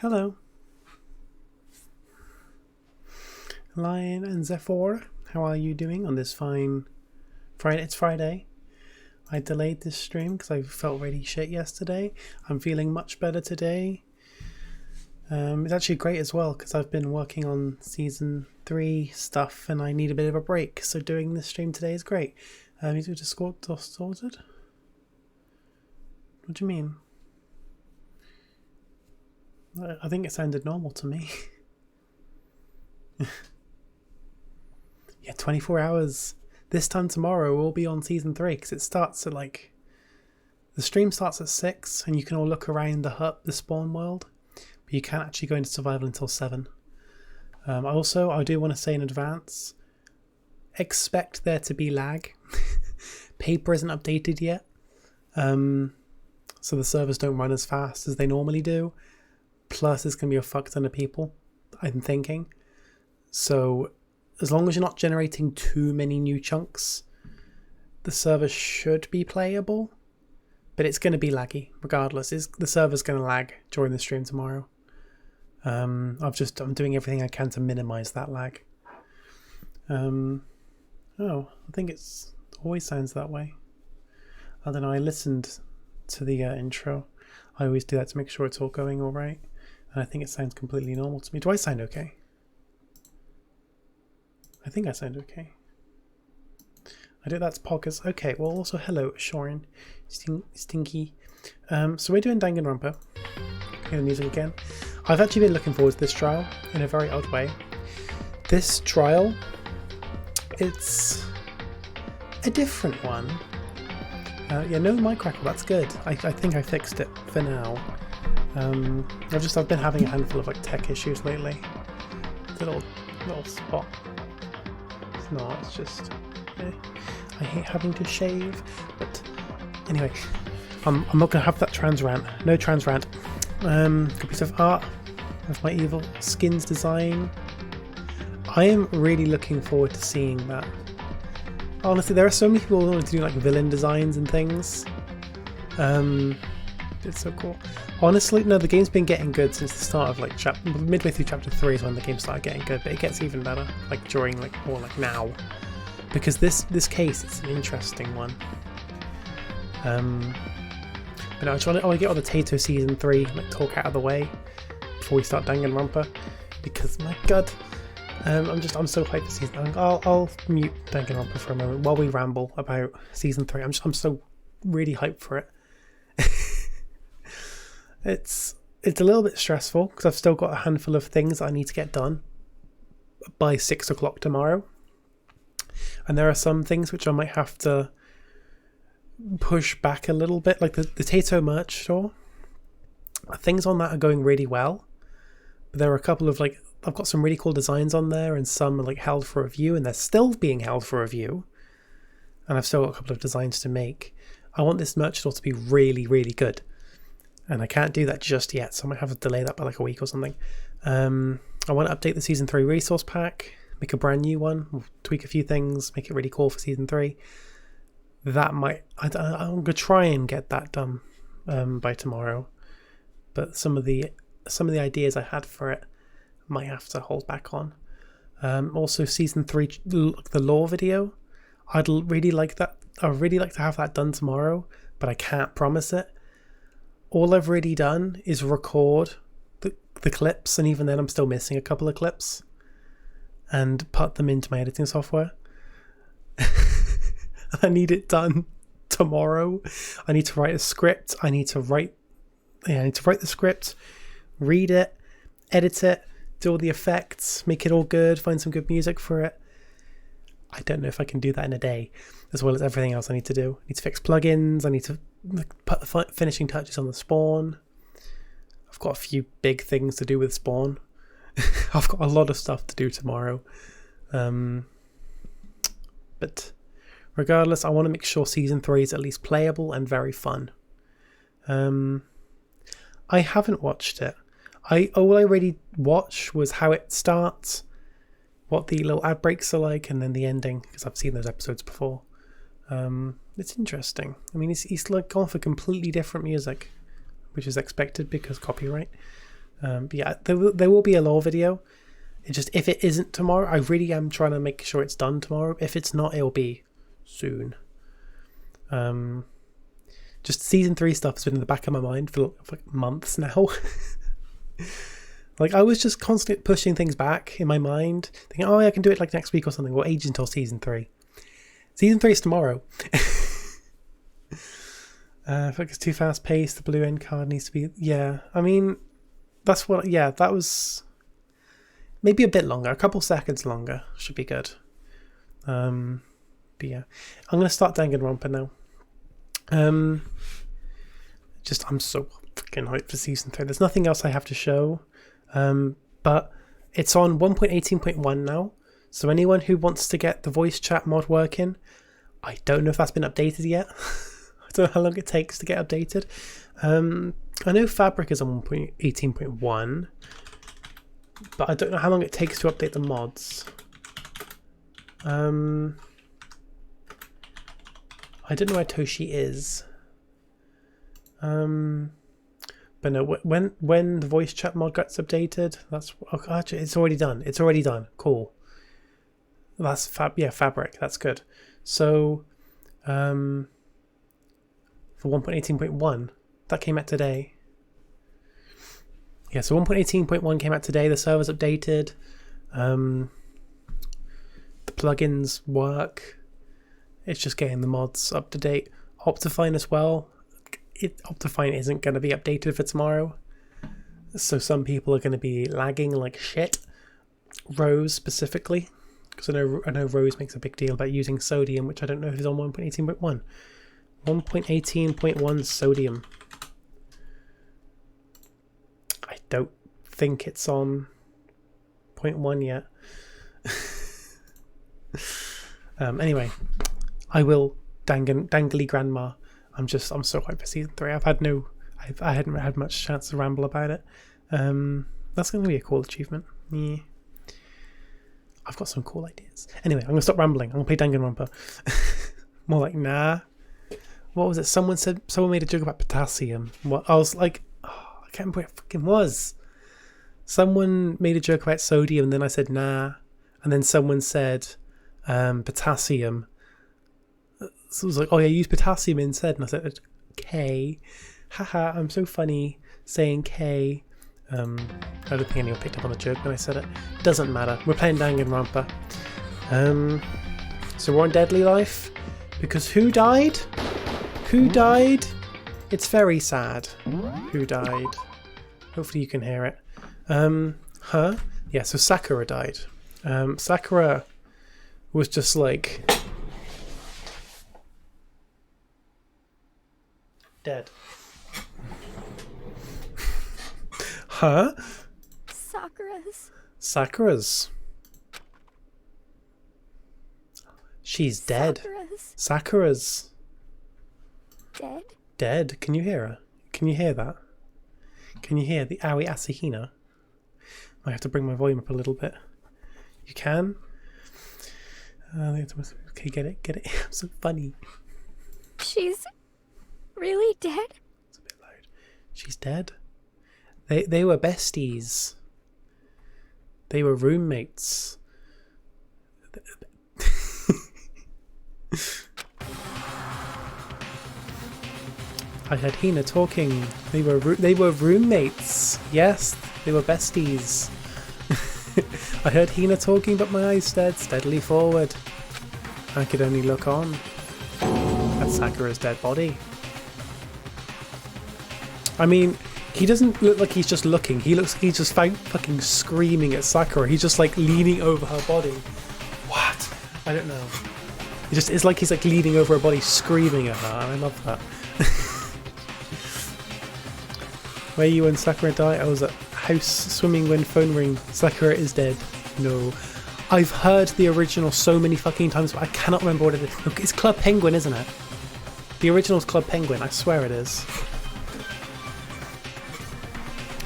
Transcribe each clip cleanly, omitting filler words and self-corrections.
Hello, Lion and Zephyr. How are you doing on this fine Friday? It's Friday. I delayed this stream because I felt really shit yesterday. I'm feeling much better today. It's actually great as well because I've been working on season 3 stuff and I need a bit of a break. So doing this stream today is great. Is it distorted? What do you mean? I think it sounded normal to me. Yeah, 24 hours. This time tomorrow we'll be on season 3 because it starts at the stream starts at 6 and you can all look around the spawn world, but you can't actually go into survival until 7. I do want to say in advance, expect there to be lag. Paper isn't updated yet, so the servers don't run as fast as they normally do. Plus, there's going to be a fuck ton of people, I'm thinking. So, as long as you're not generating too many new chunks, the server should be playable. But it's going to be laggy, regardless. The server's going to lag during the stream tomorrow. I'm doing everything I can to minimize that lag. I think it always sounds that way. I don't know, I listened to the intro. I always do that to make sure it's all going all right. And I think it sounds completely normal to me. Do I sound okay? I think I sound okay. I do. That's Poggers. Okay, well also hello, Shorin. Stinky. So we're doing Danganronpa. Hear the music again. I've actually been looking forward to this trial in a very odd way. This trial, it's a different one. No mic crackle, that's good. I think I fixed it for now. I've been having a handful of tech issues lately. Little spot. It's not, it's just I hate having to shave. But anyway, I'm not gonna have that trans rant. No trans rant. Good piece of art of my evil skins design. I am really looking forward to seeing that. Honestly, there are so many people who want to do villain designs and things. It's so cool. Honestly, no, the game's been getting good since the start of midway through chapter 3 is when the game started getting good, but it gets even better during now, because this case, it's an interesting one. But no, I want to get all the Tato season 3 talk out of the way before we start Danganronpa, because my god, I'm so hyped for season 3. I'll mute Danganronpa for a moment while we ramble about season 3. I'm so really hyped for it. It's a little bit stressful because I've still got a handful of things I need to get done by 6 o'clock tomorrow, and there are some things which I might have to push back a little bit, like the Tato merch store. Things on that are going really well, but there are a couple of I've got some really cool designs on there, and some are held for review, and they're still being held for review, and I've still got a couple of designs to make. I want this merch store to be really, really good, and I can't do that just yet, so I might have to delay that by a week or something. I want to update the season 3 resource pack, make a brand new one, we'll tweak a few things, make it really cool for season 3. I'm going to try and get that done by tomorrow, but some of the ideas I had for it might have to hold back on. Also, season 3, the lore video, I'd really like that. I'd really like to have that done tomorrow, but I can't promise it. All I've really done is record the clips, and even then I'm still missing a couple of clips, and put them into my editing software. I need it done tomorrow. I need to write a script. I need to write the script, read it, edit it, do all the effects, make it all good, find some good music for it. I don't know if I can do that in a day, as well as everything else I need to do. I need to fix plugins. I need to put the finishing touches on the spawn. I've got a few big things to do with spawn. I've got a lot of stuff to do tomorrow. But regardless, I want to make sure season 3 is at least playable and very fun. I haven't watched it. All I really watched was how it starts, what the little ad breaks are like, and then the ending, because I've seen those episodes before. It's interesting. I mean, he's gone for completely different music, which is expected because copyright. But yeah, there will be a lore video. It just, if it isn't tomorrow, I really am trying to make sure it's done tomorrow. If it's not, it'll be soon. Just season 3 stuff has been in the back of my mind for like months now. Like, I was just constantly pushing things back in my mind, thinking, oh, I can do it like next week or something. Well, age until season 3. Season 3 is tomorrow. I feel like it's too fast paced. The blue end card needs to be, yeah. I mean, that's what, yeah, that was maybe a bit longer, a couple seconds longer should be good. But yeah, I'm gonna start Danganronpa now. I'm so freaking hyped for season 3. There's nothing else I have to show. But it's on 1.18.1 now. So anyone who wants to get the voice chat mod working, I don't know if that's been updated yet. I don't know how long it takes to get updated. I know Fabric is on 1.18.1, but I don't know how long it takes to update the mods. I don't know where Toshi is. But no, when the voice chat mod gets updated, that's, oh, actually, it's already done. It's already done. Cool. That's Fabric. That's good. So, for 1.18.1, that came out today. Yeah, so 1.18.1 came out today. The server's updated. The plugins work. It's just getting the mods up to date. Optifine as well. Optifine isn't going to be updated for tomorrow, so some people are going to be lagging like shit. Rose specifically, because I know Rose makes a big deal about using sodium, which I don't know if it's on 1.18.1. 1.18.1 sodium. I don't think it's on 0.1 yet. Anyway, I will dangly grandma. I'm so hyped for season 3. I hadn't had much chance to ramble about it. That's going to be a cool achievement. Yeah. I've got some cool ideas. Anyway, I'm going to stop rambling. I'm going to play Danganronpa. More like, nah. What was it? Someone made a joke about potassium. What? I was like, oh, I can't remember what it fucking was. Someone made a joke about sodium, and then I said, nah. And then someone said, potassium. So it was like, oh yeah, use potassium instead. And I said, K. Haha, I'm so funny saying K. I don't think anyone picked up on the joke when I said it. Doesn't matter. We're playing Danganronpa. So we're on Deadly Life. Because who died? Who died? It's very sad. Who died? Hopefully you can hear it. Yeah, so Sakura died. Sakura was just like... dead. Huh? Sakura's. She's dead. Sakura's. Dead? Can you hear her? Can you hear that? Can you hear the Aoi Asahina? I have to bring my volume up a little bit. You can? Okay, get it? I'm so funny. She's really dead? It's a bit loud. She's dead? They were besties. They were roommates. I heard Hina talking. They were roommates. Yes, they were besties. I heard Hina talking, but my eyes stared steadily forward. I could only look on. At Sakura's dead body. I mean, he doesn't look like he's just looking. He looks like he's just fucking screaming at Sakura. He's just like leaning over her body. What? I don't know. It's like he's like leaning over her body, screaming at her. And I love that. Where are you when Sakura died? I was at house swimming when phone ring. Sakura is dead. No. I've heard the original so many fucking times, but I cannot remember what it is. Look, it's Club Penguin, isn't it? The original's Club Penguin. I swear it is.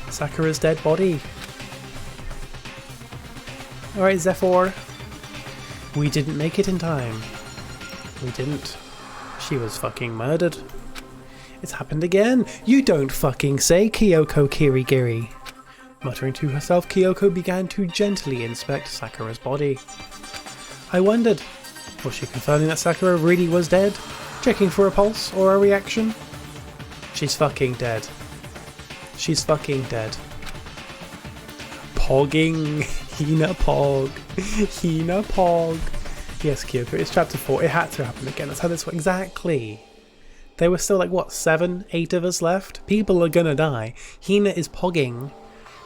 Sakura's dead body. Alright, Zephyr. We didn't make it in time. We didn't. She was fucking murdered. It's happened again. You don't fucking say, Kyoko Kirigiri. Muttering to herself, Kyoko began to gently inspect Sakura's body. I wondered, was she confirming that Sakura really was dead? Checking for a pulse or a reaction? She's fucking dead. She's fucking dead. Pogging. Hina Pog. Hina Pog. Yes, Kyoko, it's chapter 4. It had to happen again. That's how this went. Exactly. There were still like, what, 7, 8 of us left? People are gonna die. Hina is pogging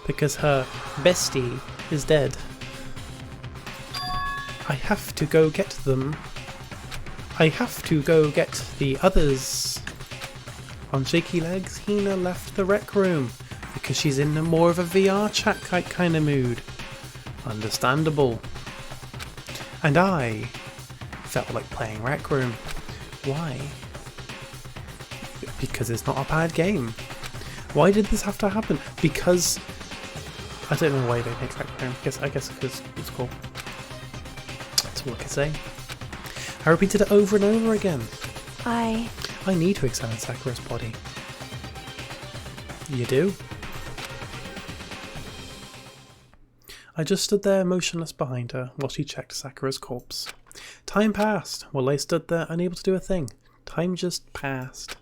because her bestie is dead. I have to go get them. I have to go get the others. On shaky legs, Hina left the rec room because she's in more of a VR chat kind of mood. Understandable. And I felt like playing Rec Room. Why? Because it's not a bad game. Why did this have to happen? Because I don't know why they make Rec Room. I guess because it's cool. That's all I can say. I repeated it over and over again. I need to examine Sakura's body. You do? I just stood there motionless behind her while she checked Sakura's corpse. Time passed while I stood there unable to do a thing. Time just passed.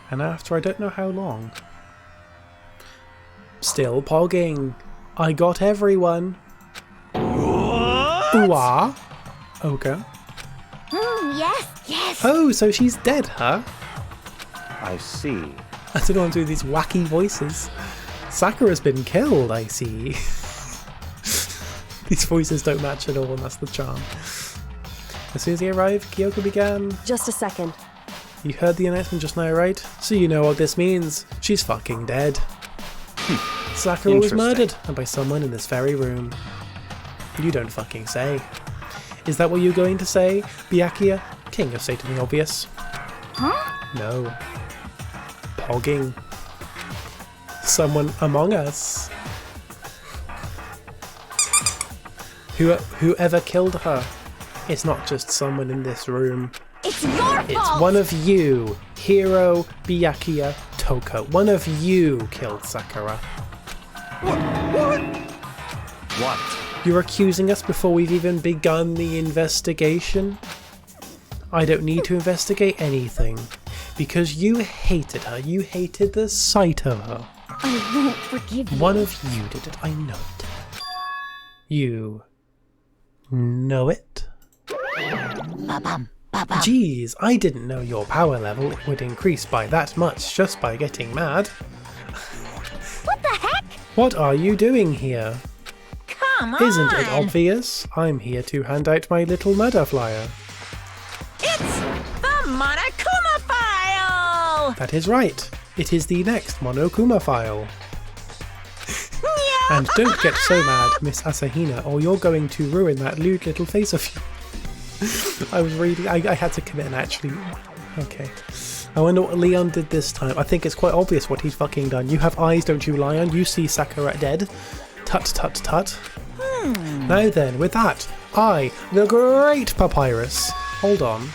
And after I don't know how long... Still pogging. I got everyone. Ooh-ah. Okay. Yes. Oh, so she's dead, huh? I see. I don't know, I'm doing these wacky voices. Sakura's been killed, I see. These voices don't match at all, and that's the charm. As soon as he arrived, Kyoko began... Just a second. You heard the announcement just now, right? So you know what this means. She's fucking dead. Sakura was murdered, and by someone in this very room. You don't fucking say. Is that what you're going to say, Byakuya, king of stating the obvious? Huh? No. Pogging. Someone among us. Whoever killed her. It's not just someone in this room. It's your fault! It's one of you, Hiro, Byakuya, Toko. One of you killed Sakura. What? You're accusing us before we've even begun the investigation? I don't need to investigate anything. Because you hated her. You hated the sight of her. I won't forgive you. One of you did it. I know it. You know it? Jeez, I didn't know your power level would increase by that much just by getting mad. What the heck? What are you doing here? Come on! Isn't it obvious? I'm here to hand out my little murder flyer. It's the Monokuma file! That is right. It is the next Monokuma file. And don't get so mad, Miss Asahina, or you're going to ruin that lewd little face of you. I had to commit and actually... Okay. I wonder what Leon did this time. I think it's quite obvious what he's fucking done. You have eyes, don't you, Lion? You see Sakura dead. Tut tut tut. Now then, with that, I, the Great Papyrus... Hold on.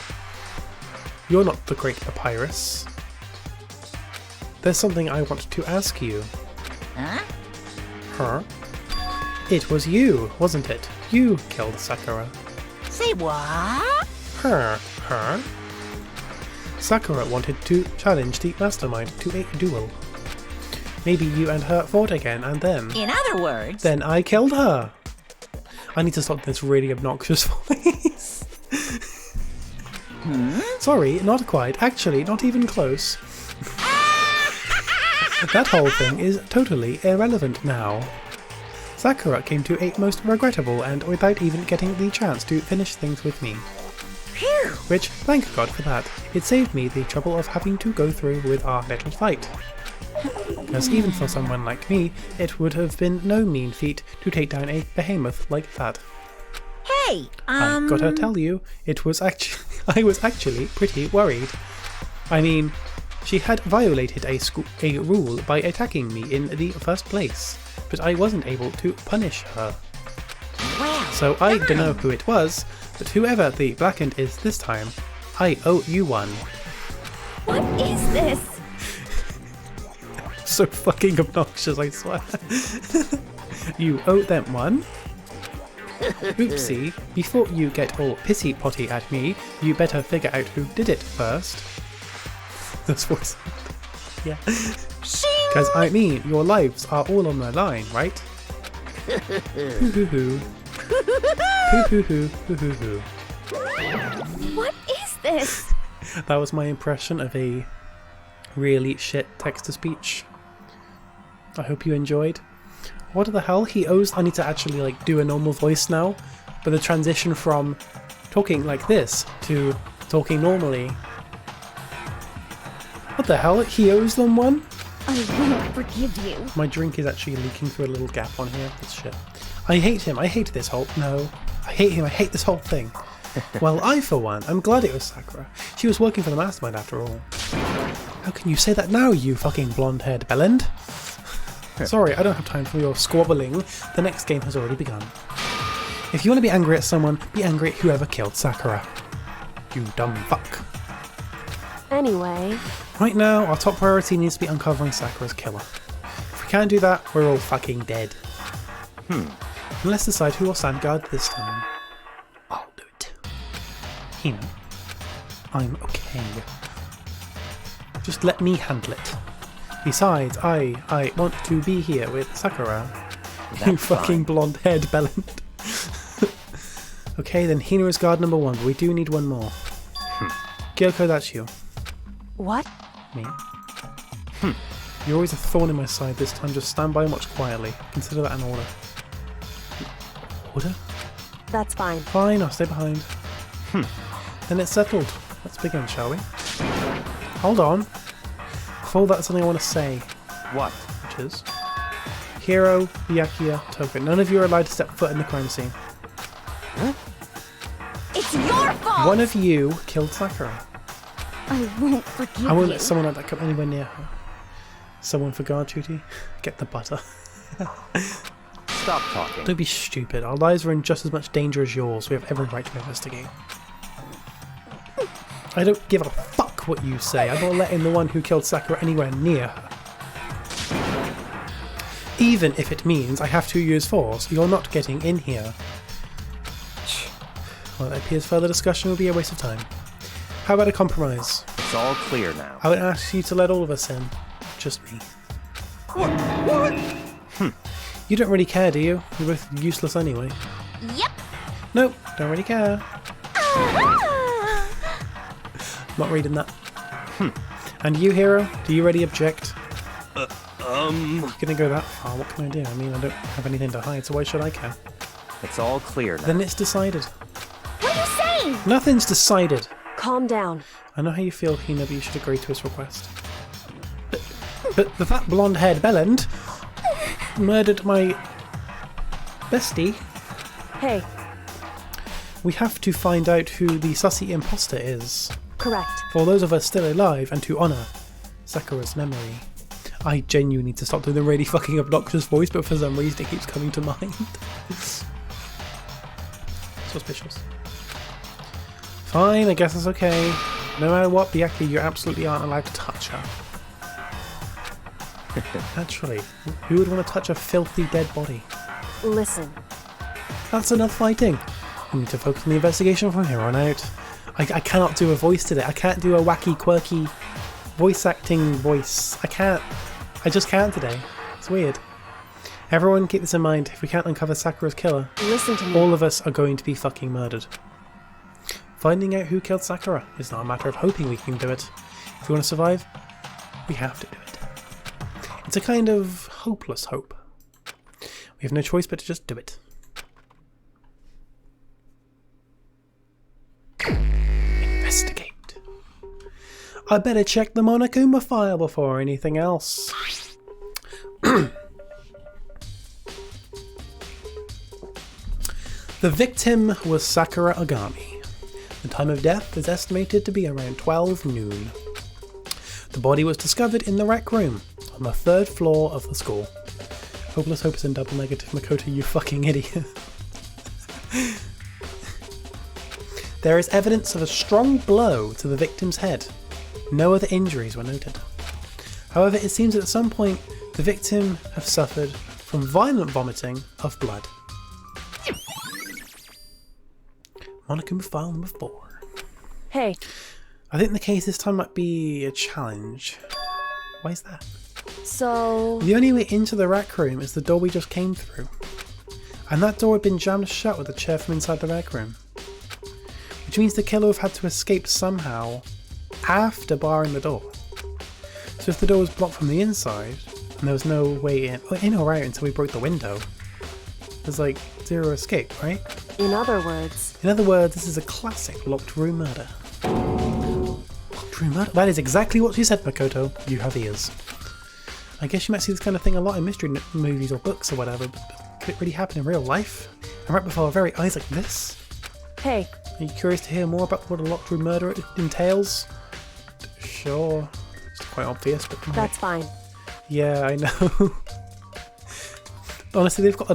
You're not the Great Papyrus. There's something I want to ask you. Huh? Huh? It was you, wasn't it? You killed Sakura. Say what? Huh? Sakura wanted to challenge the mastermind to a duel. Maybe you and her fought again and then... In other words... Then I killed her! I need to stop this really obnoxious voice. Sorry, not quite. Actually, not even close. That whole thing is totally irrelevant now. Sakura came to a most regrettable end without even getting the chance to finish things with me. Phew! Which, thank God for that, it saved me the trouble of having to go through with our little fight. Because even for someone like me, it would have been no mean feat to take down a behemoth like that. Hey, I gotta tell you, I was actually pretty worried. I mean, she had violated a rule by attacking me in the first place, but I wasn't able to punish her. Wow. So I don't know who it was, but whoever the Blackened is this time, I owe you one. What is this? So fucking obnoxious, I swear. You owe them one. Oopsie, before you get all pissy potty at me, you better figure out who did it first. That's voice. Yeah. Because I mean, your lives are all on the line, right? Hoo hoo hoo. Hoo hoo hoo hoo hoo hoo. What is this? That was my impression of a really shit text-to-speech. I hope you enjoyed. What the hell? He owes... I need to actually like do a normal voice now, but the transition from talking like this to talking normally. What the hell? He owes them one? I won't forgive you. My drink is actually leaking through a little gap on here. That's shit. I hate him. I hate this whole... No. I hate him. I hate this whole thing. Well, I, for one, I'm glad it was Sakura. She was working for the mastermind after all. How can you say that now, you fucking blonde-haired bellend? Sorry, I don't have time for your squabbling. The next game has already begun. If you want to be angry at someone, be angry at whoever killed Sakura. You dumb fuck. Anyway, Right now, our top priority needs to be uncovering Sakura's killer. If we can't do that, we're all fucking dead. And let's decide who will stand guard this time. I'll do it. Hina. I'm okay. Just let me handle it. Besides, I want to be here with Sakura. You fucking blonde-haired bellend. Okay, then Hina is guard number 1, but we do need one more. Gyoko, that's you. what? Me. You're always a thorn in my side this time. Just stand by and watch quietly. Consider that an order. Order? That's fine. Fine, I'll stay behind. Then it's settled. Let's begin, shall we? Hold on. Before that, something I want to say. What? Which is... Hiro, Byakuya, Toko. None of you are allowed to step foot in the crime scene. It's your fault! One of you killed Sakura. I won't forgive I won't you. let someone like that come anywhere near her. Someone for guard duty? Get the butter. Stop talking. Don't be stupid. Our lives are in just as much danger as yours. We have every right to investigate. I don't give a fuck what you say. I'm not letting the one who killed Sakura anywhere near her. Even if it means I have to use force, you're not getting in here. Well, it appears further discussion will be a waste of time. How about a compromise? It's all clear now. I would ask you to let all of us in. Just me. What? You don't really care, do you? You're both useless anyway. Yep. Nope, don't really care. Ah! Not reading that. And you, Hero? Do you really object? You're gonna go that far, what can I do? I mean, I don't have anything to hide, so why should I care? It's all clear now. Then it's decided. What are you saying? Nothing's decided. Calm down. I know how you feel, Hina, but you should agree to his request. But that blonde-haired bellend murdered my bestie. Hey, We have to find out who the sussy imposter is. correct. For those of us still alive, and to honour Sakura's memory. I genuinely need to stop doing the really fucking obnoxious voice, but for some reason it keeps coming to mind. Suspicious. Fine, I guess it's okay. No matter what, Byakuya, you absolutely aren't allowed to touch her. Naturally, who would want to touch a filthy dead body? Listen, That's enough fighting. We need to focus on the investigation from here on out. I cannot do a voice today. I can't do a wacky, quirky voice acting voice. I can't. I just can't today. It's weird. Everyone keep this in mind. If we can't uncover Sakura's killer, listen to me. all of us are going to be fucking murdered. Finding out who killed Sakura is not a matter of hoping we can do it. If we want to survive, we have to do it. It's a kind of hopeless hope. We have no choice but to just do it. Investigate. I better check the Monokuma file before anything else. The victim was Sakura Agami. The time of death is estimated to be around 12 noon. The body was discovered in the rec room on the 3rd floor of the school. Hopeless hope is in double negative, Makoto, you fucking idiot. There is evidence of a strong blow to the victim's head. No other injuries were noted. However, it seems that at some point the victim have suffered from violent vomiting of blood. Monica file number 4. Hey, I think the case this time might be a challenge. Why is that? so... The only way into the rec room is the door we just came through. And that door had been jammed shut with a chair from inside the rec room. Which means the killer would have had to escape somehow after barring the door. So if the door was blocked from the inside, and there was no way in or out until we broke the window, there's like zero escape, right? In other words... In other words, this is a classic locked room murder. Locked room murder? That is exactly what she said, Makoto. You have ears. I guess you might see this kind of thing a lot in mystery movies or books or whatever, but could it really happen in real life? And right before our very eyes like this? Hey, Are you curious to hear more about what a locked room murder entails? Sure. It's quite obvious, but that's fine. yeah, I know. Honestly, they've got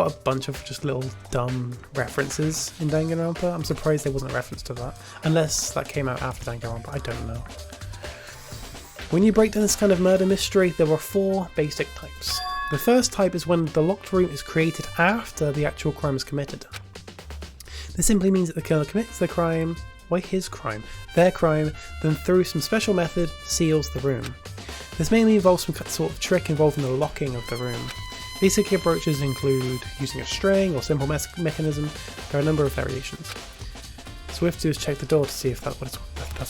a bunch of just little dumb references in Danganronpa. I'm surprised there wasn't a reference to that, unless that came out after Danganronpa. I don't know. When you break down this kind of murder mystery, there are 4 basic types. The first type is when the locked room is created after the actual crime is committed. This simply means that the killer commits the crime, their crime, then through some special method seals the room. This mainly involves some sort of trick involving the locking of the room. Basic approaches include using a string or simple mechanism. There are a number of variations. So we have to do is check the door to see if that's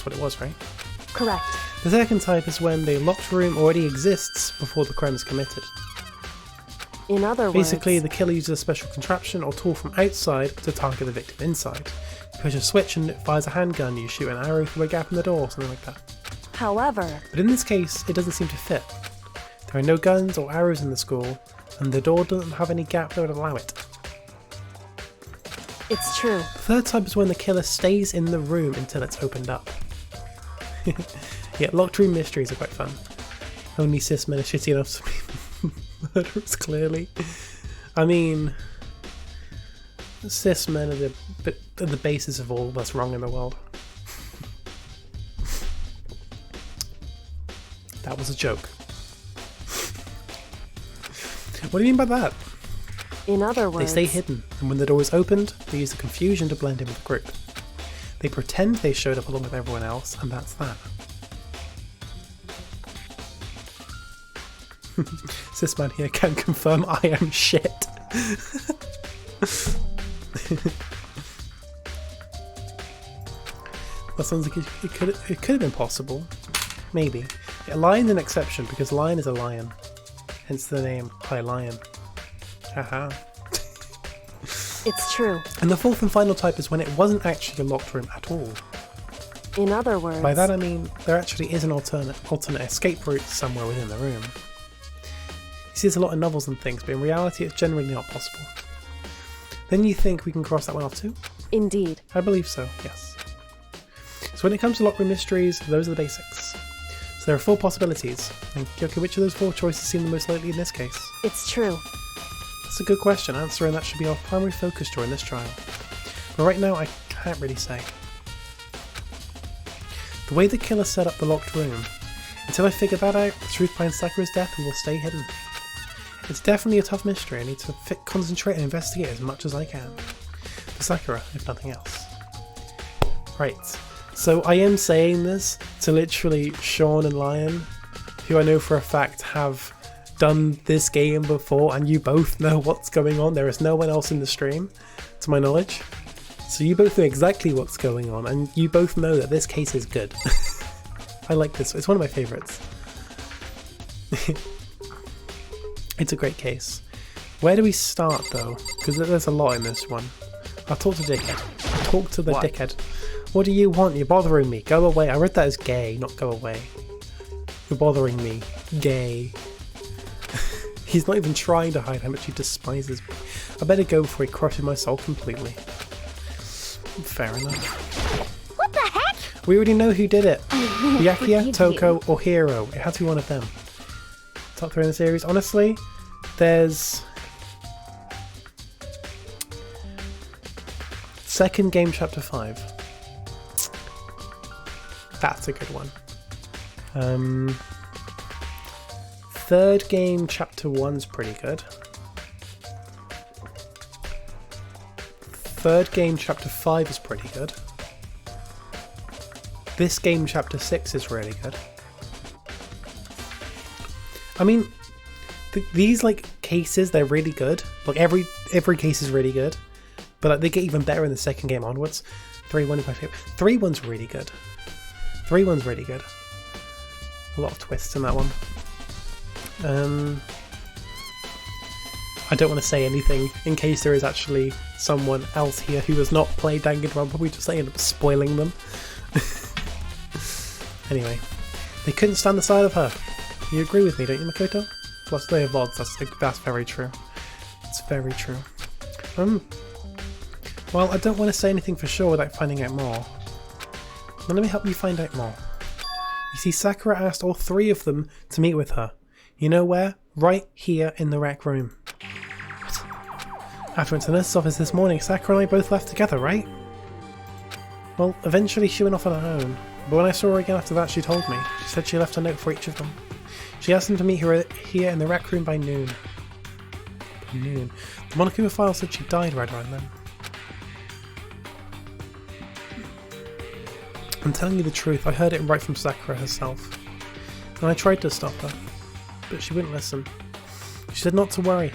what it was, right? Correct. The second type is when the locked room already exists before the crime is committed. In other words... Basically, the killer uses a special contraption or tool from outside to target the victim inside. You push a switch and it fires a handgun, you shoot an arrow through a gap in the door, something like that. However... But in this case, it doesn't seem to fit. There are no guns or arrows in the school, and the door doesn't have any gap that would allow it. It's true. The third type is when the killer stays in the room until it's opened up. Yeah, locked room mysteries are quite fun. Only cis men are shitty enough to be murderers, clearly. I mean, cis men are the basis of all that's wrong in the world. That was a joke. What do you mean by that? In other They words... stay hidden, and when the door is opened, they use the confusion to blend in with the group. They pretend they showed up along with everyone else, and that's that. Cis man here can confirm I am shit. That sounds like it could have been possible. Maybe. A lion's an exception because lion is a lion. Hence the name High Lion. Haha. It's true. And the fourth and final type is when it wasn't actually a locked room at all. In other words... By that I mean there actually is an alternate escape route somewhere within the room. You see, there's a lot of novels and things, but in reality it's generally not possible. Then you think we can cross that one off too? Indeed. I believe so, yes. So when it comes to locked room mysteries, those are the basics. So there are 4 possibilities. And okay, which of those 4 choices seem the most likely in this case? It's true. That's a good question. Answering that should be our primary focus during this trial. But right now I can't really say. The way the killer set up the locked room, until I figure that out, the truth behind Sakura's death will stay hidden. It's definitely a tough mystery. I need to concentrate and investigate as much as I can. For Sakura, if nothing else. Right, so I am saying this to literally Sean and Lion, who I know for a fact have done this game before, and you both know what's going on. There is no one else in the stream, to my knowledge. So you both know exactly what's going on, and you both know that this case is good. I like this. It's one of my favourites. It's a great case. Where do we start, though? Because there's a lot in this one. I'll talk to Dickhead. Talk to the What? Dickhead. What do you want? You're bothering me. Go away. I read that as gay, not go away. You're bothering me. Gay. He's not even trying to hide how much he despises me. I better go before he crushes my soul completely. Fair enough. What the heck? We already know who did it. Byakuya, forgive you. Toko, or Hiro. It had to be one of them. Top 3 in the series. Honestly, there's... Second game, chapter 5. That's a good one. Third game, chapter 1's pretty good. Third game, chapter 5 is pretty good. This game, chapter 6 is really good. I mean, these like cases, they're really good. Like every case is really good, but like, they get even better in the second game onwards. 3-1 is my favorite. 3-1's really good. 3-1's really good. A lot of twists in that one. I don't want to say anything in case there is actually someone else here who has not played Danganronpa. We just end up spoiling them. Anyway, they couldn't stand the sight of her. You agree with me, don't you, Makoto? Plus they have VODs, that's very true. It's very true. Well, I don't want to say anything for sure without finding out more. Let me help you find out more. You see, Sakura asked all 3 of them to meet with her. You know where? Right here in the rec room. What? After I went to the nurse's office this morning, Sakura and I both left together, right? Well, eventually she went off on her own. But when I saw her again after that, she told me. She said she left a note for each of them. She asked them to meet her here in the rec room by noon. By noon. The Monokuma file said she died right around then. I'm telling you the truth, I heard it right from Sakura herself. And I tried to stop her, but she wouldn't listen. She said not to worry,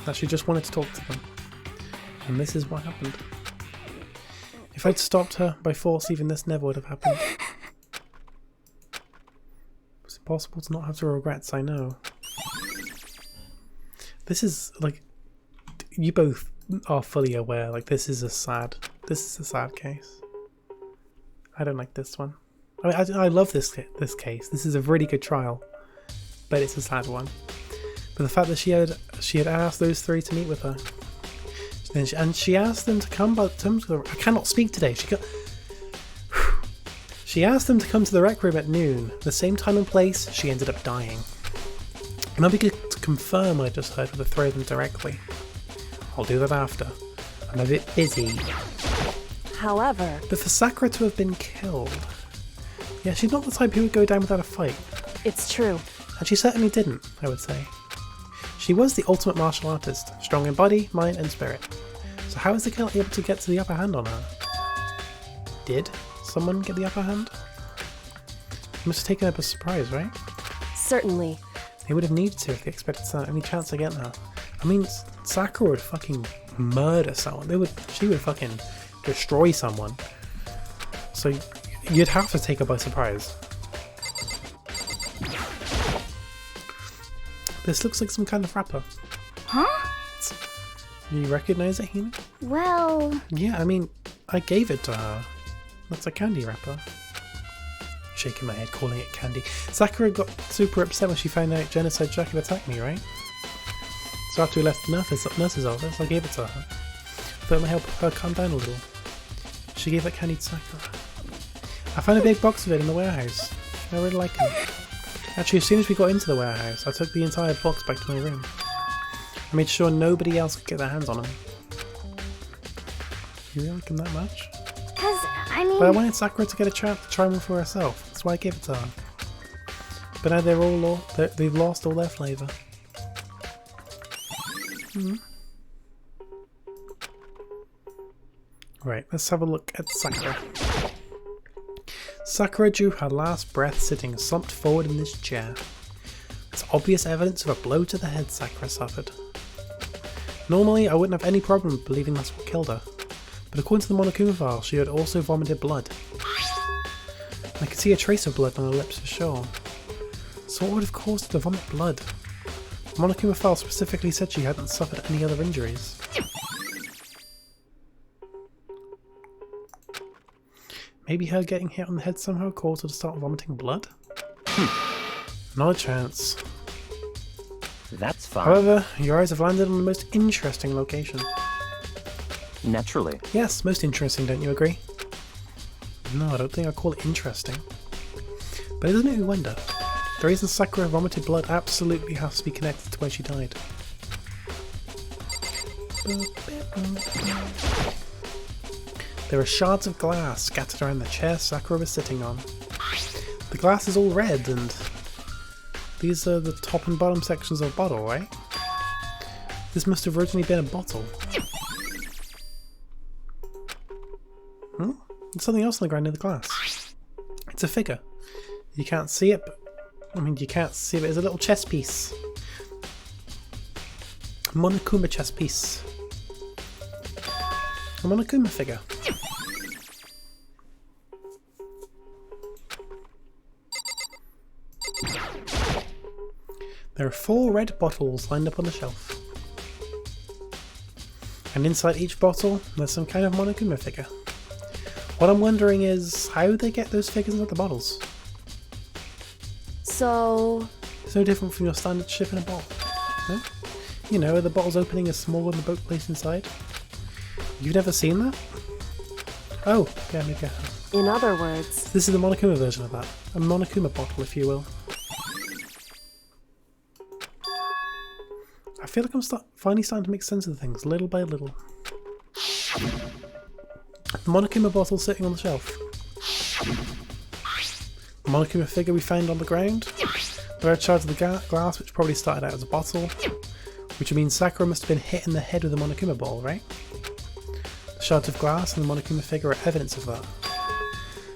that she just wanted to talk to them. And this is what happened. If I'd stopped her by force, even this never would have happened. It's impossible to not have the regrets, I know. This is, like, you both are fully aware, like, this is a sad case. I don't like this one. I mean, I love this case. This is a really good trial, but it's a sad one. But the fact that she had asked those 3 to meet with her, and she asked them to come. I cannot speak today. She asked them to come to the rec room at noon, the same time and place. She ended up dying. And I'll be good to confirm what I just heard with the 3 of them directly. I'll do that after. I'm a bit busy. However, But for Sakura to have been killed... Yeah, she's not the type who would go down without a fight. it's true. And she certainly didn't, I would say. She was the ultimate martial artist, strong in body, mind and spirit. So how is the killer able to get to the upper hand on her? Did someone get the upper hand? It must have taken her by surprise, right? Certainly. They would have needed to if they expected any chance of getting her. I mean, Sakura would fucking murder someone. She would fucking destroy someone. So you'd have to take her by surprise. This looks like some kind of wrapper. Huh? Do you recognize it, Hina? Well... Yeah, I mean, I gave it to her. That's a candy wrapper. Shaking my head, calling it candy. Sakura got super upset when she found out Genocide Jack had attacked me, right? So after we left the nurse's office, I gave it to her. Thought it might help her calm down a little. She gave that candy to Sakura. I found a big box of it in the warehouse. I really like it. Actually, as soon as we got into the warehouse, I took the entire box back to my room. I made sure nobody else could get their hands on them. You really like them that much? Cause, I mean... But I wanted Sakura to get a chance to try one for herself. That's why I gave it to her. But now they've lost all their flavour. Right, let's have a look at Sakura. Sakura drew her last breath sitting slumped forward in this chair. It's obvious evidence of a blow to the head Sakura suffered. Normally, I wouldn't have any problem believing that's what killed her. But according to the Monokuma file, she had also vomited blood. I could see a trace of blood on her lips for sure. So what would have caused her to vomit blood? The Monokuma file specifically said she hadn't suffered any other injuries. Maybe her getting hit on the head somehow caused her to start vomiting blood? Not a chance. That's fine. However, your eyes have landed on the most interesting location. Naturally. Yes, most interesting, don't you agree? No, I don't think I'd call it interesting. But doesn't it wonder? The reason Sakura vomited blood absolutely has to be connected to where she died. There are shards of glass scattered around the chair Sakura was sitting on. The glass is all red and... These are the top and bottom sections of a bottle, right? This must have originally been a bottle. Hmm? There's something else on the ground near the glass. It's a figure. You can't see it, but... I mean, you can't see it, but it's a little chess piece. A Monokuma chess piece. A Monokuma figure. There are 4 red bottles lined up on the shelf. And inside each bottle, there's some kind of Monokuma figure. What I'm wondering is how they get those figures into the bottles. So... It's no different from your standard ship in a bottle. No? You know, the bottle's opening is smaller than the boat placed inside. You've never seen that? Oh, yeah, maybe I have. in other words... This is the Monokuma version of that. A Monokuma bottle, if you will. I feel like I'm finally starting to make sense of things, little by little. The Monokuma bottle sitting on the shelf. The Monokuma figure we found on the ground. The red shards of the glass, which probably started out as a bottle. Which means Sakura must have been hit in the head with the Monokuma ball, right? The shards of glass and the Monokuma figure are evidence of that.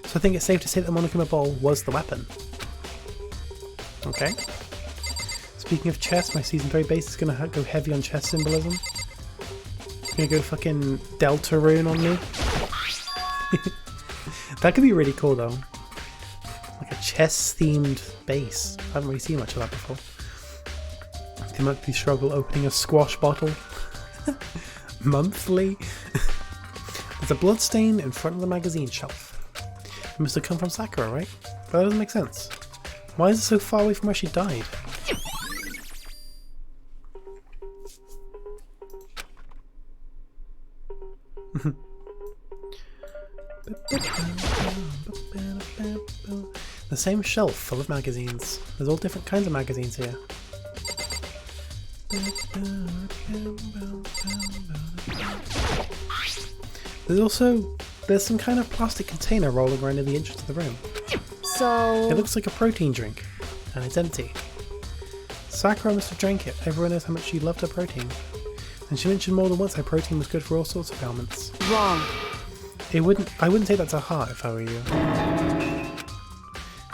So I think it's safe to say that the Monokuma ball was the weapon. Okay. Speaking of chess, my Season 3 base is going to go heavy on chess symbolism. Gonna go fucking Delta Rune on me. That could be really cool though. Like a chess themed base. I haven't really seen much of that before. The monthly struggle opening a squash bottle. Monthly. There's a bloodstain in front of the magazine shelf. It must have come from Sakura, right? But that doesn't make sense. Why is it so far away from where she died? The same shelf full of magazines. There's all different kinds of magazines here. There's some kind of plastic container rolling around in the entrance of the room. So... It looks like a protein drink, and it's empty. Sakura must have drank it. Everyone knows how much she loved her protein. And she mentioned more than once how protein was good for all sorts of ailments. Wrong. I wouldn't take that to heart if I were you.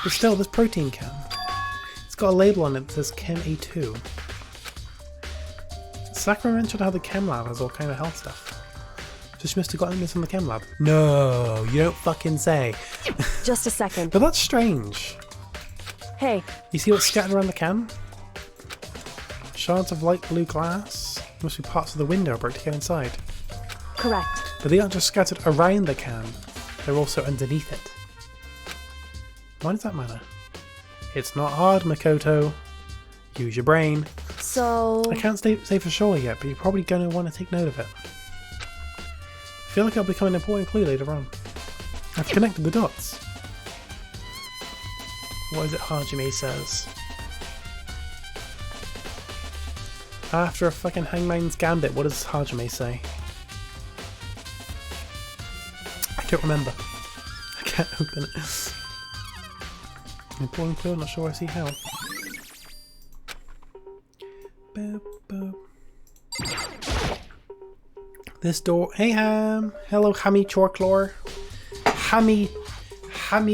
But still, this protein can. It's got a label on it that says Chem A2. Sakura mentioned how the Chem Lab has all kind of health stuff. So she must have gotten this from the Chem Lab. No, you don't fucking say. Just a second. But that's strange. Hey, You see what's scattered around the can? Shards of light blue glass. Must be parts of the window broke to get inside. correct. But they aren't just scattered around the can, they're also underneath it. Why does that matter? It's not hard, Makoto. Use your brain. So... I can't say for sure yet, but you're probably going to want to take note of it. I feel like it'll become an important clue later on. I've connected the dots. What is it Hajime says? After a fucking Hangman's Gambit, what does Hajime say? I don't remember. I can't open it. Important clue, I'm not sure I see how. This door. Hey Ham! Hello Hammy Chorklor. Hammy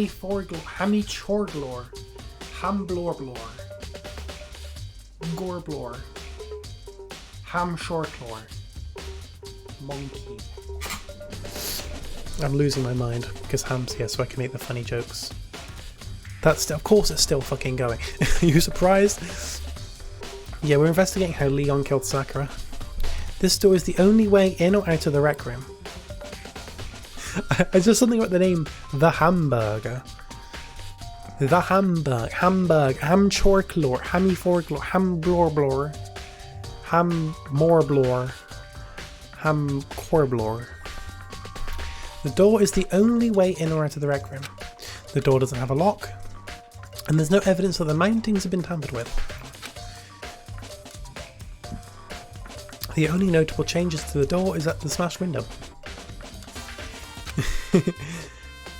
Forglor. Hammy Chorglor. Ham Blorblor. Gorblor. Ham Shortlor. Monkey. I'm losing my mind because Ham's here so I can make the funny jokes. Of course it's still fucking going. Are you surprised? Yeah, we're investigating how Leon killed Sakura. This door is the only way in or out of the rec room. It's just something about the name The Hamburger. The Hamburg. Ham Chorklor. Hammy Forglor. Ham Blorblor. Ham Morblor. Ham Corblor. The door is the only way in or out of the rec room. The door doesn't have a lock, and there's no evidence that the mountings have been tampered with. The only notable changes to the door is at the smashed window.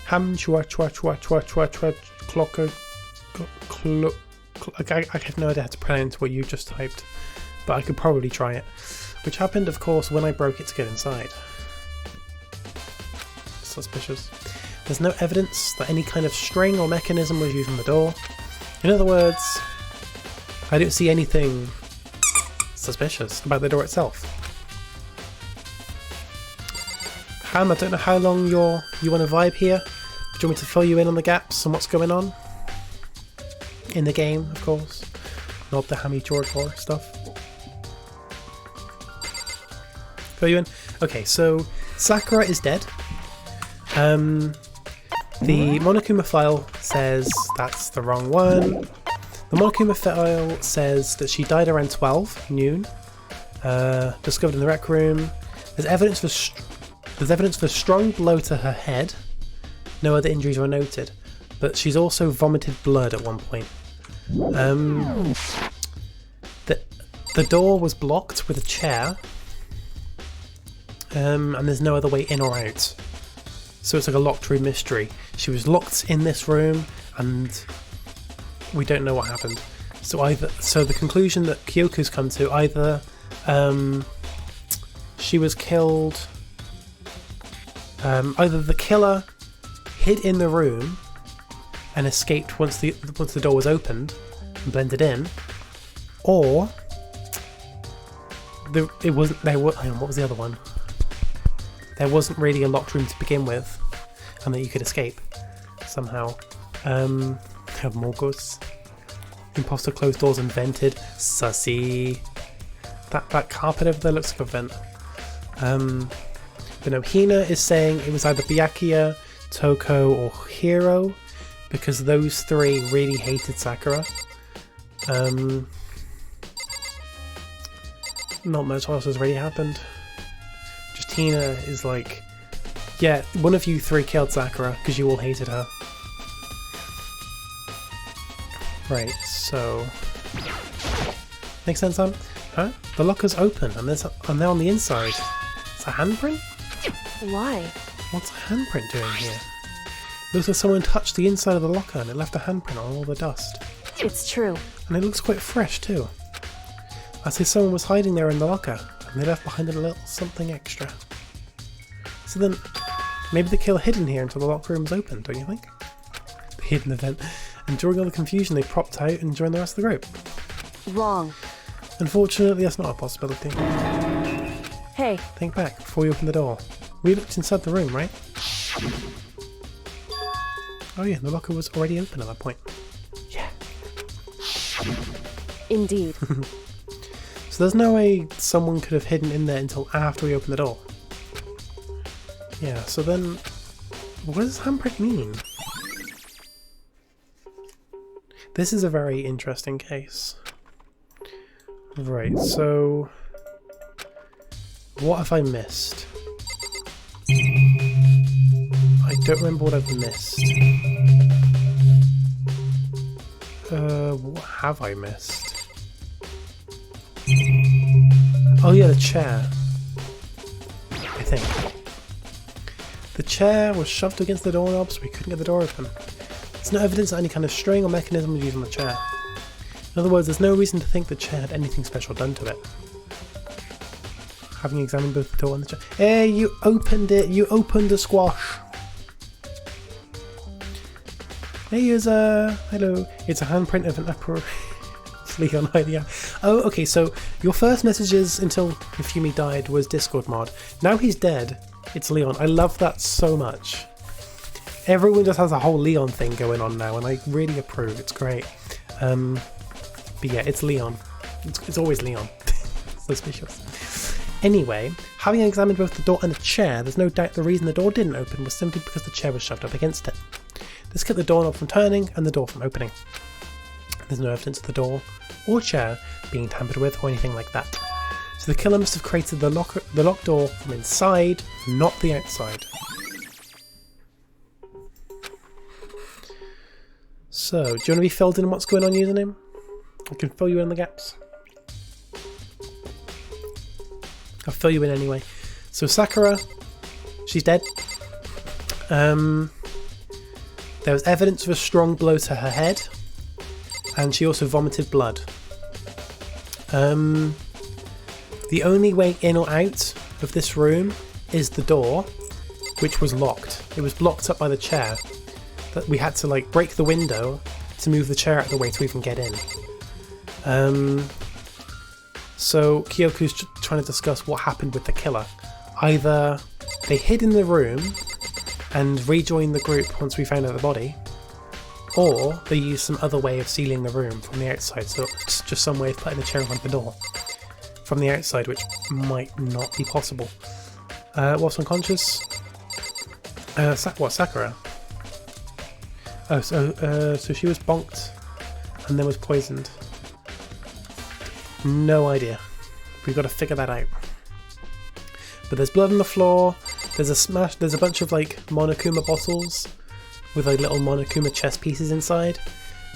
Ham chua chua chua chua chua chua I have no idea how to pronounce what you just typed, but I could probably try it. Which happened, of course, when I broke it to get inside. Suspicious. There's no evidence that any kind of string or mechanism was used on the door. In other words, I don't see anything suspicious about the door itself. Ham, I don't know how long you want to vibe here. Do you want me to fill you in on the gaps and what's going on? In the game, of course. Not the Hammy George horror stuff. Fill you in? Okay, so Sakura is dead. The Monokuma file says that's the wrong one. The Monokuma file says that she died around 12 noon. Discovered in the rec room. There's evidence for strong blow to her head. No other injuries were noted, but she's also vomited blood at one point. The door was blocked with a chair, and there's no other way in or out. So it's like a locked room mystery. She was locked in this room, and we don't know what happened. So the conclusion that Kyoko's come to, either she was killed, either the killer hid in the room and escaped once the door was opened and blended in, or what was the other one? There wasn't really a locked room to begin with, and that you could escape somehow. Have more goods. Imposter closed doors and vented. Sussy. That carpet over there looks like a vent. But no, Hina is saying it was either Byakuya, Toko, or Hiro, because those three really hated Sakura. Not much else has really happened. Just Hina is like, yeah, one of you three killed Sakura because you all hated her. Right, so makes sense, Sam? Huh? The locker's open and they're on the inside. It's a handprint? Why? What's a handprint doing here? It looks like someone touched the inside of the locker and it left a handprint on all the dust. It's true. And it looks quite fresh too. I say someone was hiding there in the locker and they left behind it a little something extra. So then, maybe the killer hid in here until the locker room was open, don't you think? The hidden event. And during all the confusion they propped out and joined the rest of the group. Wrong. Unfortunately, that's not a possibility. Hey. Think back before you open the door. We looked inside the room, right? Oh yeah, the locker was already open at that point. Yeah. Indeed. So there's no way someone could have hidden in there until after we opened the door. Yeah, so then what does handprint mean? This is a very interesting case. Right, so what have I missed? I don't remember what I've missed. What have I missed? Oh yeah, the chair. I think. The chair was shoved against the doorknob so we couldn't get the door open. There's no evidence that any kind of string or mechanism was used on the chair. In other words, there's no reason to think the chair had anything special done to it. Having examined both the door and the chair. Hey, you opened it! You opened the squash! Hey, hello. It's a handprint of an upper... Leon idea. Oh, okay, so your first messages until Hifumi died was Discord mod. Now he's dead, it's Leon. I love that so much. Everyone just has a whole Leon thing going on now, and I really approve. It's great. But yeah, it's Leon. It's always Leon. Suspicious. Anyway, having examined both the door and the chair, there's no doubt the reason the door didn't open was simply because the chair was shoved up against it. This kept the doorknob from turning and the door from opening. There's no evidence of the door or chair being tampered with or anything like that. So the killer must have created the locked door from inside, not the outside. So, do you want to be filled in what's going on, username? I can fill you in the gaps. I'll fill you in anyway. So Sakura, she's dead. There was evidence of a strong blow to her head. And she also vomited blood. The only way in or out of this room is the door, which was locked. It was blocked up by the chair. That we had to like break the window to move the chair out of the way to even get in. So Kyoko's trying to discuss what happened with the killer. Either they hid in the room and rejoined the group once we found out the body, or they used some other way of sealing the room from the outside, so it's just some way of putting the chair in front of the door from the outside, which might not be possible. What's unconscious? Sakura? Oh, so she was bonked and then was poisoned. No idea. We've got to figure that out. But there's blood on the floor. There's a bunch of like Monokuma bottles with like little Monokuma chess pieces inside,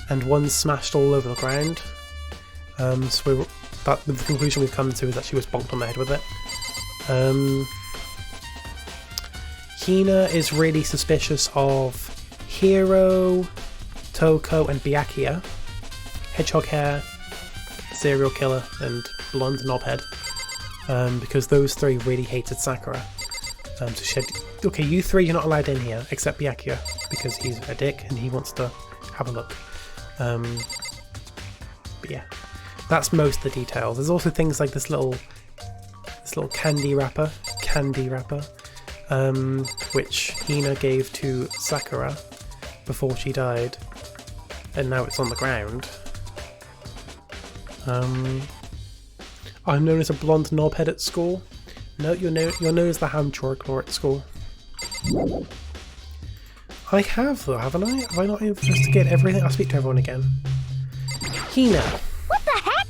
and one's smashed all over the ground. So the conclusion we've come to is that she was bonked on the head with it. Hina is really suspicious of Hiro, Toko, and Byakuya. Hedgehog hair, serial killer, and blonde knobhead. Because those three really hated Sakura. Okay, you three, you're not allowed in here, except Byakuya, because he's a dick and he wants to have a look. But yeah, that's most of the details. There's also things like this little candy wrapper, which Hina gave to Sakura before she died, and now it's on the ground. I'm known as a blonde knobhead at school. No, you're known as the ham drawer claw at school. I have though, haven't I? Have I not investigated everything? I'll speak to everyone again. Hina. What the heck?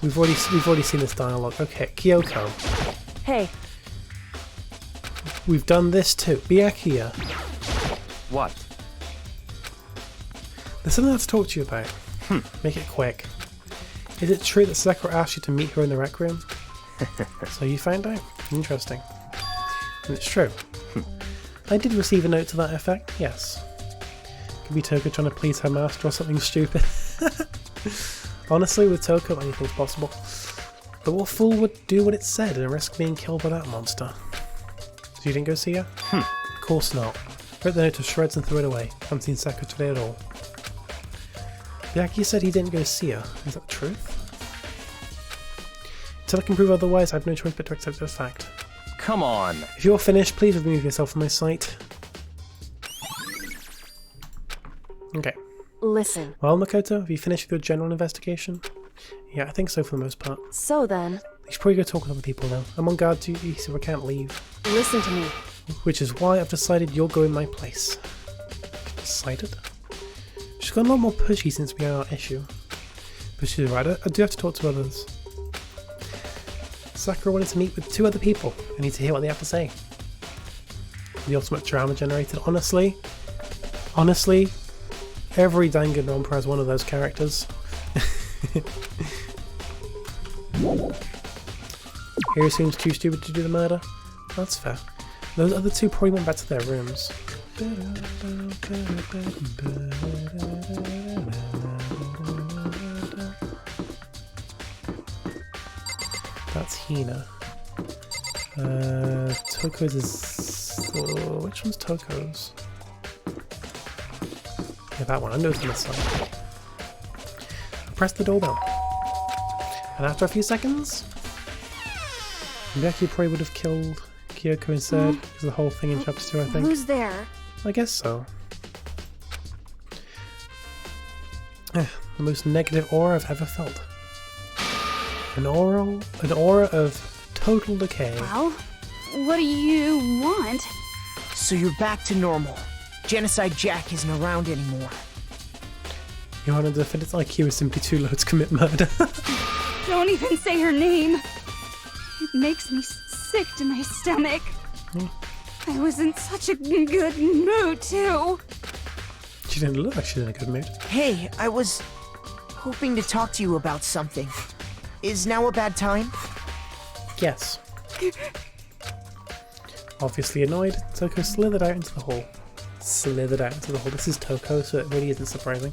We've already seen this dialogue. Okay, Kyoko. Hey, We've done this too. Byakuya. What? There's something I have to talk to you about. Make it quick. Is it true that Sakura asked you to meet her in the rec room? So you found out? Interesting. And it's true. I did receive a note to that effect, yes. Could be Toko trying to please her master or something stupid. Honestly, with Toko, anything's possible. But what fool would do what it said and risk being killed by that monster? So you didn't go see her? Of course not. Wrote the note to shreds and threw it away. Haven't seen Sakura today at all. Byakuya said he didn't go see her. Is that the truth? Until I can prove otherwise, I have no choice but to accept this fact. Come on. If you're finished, please remove yourself from my sight. Okay. listen. Well, Makoto, have you finished with your general investigation? Yeah, I think so for the most part. So then, You should probably go talk with other people now. I'm on guard duty, so I can't leave. listen to me. Which is why I've decided you'll go in my place. Decided? She's gotten a lot more pushy since we had our issue. But she's right, I do have to talk to others. Sakura wanted to meet with 2 other people. I need to hear what they have to say. The ultimate drama generated. Honestly, every Danganronpa has one of those characters. Hero seems too stupid to do the murder. That's fair. Those other 2 probably went back to their rooms. That's Hina. Toko's is... Oh, which one's Toko's? Yeah, that one. I know it's on this side. I pressed the doorbell. And after a few seconds... Byakuya probably would have killed Kyoko instead, because the whole thing in chapter 2, I think. Who's there? I guess so. The most negative aura I've ever felt. An aura of total decay. Well, what do you want? So you're back to normal. Genocide Jack isn't around anymore. Your Honor, the defendant's IQ is simply too low to commit murder. Don't even say her name. It makes me sick to my stomach. I was in such a good mood, too. She didn't look like she's in a good mood. Hey, I was hoping to talk to you about something. Is now a bad time? Yes. Obviously annoyed, Toko slithered out into the hall. This is Toko, so it really isn't surprising.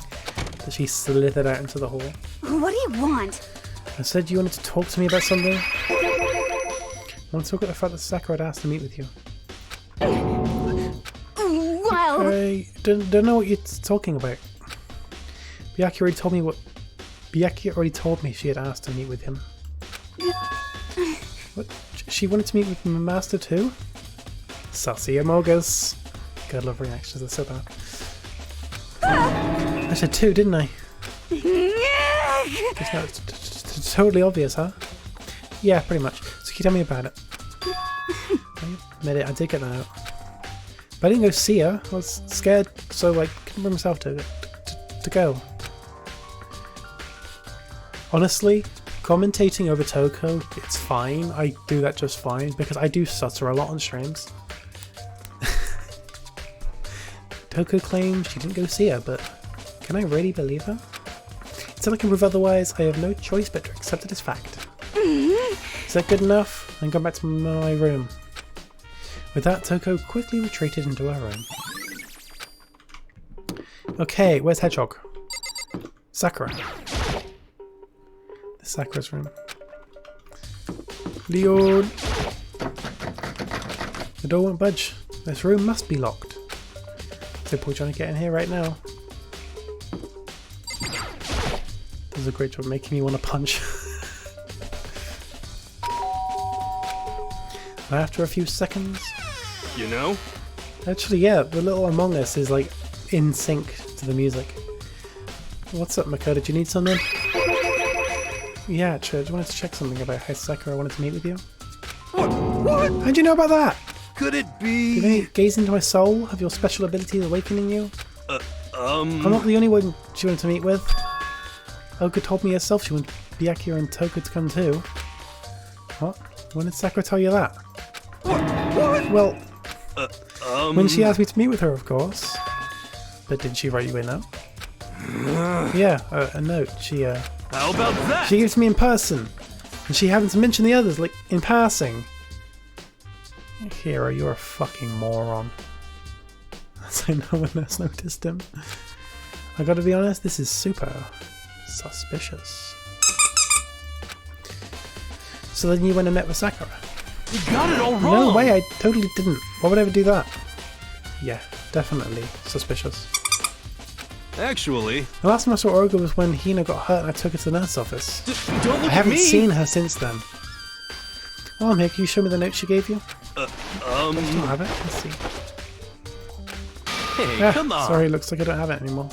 that she slithered out into the hall. What do you want? I said you wanted to talk to me about something. I want to talk about the fact that Sakura had asked to meet with you. Well, I don't know what you're talking about. Byakuya already told me she had asked to meet with him. What? She wanted to meet with my master too? Sassy Amogus. God, love reactions, they're so bad. I said two, didn't I? Just now it's totally obvious, huh? Yeah, pretty much. So can you tell me about it? I admit it, I did get that out. But I didn't go see her. I was scared, so like couldn't bring myself to go. Honestly, commentating over Toko, it's fine. I do that just fine because I do stutter a lot on streams. Toko claims she didn't go see her, but can I really believe her? Until I can prove otherwise, I have no choice but to accept it as fact. Is that good enough? Then go back to my room. With that, Toko quickly retreated into her room. Okay, where's Hedgehog? Sakura. This Sakura's room. Leon! The door won't budge. This room must be locked. Simple trying to get in here right now. Does a great job making me want to punch. After a few seconds. You know? Actually, yeah, the little Among Us is like in sync to the music. What's up, Makoto? Do you need something? Yeah, actually, I just wanted to check something about how Sakura wanted to meet with you. What? How'd you know about that? Could it be? Did you gaze into my soul? Have your special abilities awakening you? I'm not the only one she wanted to meet with. Oka told me herself she wanted Byakuya and Toko to come too. What? When did Sakura tell you that? What? Well, when she asked me to meet with her, of course. But did she write you a note? Yeah, a note. How about that? She gave it to me in person. And she happened to mention the others, like, in passing. Hero, you're a fucking moron. So no one else noticed him. I gotta be honest, this is super suspicious. So then you went and met with Sakura? You got it all wrong! No way, I totally didn't. Why would I ever do that? Yeah, definitely suspicious. Actually... The last time I saw Olga was when Hina got hurt and I took her to the nurse office. Don't look I haven't at me! seen her since then. While I'm here, can you show me the note she gave you? I don't have it. Let's see. Hey, come on! Sorry, looks like I don't have it anymore.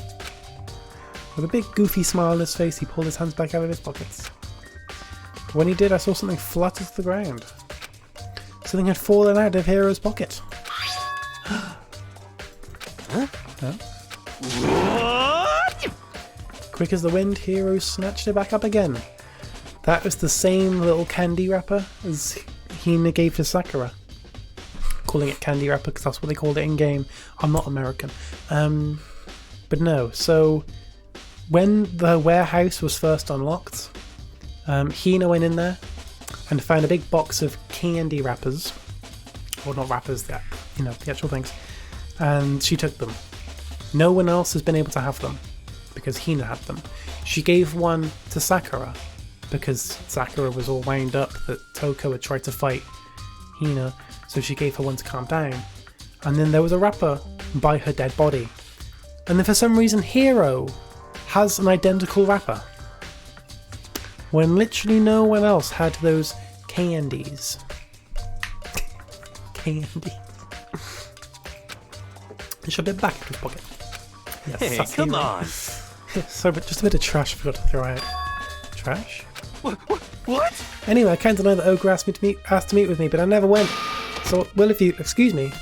With a big goofy smile on his face, he pulled his hands back out of his pockets. When he did, I saw something flutter to the ground. Something had fallen out of Hero's pocket. Huh? Huh? What? Quick as the wind, Hero snatched it back up again. That was the same little candy wrapper as Hina gave to Sakura. Calling it candy wrapper because that's what they called it in game. I'm not American. But no, so when the warehouse was first unlocked, Hina went in there and found a big box of candy wrappers. Or not wrappers, the actual things. And she took them. No one else has been able to have them because Hina had them. She gave one to Sakura because Sakura was all wound up that Toko had tried to fight Hina, so she gave her one to calm down. And then there was a wrapper by her dead body. And then for some reason Hero has an identical wrapper when literally no one else had those candies. Candy. And shoved it back into his pocket. Yes, Hey, come Hero. on! So, but just a bit of trash I forgot to throw out. Trash? What? Anyway, I can't deny that Ogre asked to meet with me, but I never went. So, well, if you excuse me.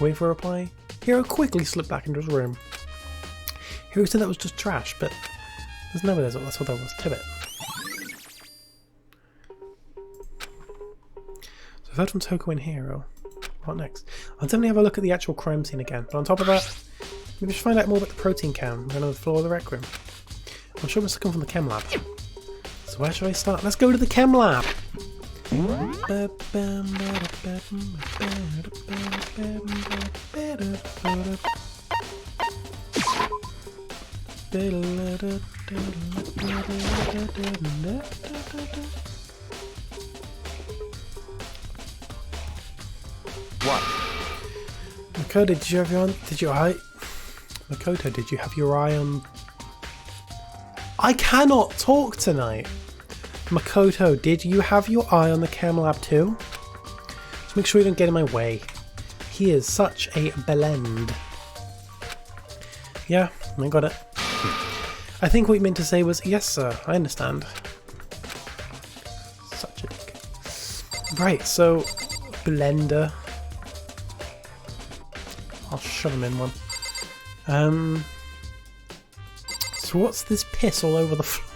Wait for a reply. Hero quickly slipped back into his room. Hero said that was just trash, but there's no way that's what that was. Tibbet. So I've heard from Toko and Hero. What next? I'll definitely have a look at the actual crime scene again, but on top of that, maybe just find out more about the protein can on the floor of the rec room. I'm sure it must have come from the chem lab. So where should I start? Let's go to the chem lab! What? Makoto, did you have your Makoto, did you have your eye on... I cannot talk tonight! Makoto, did you have your eye on the Chem Lab too? Just make sure you don't get in my way. He is such a blend. Yeah, I got it. I think what you meant to say was, yes sir, I understand. Such a dick. Right, so, blender. I'll shove him in one. So what's this piss all over the floor?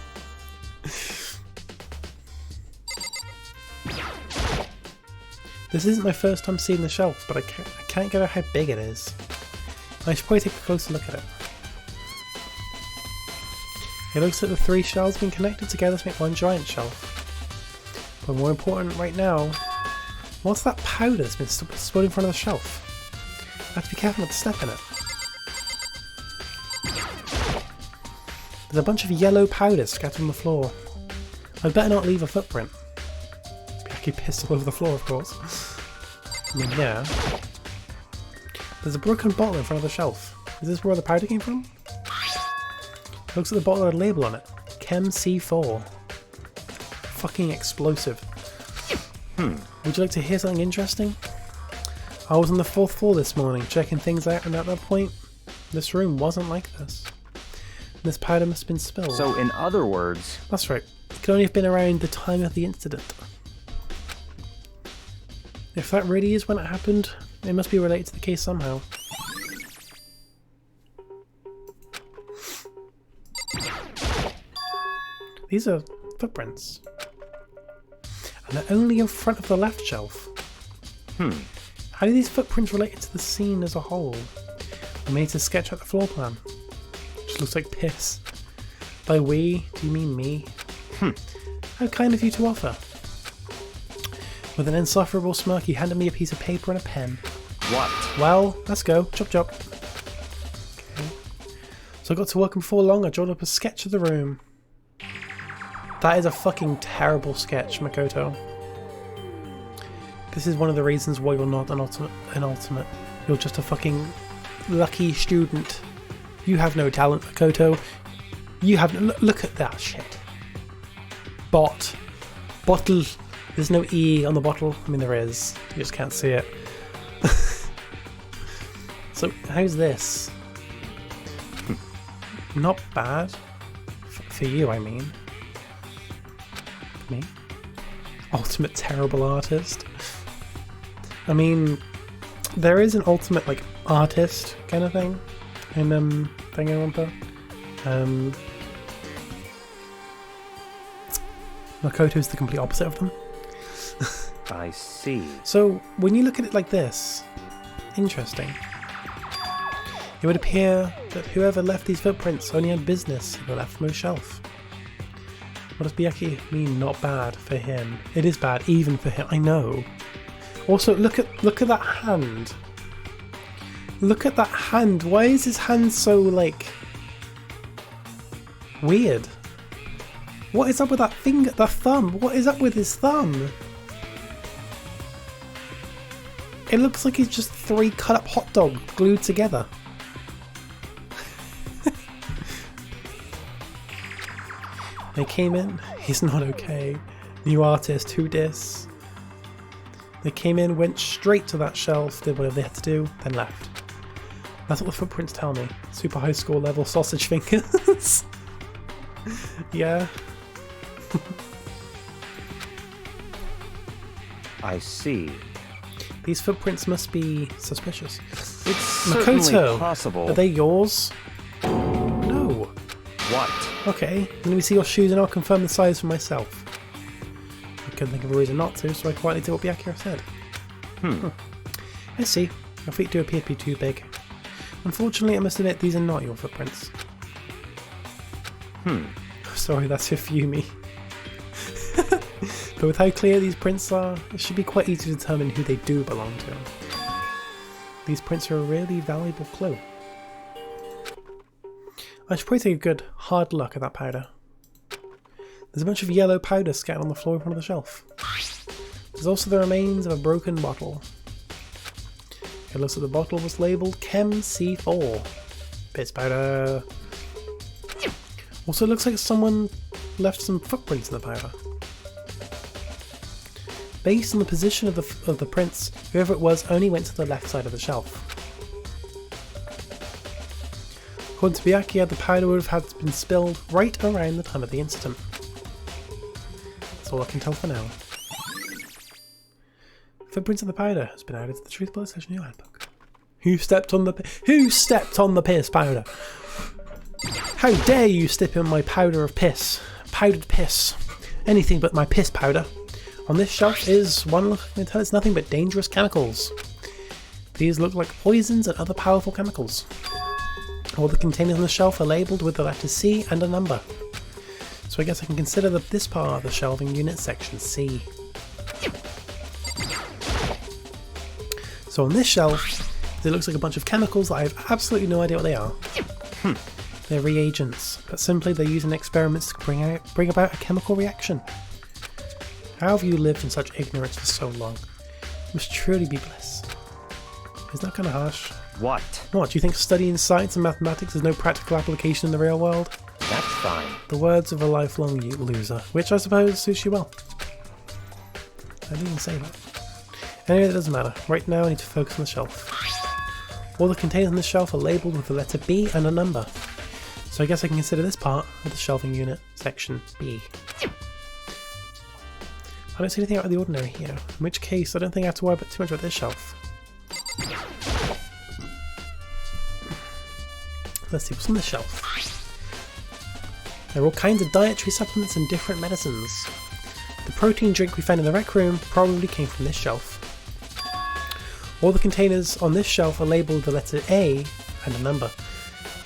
This isn't my first time seeing the shelf, but I can't get out how big it is. I should probably take a closer look at it. It looks like the 3 shelves have been connected together to make one giant shelf. But more important right now, what's that powder that's been stood in front of the shelf? I have to be careful not to step in it. There's a bunch of yellow powder scattered on the floor. I'd better not leave a footprint. Be pissed all over the floor, of course. I mean, yeah. There's a broken bottle in front of the shelf. Is this where the powder came from? It looks like the bottle had a label on it. Chem C4. Fucking explosive. Would you like to hear something interesting? I was on the 4th floor this morning checking things out, and at that point, this room wasn't like this. This powder must have been spilled. So, in other words... That's right. It could only have been around the time of the incident. If that really is when it happened, it must be related to the case somehow. These are footprints. And they're only in front of the left shelf. How do these footprints relate to the scene as a whole? I made to sketch out the floor plan. Just looks like piss. By we, do you mean me? How kind of you to offer. With an insufferable smirk, he handed me a piece of paper and a pen. What? Well, let's go. Chop chop. Okay. So I got to work, and before long I drawn up a sketch of the room. That is a fucking terrible sketch, Makoto. This is one of the reasons why you're not an ultimate. You're just a fucking lucky student. You have no talent, Makoto. You have no... Look at that shit. Bottle. There's no E on the bottle. I mean, there is. You just can't see it. So, how's this? Not bad. For you, I mean. For me? Ultimate terrible artist. I mean, there is an ultimate, like, artist kind of thing in Danganronpa. Makoto's the complete opposite of them. I see. So, when you look at it like this, interesting. It would appear that whoever left these footprints only had business at the leftmost shelf. What does Byakuya mean not bad for him? It is bad, even for him, I know. Also, look at that hand. Look at that hand. Why is his hand so, like, weird? What is up with that finger, the thumb? What is up with his thumb? It looks like he's just 3 cut up hot dogs glued together. They came in, he's not okay. New artist, who dis? They came in, went straight to that shelf, did whatever they had to do, then left. That's what the footprints tell me. Super high school level sausage fingers. Yeah. I see. These footprints must be suspicious. It's certainly Makoto, possible. are they yours? No. What? Okay, let me see your shoes and I'll confirm the size for myself. I couldn't think of a reason not to, so I quietly did what Byakuya said. I see. Your feet do appear to be too big. Unfortunately, I must admit these are not your footprints. Sorry, that's your Fumi. But with how clear these prints are, it should be quite easy to determine who they do belong to. These prints are a really valuable clue. I should probably take a good hard look at that powder. There's a bunch of yellow powder scattered on the floor in front of the shelf. There's also the remains of a broken bottle. It looks like the bottle was labelled Chem C4. Piss powder. Also, it looks like someone left some footprints in the powder. Based on the position of the prints, whoever it was only went to the left side of the shelf. According to Byakuya, the powder would have had been spilled right around the time of the incident. That's all I can tell for now. Footprints of the powder has been added to the Truth Bullet Session New Handbook. Who stepped on the piss powder? How dare you step in my powder of piss? Powdered piss. Anything but my piss powder. On this shelf is one look can tell it's nothing but dangerous chemicals. These look like poisons and other powerful chemicals. All the containers on the shelf are labelled with the letter C and a number. So I guess I can consider this part of the shelving unit section C. So on this shelf, it looks like a bunch of chemicals that I have absolutely no idea what they are. They're reagents, but simply they're used in experiments to bring about a chemical reaction. How have you lived in such ignorance for so long? It must truly be bliss. Isn't that kind of harsh? What? What, do you think studying science and mathematics has no practical application in the real world? That's fine. The words of a lifelong loser, which I suppose suits you well. I didn't even say that. Anyway, it doesn't matter. Right now I need to focus on the shelf. All the containers on the shelf are labelled with the letter B and a number. So I guess I can consider this part of the shelving unit, section B. I don't see anything out of the ordinary here, in which case I don't think I have to worry too much about this shelf. Let's see what's on this shelf. There are all kinds of dietary supplements and different medicines. The protein drink we found in the rec room probably came from this shelf. All the containers on this shelf are labelled with the letter A and a number.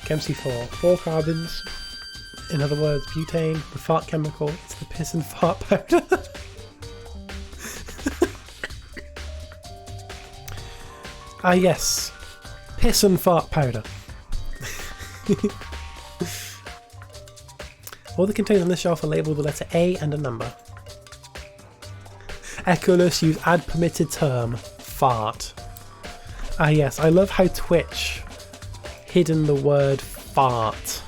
Chem C4, 4 carbons. In other words, butane, the fart chemical, it's the piss and fart powder. Ah yes, piss and fart powder. All the containers on this shelf are labelled with the letter A and a number. Echoless use add permitted term, fart. Ah yes, I love how Twitch hidden the word fart.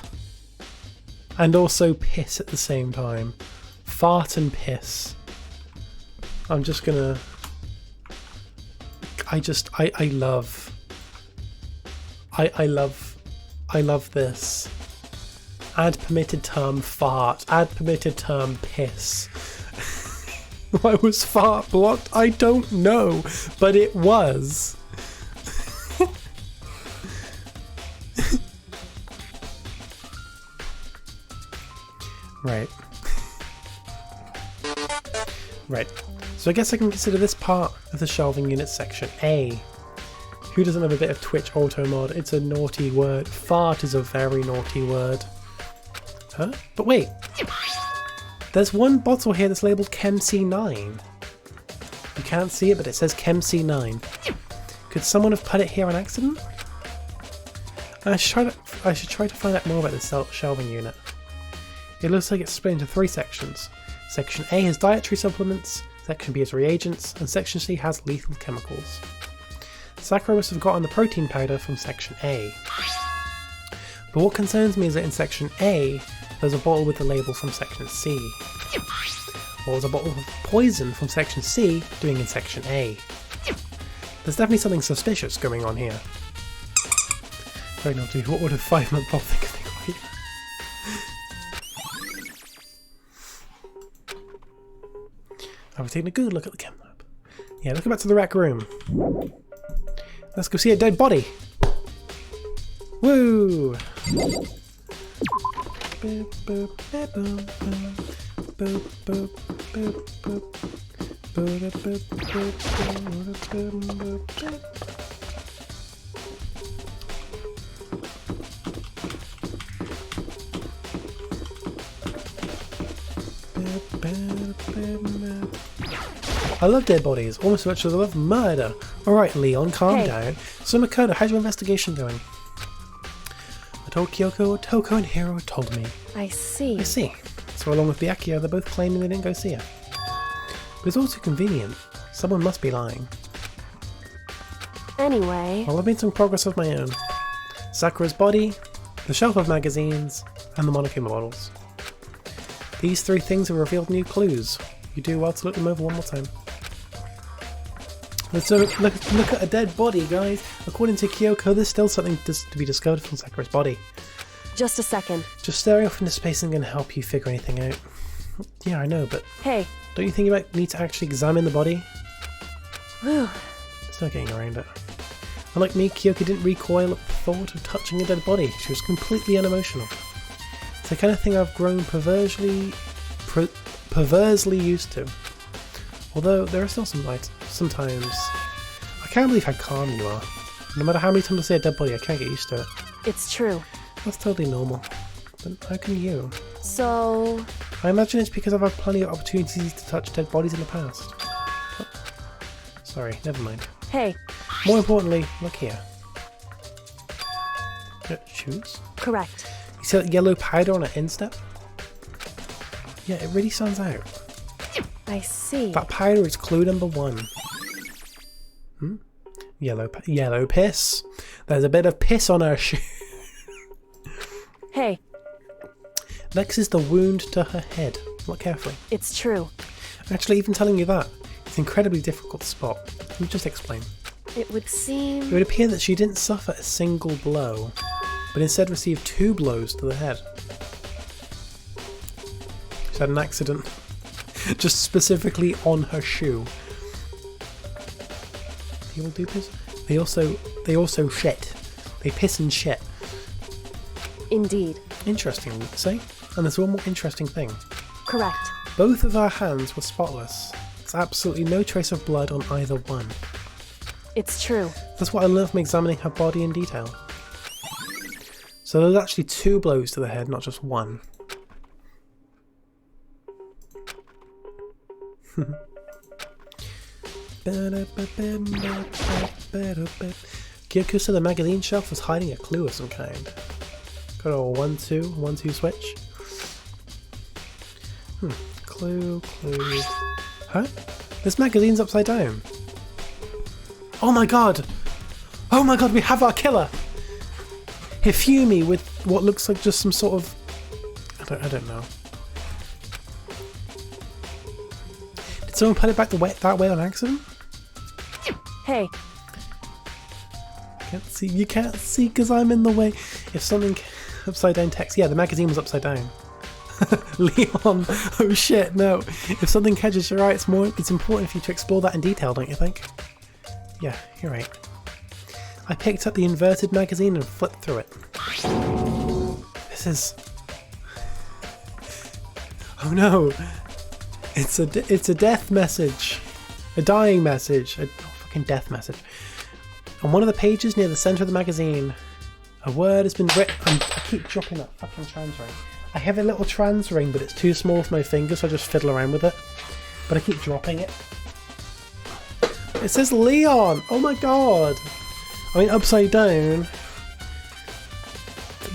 And also piss at the same time. Fart and piss. I'm just gonna... I love this. Add permitted term fart. Add permitted term piss. Why was fart blocked? I don't know, but it was. Right. Right. So I guess I can consider this part of the shelving unit section A. Who doesn't have a bit of Twitch auto mod? It's a naughty word. Fart is a very naughty word. Huh? But wait. There's one bottle here that's labelled Chem C9. You can't see it, but it says Chem C9. Could someone have put it here on accident? I should try to find out more about this shelving unit. It looks like it's split into 3 sections. Section A has dietary supplements, Section B has reagents, and Section C has lethal chemicals. Sakura must have gotten the protein powder from Section A. But what concerns me is that in Section A, there's a bottle with the label from Section C. What was a bottle of poison from Section C doing in Section A? There's definitely something suspicious going on here. Very naughty. What would a 5-month-old think of me? I was taking a good look at the chem lab. Yeah, looking back to the rec room. Let's go see a dead body. Woo! I love dead bodies, almost as much as I love murder. Alright, Leon, calm down. So, Makoto, how's your investigation going? I Toko and Hiro told me. I see. I see. So along with Byakuya, they're both claiming they didn't go see her. But it's all too convenient. Someone must be lying. Anyway, Well, I've made some progress of my own. Sakura's body, the shelf of magazines, and the Monokuma models. These 3 things have revealed new clues. You do well to look them over one more time. Let's look at a dead body, guys. According to Kyoko, there's still something to be discovered from Sakura's body. just a second. Just staring off into space isn't going to help you figure anything out. Yeah, I know, but Hey, don't you think you might need to actually examine the body? whew. There's no getting around it. Unlike me, Kyoko didn't recoil at the thought of touching a dead body. She was completely unemotional. It's the kind of thing I've grown perversely used to. Although there are still sometimes. I can't believe how calm you are. No matter how many times I see a dead body, I can't get used to it. It's true. That's totally normal. But how can you? So, I imagine it's because I've had plenty of opportunities to touch dead bodies in the past. Sorry, never mind. hey, More importantly, look here. Shoes? correct. You see that yellow powder on her instep? Yeah, it really stands out. I see. That powder is clue number 1. Yellow piss. There's a bit of piss on her shoe. Hey, Next is the wound to her head. Look carefully. it's true. Actually, even telling you that, it's incredibly difficult to spot. Let me just explain. It would It seem... would appear that she didn't suffer a single blow, but instead received 2 blows to the head. She had an accident. Just specifically on her shoe. People do piss? They also shit. They piss and shit. Indeed. Interesting, you would say? And there's one more interesting thing. Correct. Both of our hands were spotless. There's absolutely no trace of blood on either one. It's true. That's what I learned from examining her body in detail. So there's actually 2 blows to the head, not just 1. Kyoko said the magazine shelf was hiding a clue of some kind. Got a 1-2 switch. Clue. Huh? This magazine's upside down. Oh my god! Oh my god, we have our killer! Hifumi with what looks like just some sort of... I don't know. Did someone put it back that way on accident? Hey, Can't see. You can't see because I'm in the way. If something... Upside down text. Yeah, the magazine was upside down. Leon! Oh shit, no. If something catches your eye, it's important for you to explore that in detail, don't you think? Yeah, you're right. I picked up the inverted magazine and flipped through it. This is... Oh no! It's a death message. A dying message. A fucking death message. On one of the pages near the centre of the magazine, a word has been written... I keep dropping that fucking trans ring. I have a little trans ring, but it's too small for my fingers, so I just fiddle around with it. But I keep dropping it. It says Leon! Oh my god! I mean, upside down.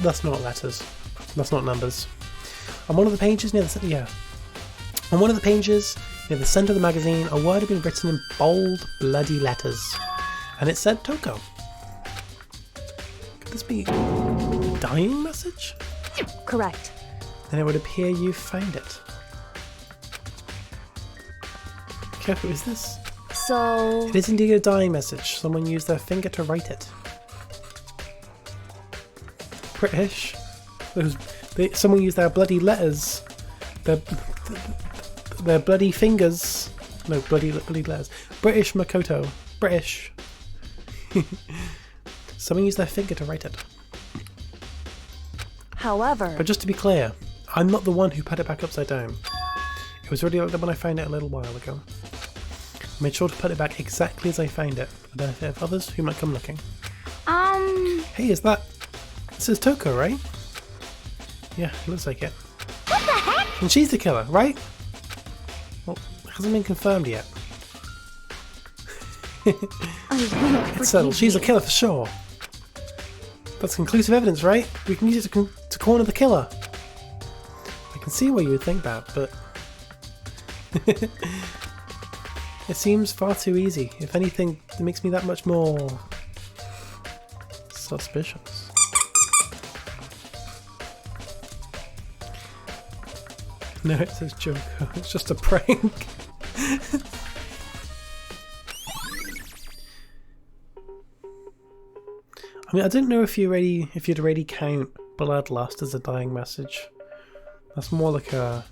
That's not letters. That's not numbers. On one of the pages near the... Yeah. On one of the pages near the centre of the magazine, a word had been written in bold, bloody letters. And it said Toko. Could this be a dying message? correct. Then it would appear you've found it. Okay, who is this? So, It is indeed a dying message. Someone used their finger to write it. British. Someone used their bloody letters. Their bloody fingers. No, bloody letters. British Makoto. British. Someone used their finger to write it. however, But just to be clear, I'm not the one who put it back upside down. It was already like that when I found it a little while ago. I made sure to put it back exactly as I found it, for the benefit of others who might come looking. Hey, is that... This is Toko, right? Yeah, it looks like it. What the heck? And she's the killer, right? Well, it hasn't been confirmed yet. I won't It's settled. forgive She's the you. killer for sure. That's conclusive evidence, right? We can use it to corner the killer. I can see why you would think that, but it seems far too easy. If anything, it makes me that much more suspicious. No, it says Joker. It's just a prank. I mean, I didn't know if you'd already count bloodlust as a dying message. That's more like a...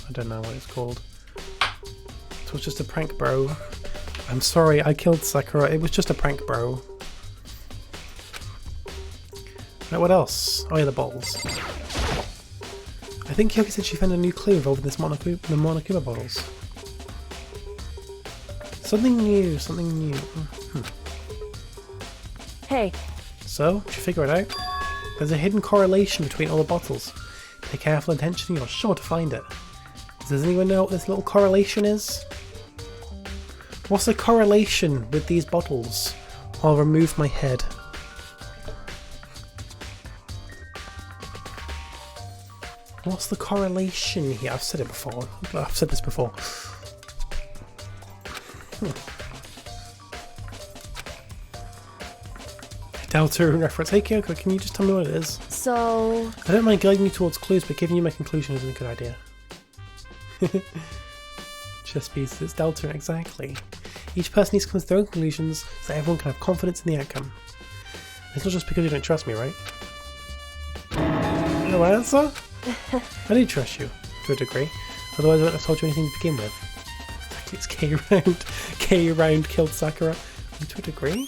I don't know what it's called. It was just a prank, bro. I'm sorry, I killed Sakura. It was just a prank, bro. Right, what else? Oh yeah, the bottles. I think Hyoki said she found a new clue involving the Monokuma bottles. Something new, something new. Hey, So, did you figure it out? There's a hidden correlation between all the bottles. Pay careful attention, you're sure to find it. Does anyone know what this little correlation is? What's the correlation with these bottles? I'll remove my head. What's the correlation here? I've said it before. I've said this before. Deltarune reference. Hey Kyoko, can you just tell me what it is? so... I don't mind guiding you towards clues, but giving you my conclusion isn't a good idea. Chess pieces. It's Deltarune, exactly. Each person needs to come to their own conclusions so that everyone can have confidence in the outcome. It's not just because you don't trust me, right? No answer? I do trust you, to a degree. Otherwise I wouldn't have told you anything to begin with. Exactly, it's K-Round. K-Round killed Sakura. To a degree?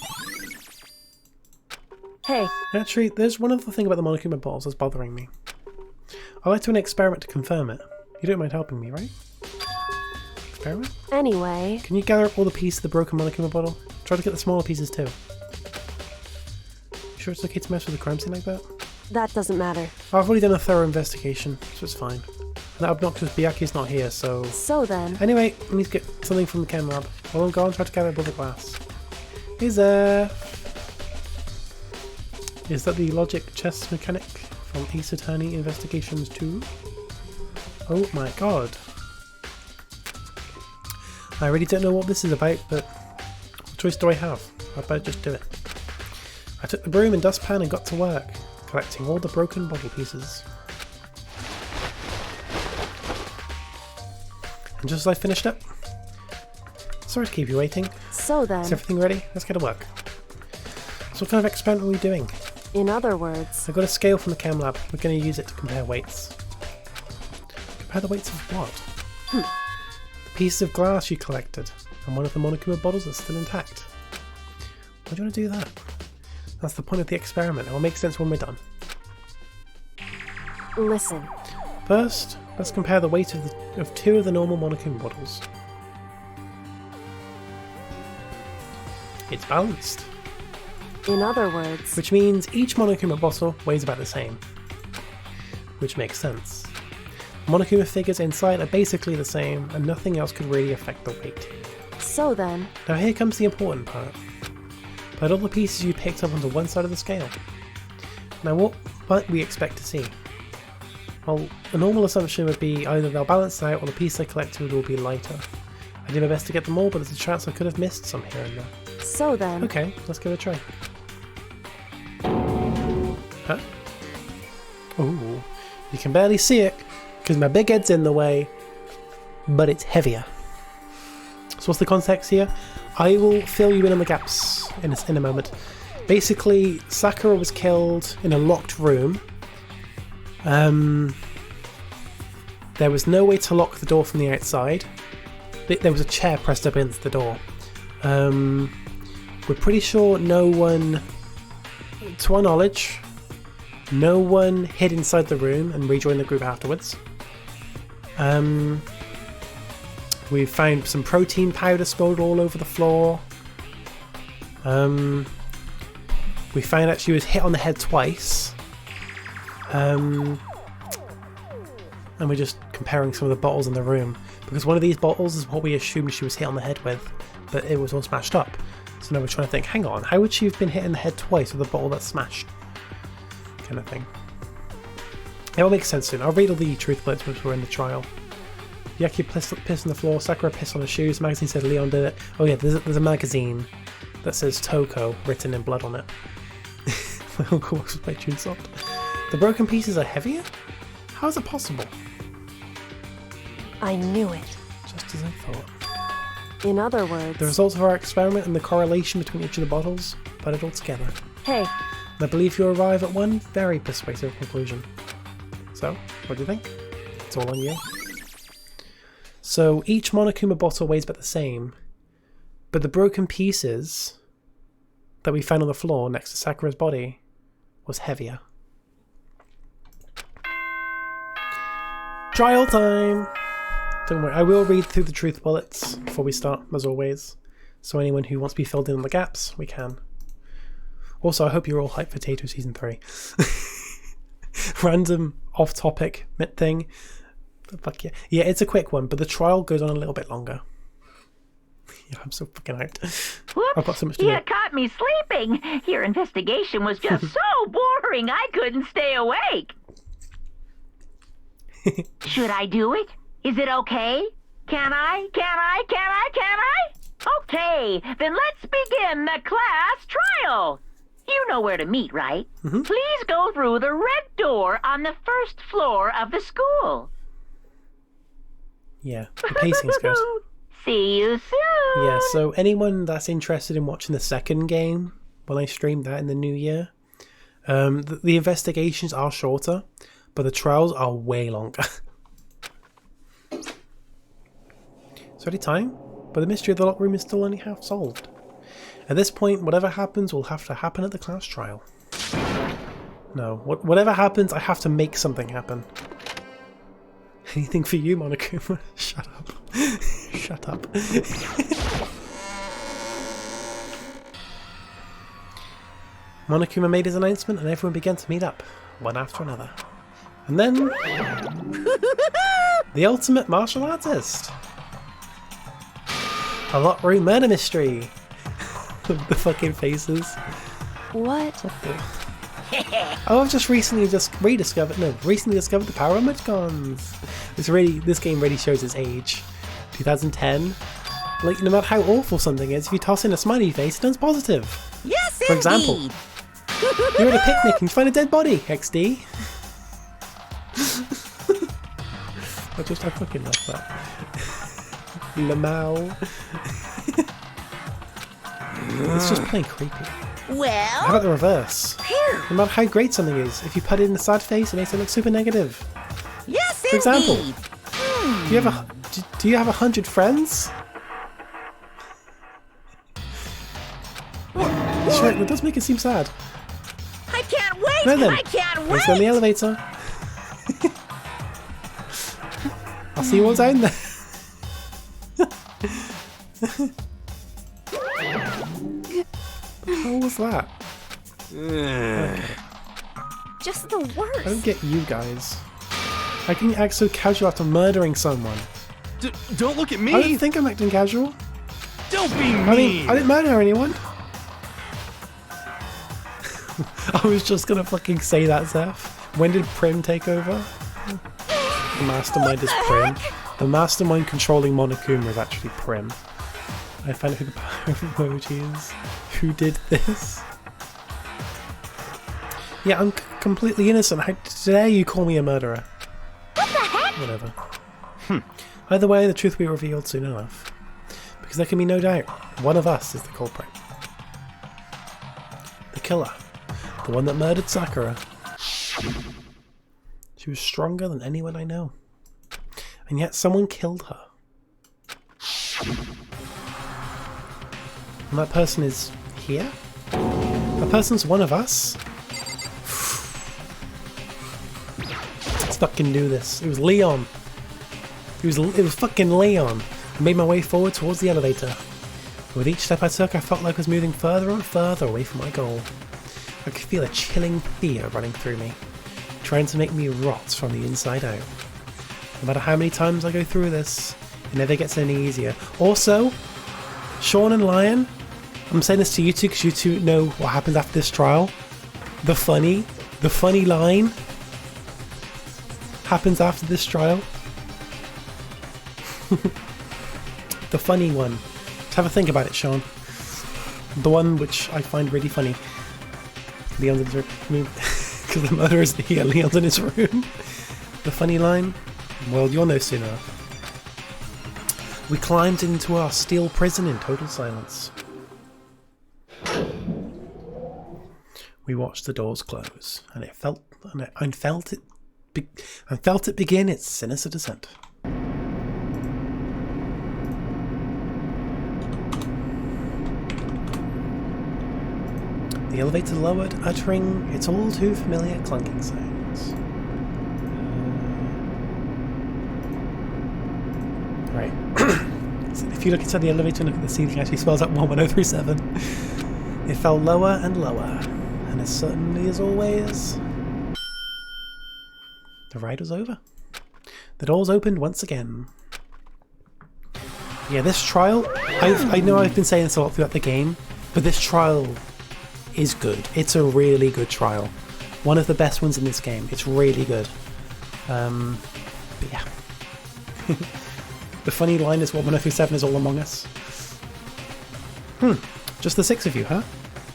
Hey, Actually, there's one other thing about the Monokuma bottles that's bothering me. I'd like to do an experiment to confirm it. You don't mind helping me, right? Experiment? anyway... Can you gather up all the pieces of the broken Monokuma bottle? Try to get the smaller pieces too. You sure it's okay to mess with the crime scene like that? That doesn't matter. I've already done a thorough investigation, so it's fine. And that obnoxious Byaku's not here, so... So then... Anyway, I need to get something from the chem lab. While I'm gone, try to gather a bit of glass. Is that the logic chess mechanic from Ace Attorney Investigations 2? Oh my god. I really don't know what this is about, but what choice do I have? I better just do it. I took the broom and dustpan and got to work, collecting all the broken bottle pieces. And just as I finished up... Sorry to keep you waiting. So then... Is everything ready? Let's get to work. So what kind of experiment are we doing? In other words... I got a scale from the chem lab. We're going to use it to compare weights. Compare the weights of what? The pieces of glass you collected, and one of the Monokuma bottles that's still intact. Why do you want to do that? That's the point of the experiment. It will make sense when we're done. Listen. First, let's compare the weight of two of the normal Monokuma bottles. It's balanced. In other words... Which means each Monokuma bottle weighs about the same. Which makes sense. Monokuma figures inside are basically the same, and nothing else could really affect the weight. So then... Now here comes the important part. Put all the pieces you picked up onto one side of the scale. Now what might we expect to see? Well, a normal assumption would be either they'll balance out or the piece I collected will be lighter. I did my best to get them all, but there's a chance I could have missed some here and there. So then... Okay, let's give it a try. Huh? Ooh, you can barely see it because my big head's in the way, but it's heavier. So what's the context here? I will fill you in on the gaps in a moment. Basically, Sakura was killed in a locked room. There was no way to lock the door from the outside. There was a chair pressed up against the door. We're pretty sure no one, to our knowledge, no one hid inside the room and rejoined the group afterwards. We found some protein powder spilled all over the floor. We found out she was hit on the head twice. And we're just comparing some of the bottles in the room. Because one of these bottles is what we assumed she was hit on the head with, but it was all smashed up. So now we're trying to think, hang on, how would she have been hit in the head twice with a bottle that's smashed? Kind of thing. It will make sense soon. I'll read all the truth bullets which were in the trial. Yaki pissed on the floor, Sakura pissed on her shoes, the magazine said Leon did it. Oh yeah, there's a magazine that says Toko written in blood on it. My uncle was by Chunsoft. The broken pieces are heavier? How is it possible? I knew it. Just as I thought. In other words... The results of our experiment and the correlation between each of the bottles, put it all together. Hey, And I believe you arrive at one very persuasive conclusion. So, what do you think? It's all on you. So, each Monokuma bottle weighs about the same, but the broken pieces that we found on the floor next to Sakura's body was heavier. Trial time! Don't worry, I will read through the truth bullets before we start, as always. So anyone who wants to be filled in on the gaps, we can. Also, I hope you're all hyped for Tato Season 3. Random, off-topic thing. But fuck yeah. Yeah, it's a quick one, but the trial goes on a little bit longer. Yeah, I'm so fucking hyped. I've got so much to do. You caught me sleeping. Your investigation was just so boring I couldn't stay awake. Should I do it? Is it okay? Can I? Okay, then let's begin the class trial. You know where to meet, right? Mm-hmm. Please go through the red door on the first floor of the school. Yeah, the pacing's good. See you soon. Yeah, so anyone that's interested in watching the second game, when I stream that in the new year, the investigations are shorter, but the trials are way longer. It's already time, but the mystery of the lock room is still only half solved. At this point, whatever happens will have to happen at the class trial. No, whatever happens, I have to make something happen. Anything for you, Monokuma? Shut up. Shut up. Monokuma made his announcement and everyone began to meet up, one after another. And then... the ultimate martial artist! A lock room murder mystery! The fucking faces. what? Oh, I've just recently discovered the power of emoticons. This game really shows its age. 2010. Like, no matter how awful something is, if you toss in a smiley face, it turns positive. Yes, For example, you're at a picnic and you find a dead body, XD. I fucking love that. Lamau. It's just plain creepy. How Well, about the reverse? No matter how great something is, if you put it in a sad face, it makes it look super negative. yes, For example, indeed. do you have 100 friends? That's right, that does make it seem sad. I can't wait. Right then, I can't let's go in the wait. elevator. I'll see you all down there. What was that? Just the I don't worst. get you guys. How can you act so casual after murdering someone? Don't look at I don't me! think I'm acting casual. Don't be I mean! didn't murder anyone. I was just gonna fucking say that, Zeph. When did Prim take over? The mastermind is Prim. The mastermind controlling Monokuma is actually Prim. I find out who the power of emoji is. Who did this? Yeah, I'm completely innocent. How dare you call me a murderer? What the heck? Whatever. Either way, the truth will be revealed soon enough. Because there can be no doubt, one of us is the culprit. The killer. The one that murdered Sakura. She was stronger than anyone I know. And yet someone killed her. And that person is here? That person's one of us? Let's fucking do this. It was Leon. It was fucking Leon. I made my way forward towards the elevator. With each step I took, I felt like I was moving further and further away from my goal. I could feel a chilling fear running through me, trying to make me rot from the inside out. No matter how many times I go through this, it never gets any easier. Also, Sean and Lion, I'm saying this to you two because you two know what happens after this trial. The funny line happens after this trial. The funny one. Just have a think about it, Sean. The one which I find really funny. Leon's in his room. Because the murderer is here. Leon's in his room. The funny line? Well, you'll know soon enough. We climbed into our steel prison in total silence. We watched the doors close, and I felt it begin its sinister descent. The elevator lowered, uttering its all too familiar clunking sounds. Right. So if you look inside the elevator and look at the ceiling, it actually spells out 11037. It fell lower and lower, and as certainly as always, the ride was over. The doors opened once again. Yeah, this trial, I know I've been saying this a lot throughout the game, but this trial is good. It's a really good trial. One of the best ones in this game. It's really good. But yeah. The funny line is what 1037 is all among us. Just the 6 of you, huh?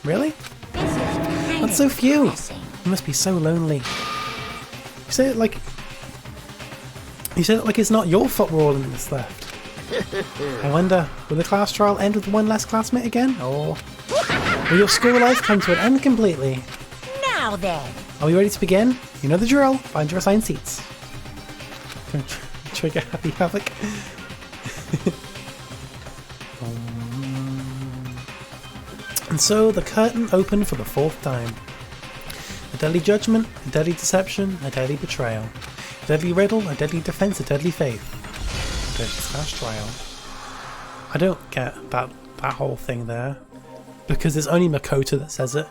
Really? That's so few. You must be so lonely. You say it like it's not your fault we're all in this left. I wonder, will the class trial end with one less classmate again? Or will your school life come to an end completely? Now then. Are we ready to begin? You know the drill. Find your assigned seats. Trigger Happy Havoc. And so the curtain opened for the 4th time. A deadly judgment, a deadly deception, a deadly betrayal. A deadly riddle, a deadly defense, a deadly faith. A deadly class trial. I don't get that whole thing there. Because it's only Makoto that says it.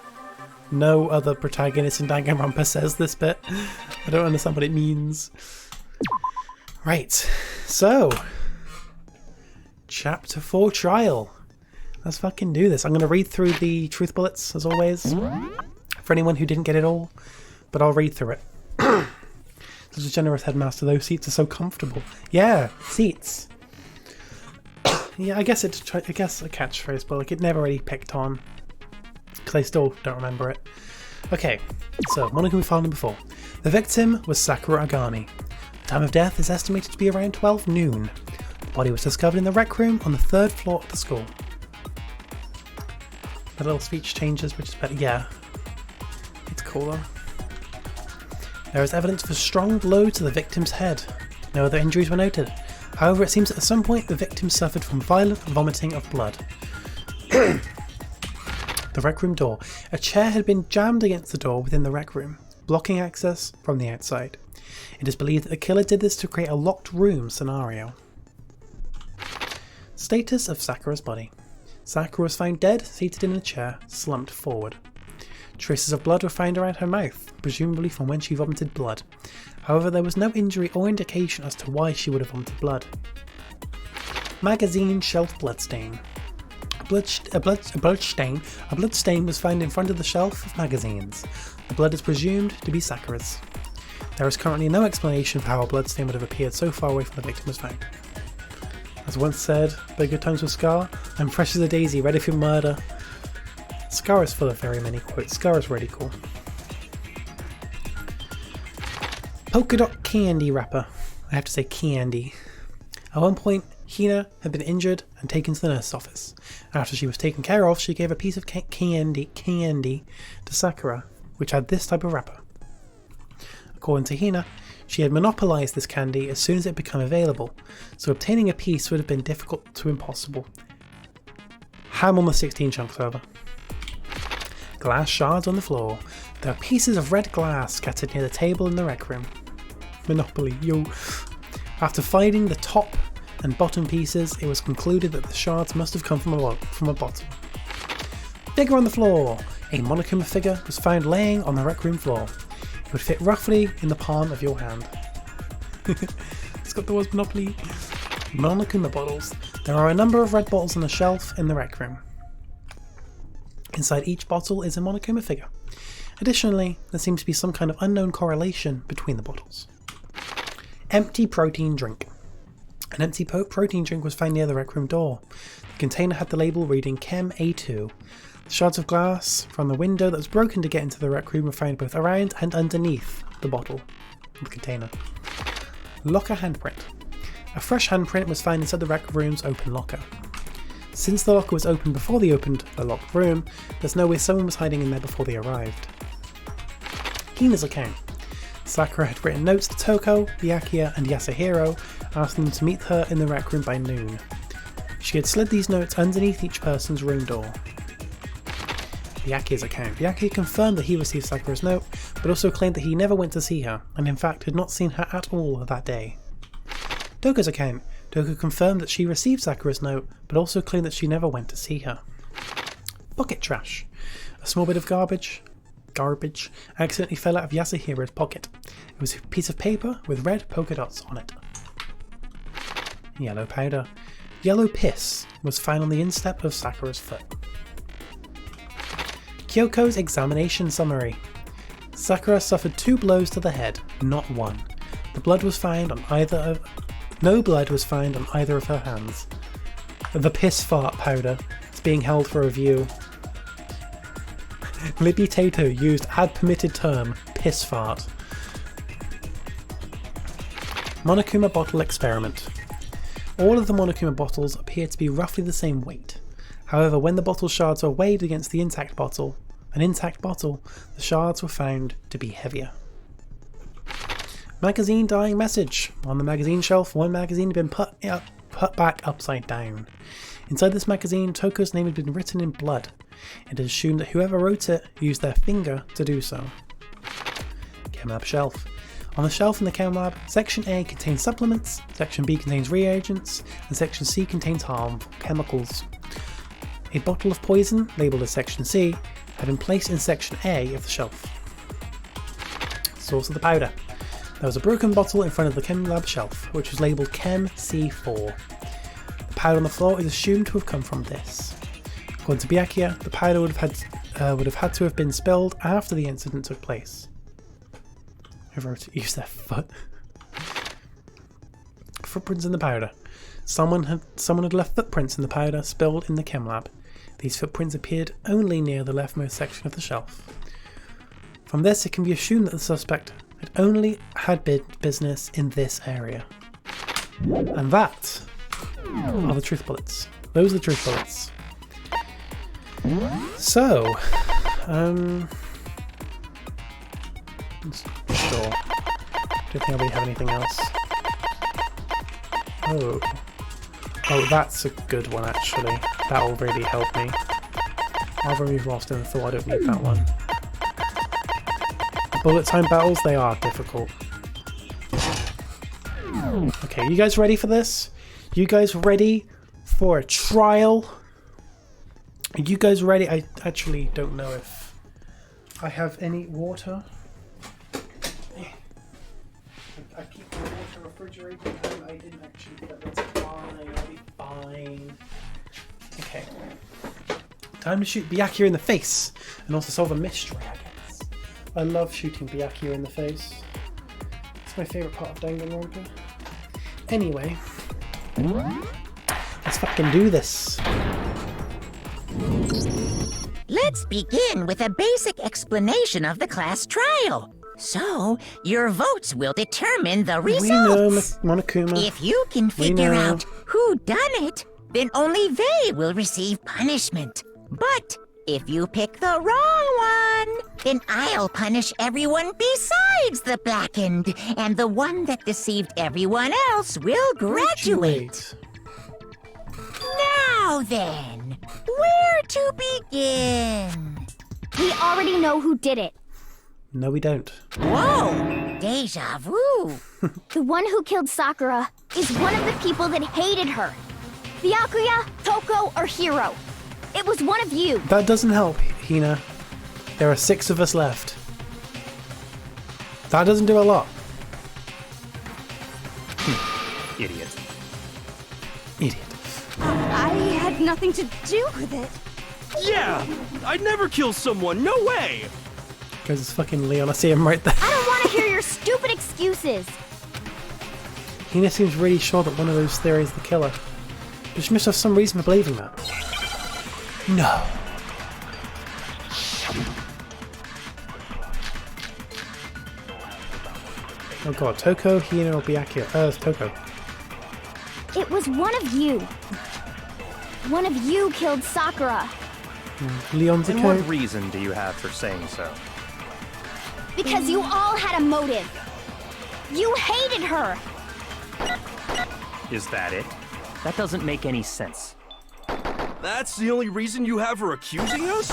No other protagonist in Danganronpa says this bit. I don't understand what it means. Right, so Chapter 4 Trial. Let's fucking do this. I'm going to read through the truth bullets, as always, for anyone who didn't get it all, but I'll read through it. Such a generous headmaster, those seats are so comfortable. Yeah, seats. Yeah, I guess a catchphrase, but like it never really picked on, because I still don't remember it. Okay, so one who we found before. The victim was Sakura Agami. The time of death is estimated to be around 12 noon. The body was discovered in the rec room on the 3rd floor of the school. The little speech changes, which is better. Yeah, it's cooler. There is evidence of a strong blow to the victim's head. No other injuries were noted. However, it seems that at some point the victim suffered from violent vomiting of blood. The rec room door. A chair had been jammed against the door within the rec room, blocking access from the outside. It is believed that the killer did this to create a locked room scenario. Status of Sakura's body. Sakura was found dead, seated in a chair, slumped forward. Traces of blood were found around her mouth, presumably from when she vomited blood. However, there was no injury or indication as to why she would have vomited blood. Magazine shelf bloodstain. A bloodstain was found in front of the shelf of magazines. The blood is presumed to be Sakura's. There is currently no explanation for how a bloodstain would have appeared so far away from the victim was found. As once said, by good times with Scar, I'm fresh as a daisy, ready for murder. Scar is full of very many quotes. Scar is really cool. Polka dot candy wrapper. I have to say candy. At one point, Hina had been injured and taken to the nurse's office. After she was taken care of, she gave a piece of candy to Sakura, which had this type of wrapper. According to Hina, she had monopolized this candy as soon as it became available, so obtaining a piece would have been difficult to impossible. Ham on the 16 chunks over. Glass shards on the floor. There are pieces of red glass scattered near the table in the rec room. Monopoly, yo. After finding the top and bottom pieces, it was concluded that the shards must have come from a bottom. Figure on the floor. A Monokuma figure was found laying on the rec room floor. It would fit roughly in the palm of your hand. It's got the words Monopoly. Monokuma bottles. There are a number of red bottles on the shelf in the rec room. Inside each bottle is a Monokuma figure. Additionally, there seems to be some kind of unknown correlation between the bottles. Empty protein drink. An empty protein drink was found near the rec room door. The container had the label reading Chem A2. The shards of glass from the window that was broken to get into the rec room were found both around and underneath the bottle, the container. Locker handprint. A fresh handprint was found inside the rec room's open locker. Since the locker was opened before they opened the locked room, there's no way someone was hiding in there before they arrived. Hina's account. Sakura had written notes to Toko, Byakuya and Yasuhiro, asking them to meet her in the rec room by noon. She had slid these notes underneath each person's room door. Byakuya's account. Byakuya confirmed that he received Sakura's note, but also claimed that he never went to see her, and in fact had not seen her at all that day. Toko's account. Toko confirmed that she received Sakura's note, but also claimed that she never went to see her. Pocket trash. A small bit of garbage accidentally fell out of Yasuhiro's pocket. It was a piece of paper with red polka dots on it. Yellow powder. Yellow piss was found on the instep of Sakura's foot. Kyoko's examination summary. Sakura suffered 2 blows to the head, not 1. No blood was found on either of her hands. The piss fart powder is being held for review. Libbytato used ad permitted term, piss fart. Monokuma bottle experiment. All of the Monokuma bottles appear to be roughly the same weight. However, when the bottle shards were weighed against the intact bottle, the shards were found to be heavier. Magazine dying message. On the magazine shelf, one magazine had been put back upside down. Inside this magazine, Toko's name had been written in blood. It is assumed that whoever wrote it used their finger to do so. Chem lab shelf. On the shelf in the Chem lab, Section A contains supplements, Section B contains reagents, and Section C contains harmful chemicals. A bottle of poison, labelled as Section C, had been placed in Section A of the shelf. Source of the powder. There was a broken bottle in front of the Chem lab shelf, which was labelled Chem C4. The powder on the floor is assumed to have come from this. According to Byakuya, the powder would have had to have been spilled after the incident took place. Whoever used their foot. Footprints in the powder. Someone had left footprints in the powder spilled in the Chem lab. These footprints appeared only near the leftmost section of the shelf. From this, it can be assumed that the suspect had only had business in this area. And that are the truth bullets. Those are the truth bullets. So, sure. Don't think I really have anything else. Oh, that's a good one actually. That'll really help me. I'll remove Lost in the Thought, I don't need that one. Bullet time battles, they are difficult. Okay, you guys ready for this? You guys ready for a trial? Are you guys ready? I actually don't know if I have any water. I keep my water refrigerated and I didn't actually, but that's fine, I'll be fine. Okay. Time to shoot Byakuya in the face and also solve a mystery, I guess. I love shooting Byakuya in the face. It's my favourite part of Danganronpa. Anyway, let's fucking do this. Let's begin with a basic explanation of the class trial. So, your votes will determine the results. We know, Monokuma. If you can figure out who done it, then only they will receive punishment. But if you pick the wrong one, then I'll punish everyone besides the blackened, and the one that deceived everyone else will graduate. Now then, where to begin? We already know who did it. No, we don't. Whoa! Deja vu! The one who killed Sakura is one of the people that hated her. Byakuya, Toko, or Hiro. It was one of you. That doesn't help, Hina. There are 6 of us left. That doesn't do a lot. Idiot. Idiot. I had nothing to do with it. Yeah! I'd never kill someone, no way! Because it's fucking Leon. I see him right there. I don't want to hear your stupid excuses. Hina seems really sure that one of those theories is the killer. But she must have some reason for believing that. No. Oh god, Toko, Hina, or Byakuya. It's Toko. It was one of you. One of you killed Sakura. Leon's And account. what reason do you have for saying so? Because you all had a motive. You hated her. Is that it? That doesn't make any sense. That's the only reason you have her accusing us?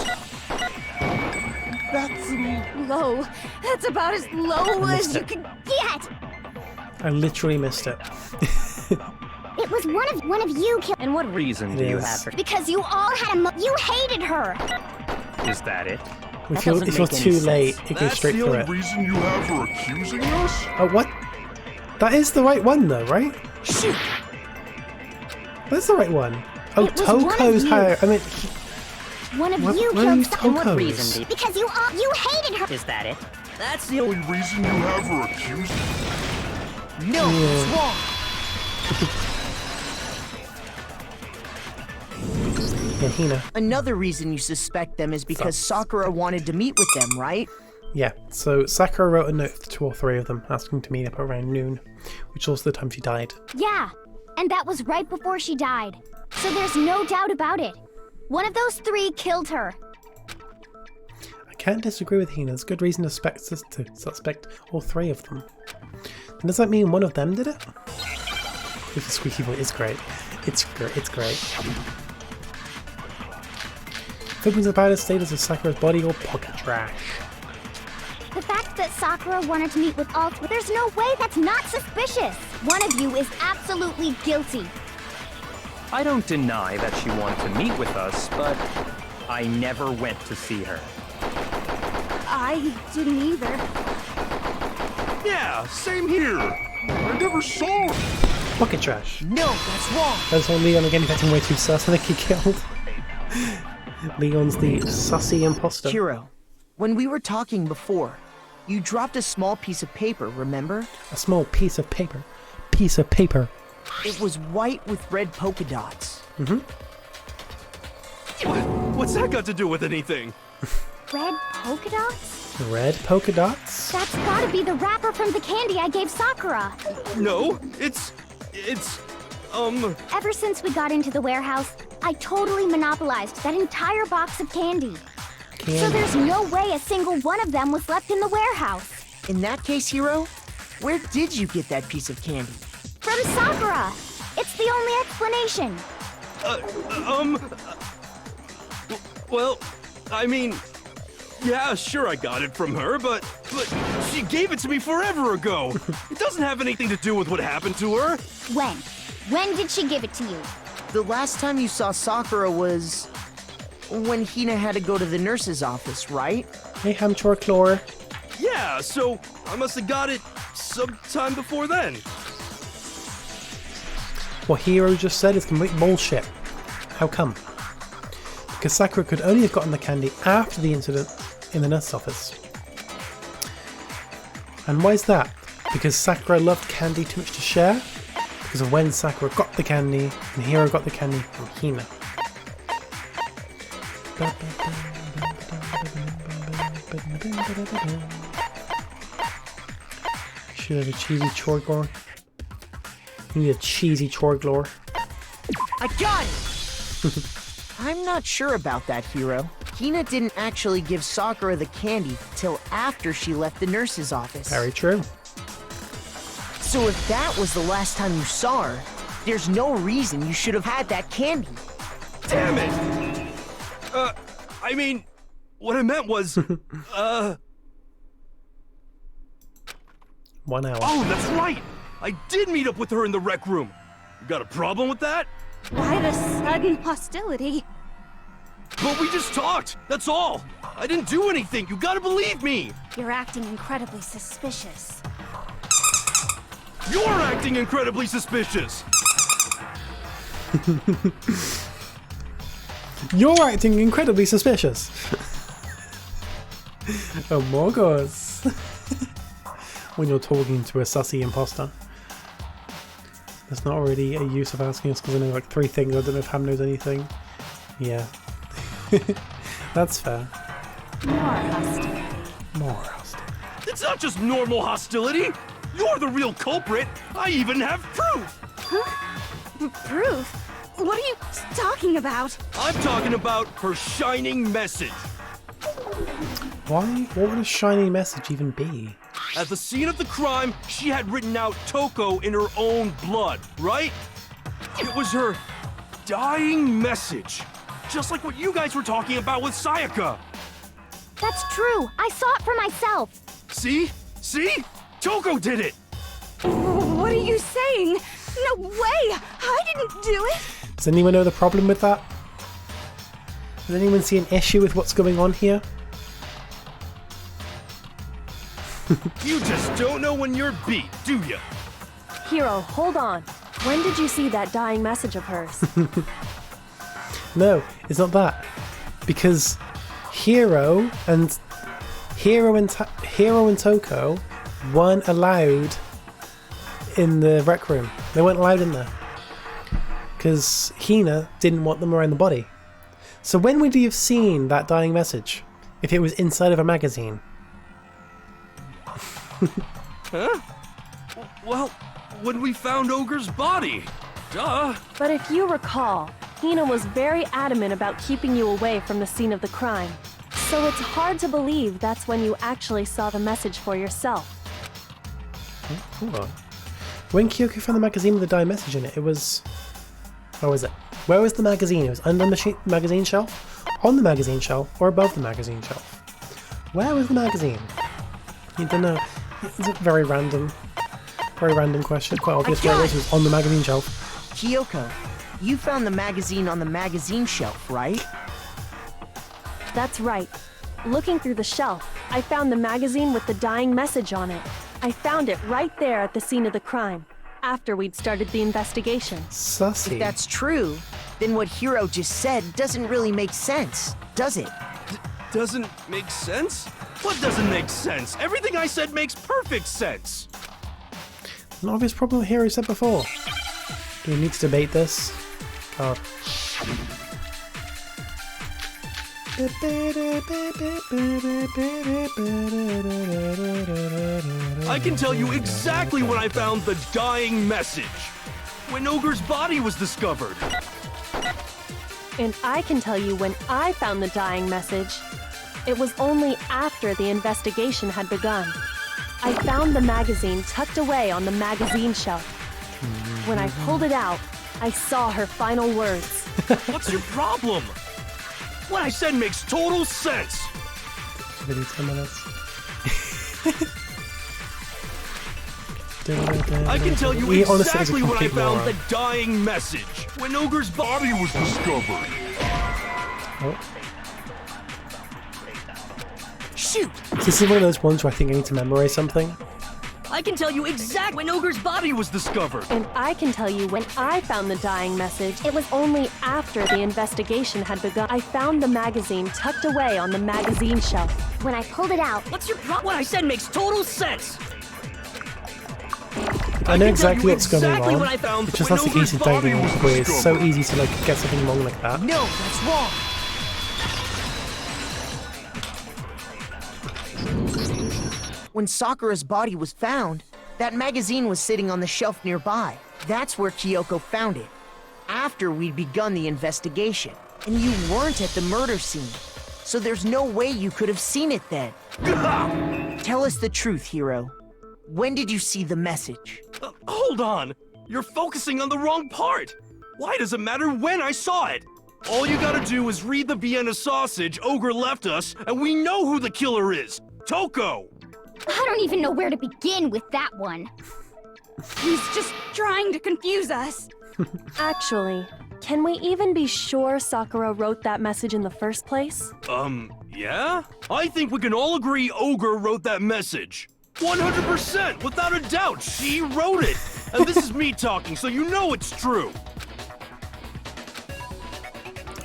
That's low. That's about as low as you can Get. I literally missed it. It was one of you killed. And what reason do you Yes. have for... Because you all had you hated her. Is that it? If That you're, doesn't if you're make any too sense. late, it goes That's straight the through only it. reason you have her accusing us? Oh, what? That is the right one, though, right? Shoot! That's the right one. Oh, It was one of Toko's you. how. I mean, One of what, you what are killed you Sakura. What Toko's? reason do Because you hated her. Is that it? That's the only reason you have her accusing No, it's wrong. Yeah, Hina. Another reason you suspect them is because Sakura wanted to meet with them, right? Yeah, so Sakura wrote a note to all three of them, asking to meet up around noon, which was the time she died. Yeah, and that was right before she died. So there's no doubt about it. One of those three killed her. I can't disagree with Hina. There's good reason to suspect all three of them. And does that mean one of them did it? The squeaky voice is great. It's great. It's great. Opens about its status of Sakura's body or pocket trash. The fact that Sakura wanted to meet with all three, there's no way that's not suspicious. One of you is absolutely guilty. I don't deny that she wanted to meet with us, but I never went to see her. I didn't either. Yeah, same here. I never saw her. Pocket trash. No, that's wrong. That's why Leon again is acting way too sus. I think he killed. Leon's the sussy imposter. Hiro, when we were talking before, you dropped a small piece of paper, remember? A small piece of paper. Piece of paper. It was white with red polka dots. What's that got to do with anything? Red polka dots? Red polka dots? That's gotta be the wrapper from the candy I gave Sakura. No, it's Ever since we got into the warehouse, I totally monopolized that entire box of candy. So there's no way a single one of them was left in the warehouse. In that case, Hiro, where did you get that piece of candy? From Sakura! It's the only explanation. well, I mean, yeah, sure I got it from her, but she gave it to me forever ago. It doesn't have anything to do with what happened to her. When? When did she give it to you? The last time you saw Sakura was when Hina had to go to the nurse's office, right? Hey, Hamchor Chlor. Yeah, so I must have got it sometime before then. What Hiro just said is complete bullshit. How come? Because Sakura could only have gotten the candy after the incident in the nurse's office. And why is that? Because Sakura loved candy too much to share? Because of when Sakura got the candy and Hiro got the candy from Hina. Should have a cheesy Chorglor. You need a cheesy Chorglor. I got it! I'm not sure about that, Hiro. Hina didn't actually give Sakura the candy till after she left the nurse's office. Very true. So if that was the last time you saw her, there's no reason you should have had that candy. Damn it! I mean, what I meant was, 1 hour. oh, that's right! I did meet up with her in the rec room. You got a problem with that? Why the sudden hostility? But we just talked, that's all. I didn't do anything, you gotta believe me. You're acting incredibly suspicious. You're acting incredibly suspicious. You're acting incredibly suspicious. Oh, Morgos. When you're talking to a sussy imposter. That's not already a use of asking us because I know like 3 things. I don't know if Ham knows anything. Yeah. That's fair. More hostility. More hostile. It's not just normal hostility. You're the real culprit. I even have proof. Proof? What are you talking about? I'm talking about her shining message. Why? What would a shiny message even be? At the scene of the crime, she had written out Toko in her own blood, right? It was her dying message. Just like what you guys were talking about with Sayaka. That's true. I saw it for myself. See? See? Toko did it! What are you saying? No way! I didn't do it! Does anyone know the problem with that? Does anyone see an issue with what's going on here? You just don't know when you're beat, do you? Hiro, hold on. When did you see that dying message of hers? No, it's not that. Because Hiro and Toko weren't allowed in the rec room. They weren't allowed in there. Because Hina didn't want them around the body. So when would you have seen that dying message? If it was inside of a magazine? Huh? Well, when we found Ogre's body. Duh. But if you recall, Hina was very adamant about keeping you away from the scene of the crime. So it's hard to believe that's when you actually saw the message for yourself. Hold on. When Kyoko found the magazine with the dying message in it, it was... Where was it? Where was the magazine? It was under the magazine shelf? On the magazine shelf? Or above the magazine shelf? Where was the magazine? You don't know. It's a very random question. Quite obvious where it was on the magazine shelf. Kyoko, you found the magazine on the magazine shelf, right? That's right. Looking through the shelf, I found the magazine with the dying message on it. I found it right there at the scene of the crime, after we'd started the investigation. Sussy. If that's true, then what Hiro just said doesn't really make sense, does it? Doesn't make sense? What doesn't make sense? Everything I said makes perfect sense. An obvious problem Hiro said before. Do we need to debate this? God. I can tell you exactly when I found the dying message. When Ogre's body was discovered. And I can tell you when I found the dying message. It was only after the investigation had begun. I found the magazine tucked away on the magazine shelf. When I pulled it out, I saw her final words. What's your problem? What I said makes total sense. Maybe 10 minutes. I can tell you exactly when I found the dying message. When Ogre's body was discovered. Oh. Shoot! This is one of those ones where I think I need to memorize something. I can tell you exactly when Ogre's body was discovered. And I can tell you when I found the dying message. It was only after the investigation had begun. I found the magazine tucked away on the magazine shelf. When I pulled it out, What's your problem? What I said makes total sense. I know exactly what's going exactly on. when I found It's just when that's the Ogre's easy body thing was where it's so discovered. easy to like get something wrong like that. No, that's wrong! When Sakura's body was found, that magazine was sitting on the shelf nearby. That's where Kyoko found it. After we'd begun the investigation. And you weren't at the murder scene. So there's no way you could have seen it then. Tell us the truth, Hiro. When did you see the message? Hold on. You're focusing on the wrong part. Why does it matter when I saw it? All you gotta do is read the Vienna sausage Ogre left us, and we know who the killer is. Toko! I don't even know where to begin with that one. He's just trying to confuse us. Actually, can we even be sure Sakura wrote that message in the first place? Yeah? I think we can all agree Ogre wrote that message. 100%, without a doubt, she wrote it. And this is me talking, so you know it's true.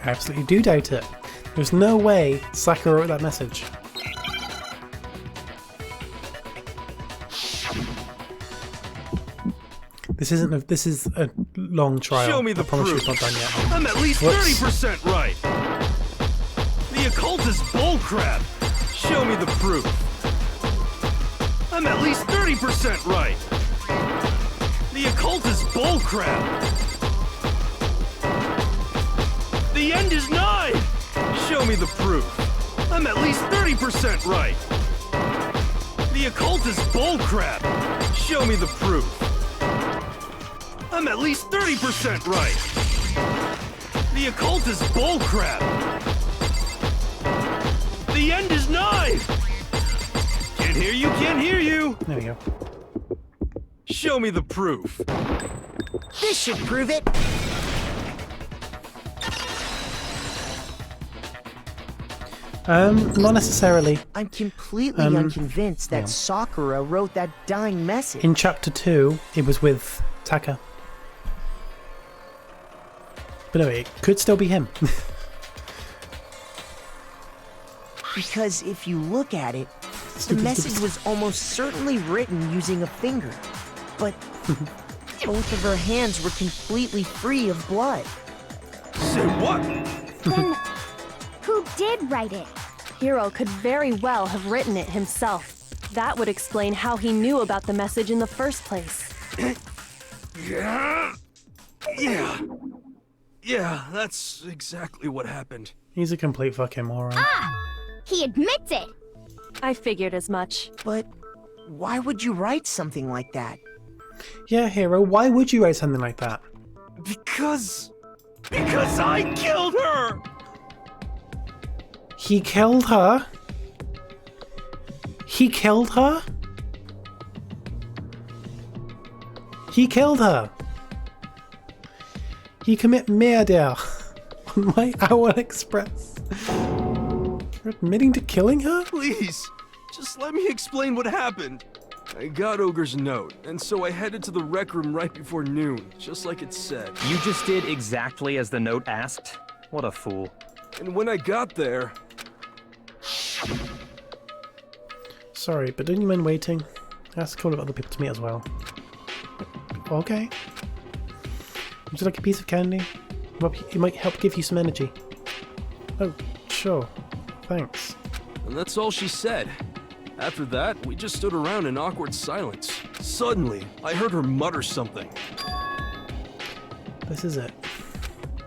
I absolutely do doubt it. There's no way Sakura wrote that message. This is a long trial. Show me the I promise you proof. it's not done yet. I'm at least Whoops. 30% right. The occult is bullcrap. Show me the proof. I'm at least 30% right. The occult is bullcrap. The end is nigh. Show me the proof. I'm at least 30% right. The occult is bullcrap. Show me the proof. I'm at least 30% right. The occult is bullcrap. The end is nigh. Can't hear you, can't hear you. There we go. Show me the proof. This should prove it. Not necessarily. I'm completely unconvinced that Sakura wrote that dying message. In chapter 2, it was with Taka. But no, it could still be him. Because if you look at it, the message was almost certainly written using a finger. But both of her hands were completely free of blood. Say what? Then, who did write it? Hiro could very well have written it himself. That would explain how he knew about the message in the first place. Yeah, that's exactly what happened. He's a complete fucking moron. He admits it! I figured as much. But why would you write something like that? Yeah, Hero, why would you write something like that? Because I killed her! He killed her? He killed her? He killed her! He commit murder on my Owl Express. You're admitting to killing her? Please, just let me explain what happened. I got Ogre's note, and so I headed to the rec room right before noon, just like it said. You just did exactly as the note asked? What a fool. And when I got there... Sorry, but don't you mind waiting? Ask a couple of other people to meet as well. Okay. Would you like a piece of candy? It might help give you some energy. Oh, sure. Thanks. And that's all she said. After that, we just stood around in awkward silence. Suddenly, I heard her mutter something. This is it.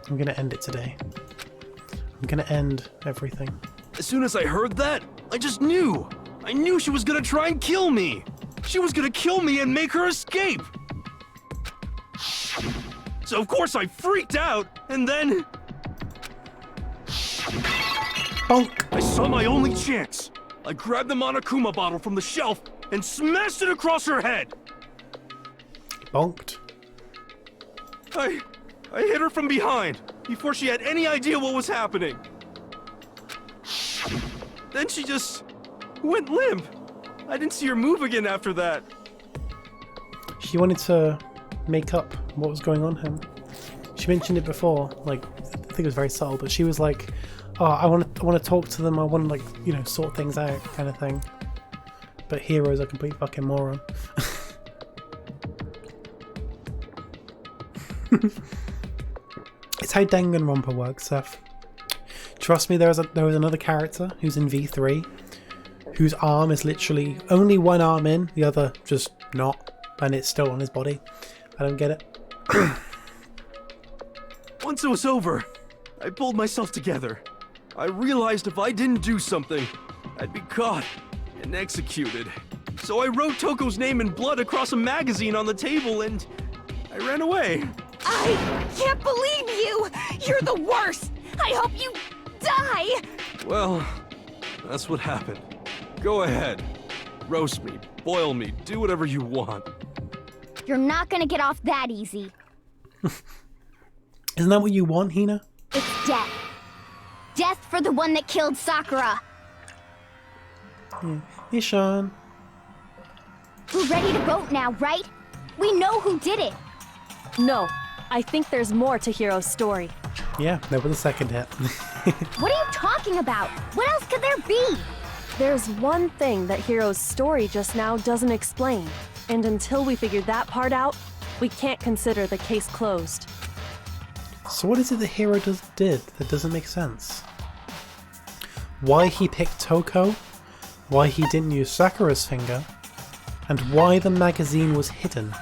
I'm gonna end it today. I'm gonna end everything. As soon as I heard that, I just knew. I knew she was gonna try and kill me. She was gonna kill me and make her escape. So of course I freaked out, and then... Bonk! I saw my only chance. I grabbed the Monokuma bottle from the shelf and smashed it across her head. Bonked. I hit her from behind before she had any idea what was happening. Then she just went limp. I didn't see her move again after that. She wanted to make up what was going on him. She mentioned it before, like, I think it was very subtle, but she was like, oh, I want to talk to them, I want to, like, you know, sort things out, kind of thing. But Hero's a complete fucking moron. It's how Danganronpa works, Seth. Trust me, there was another character who's in V3, whose arm is literally only one arm in, the other just not, and it's still on his body. I don't get it. Once it was over, I pulled myself together. I realized if I didn't do something, I'd be caught and executed. So I wrote Toko's name in blood across a magazine on the table and I ran away. I can't believe you! You're the worst! I hope you die! Well, that's what happened. Go ahead. Roast me, boil me, do whatever you want. You're not gonna get off that easy. Isn't that what you want, Hina? It's death. Death for the one that killed Sakura. Yeah. Hey, Sean. We're ready to vote now, right? We know who did it. No, I think there's more to Hiro's story. Yeah, there was a second hit. What are you talking about? What else could there be? There's one thing that Hiro's story just now doesn't explain, and until we figure that part out, we can't consider the case closed. So what is it that Hiro did that doesn't make sense? Why he picked Toko, why he didn't use Sakura's finger, and why the magazine was hidden.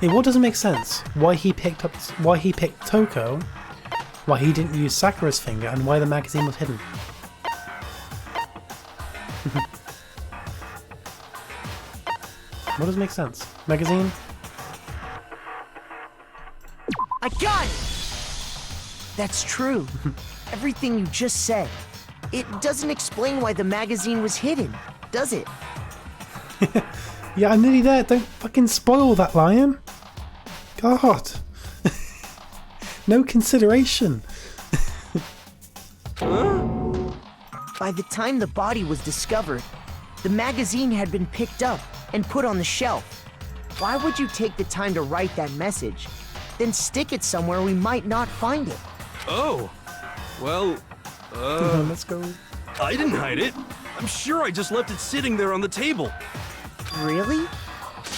What doesn't make sense? Why he picked Toko, why he didn't use Sakura's finger, and why the magazine was hidden. What doesn't make sense? Magazine? I got it! That's true. Everything you just said. It doesn't explain why the magazine was hidden, does it? Yeah, I'm nearly there. Don't fucking spoil that, Lion. God. No consideration. By the time the body was discovered, the magazine had been picked up and put on the shelf. Why would you take the time to write that message, then stick it somewhere we might not find it? Oh, well, Let's go. I didn't hide it. I'm sure I just left it sitting there on the table. Really?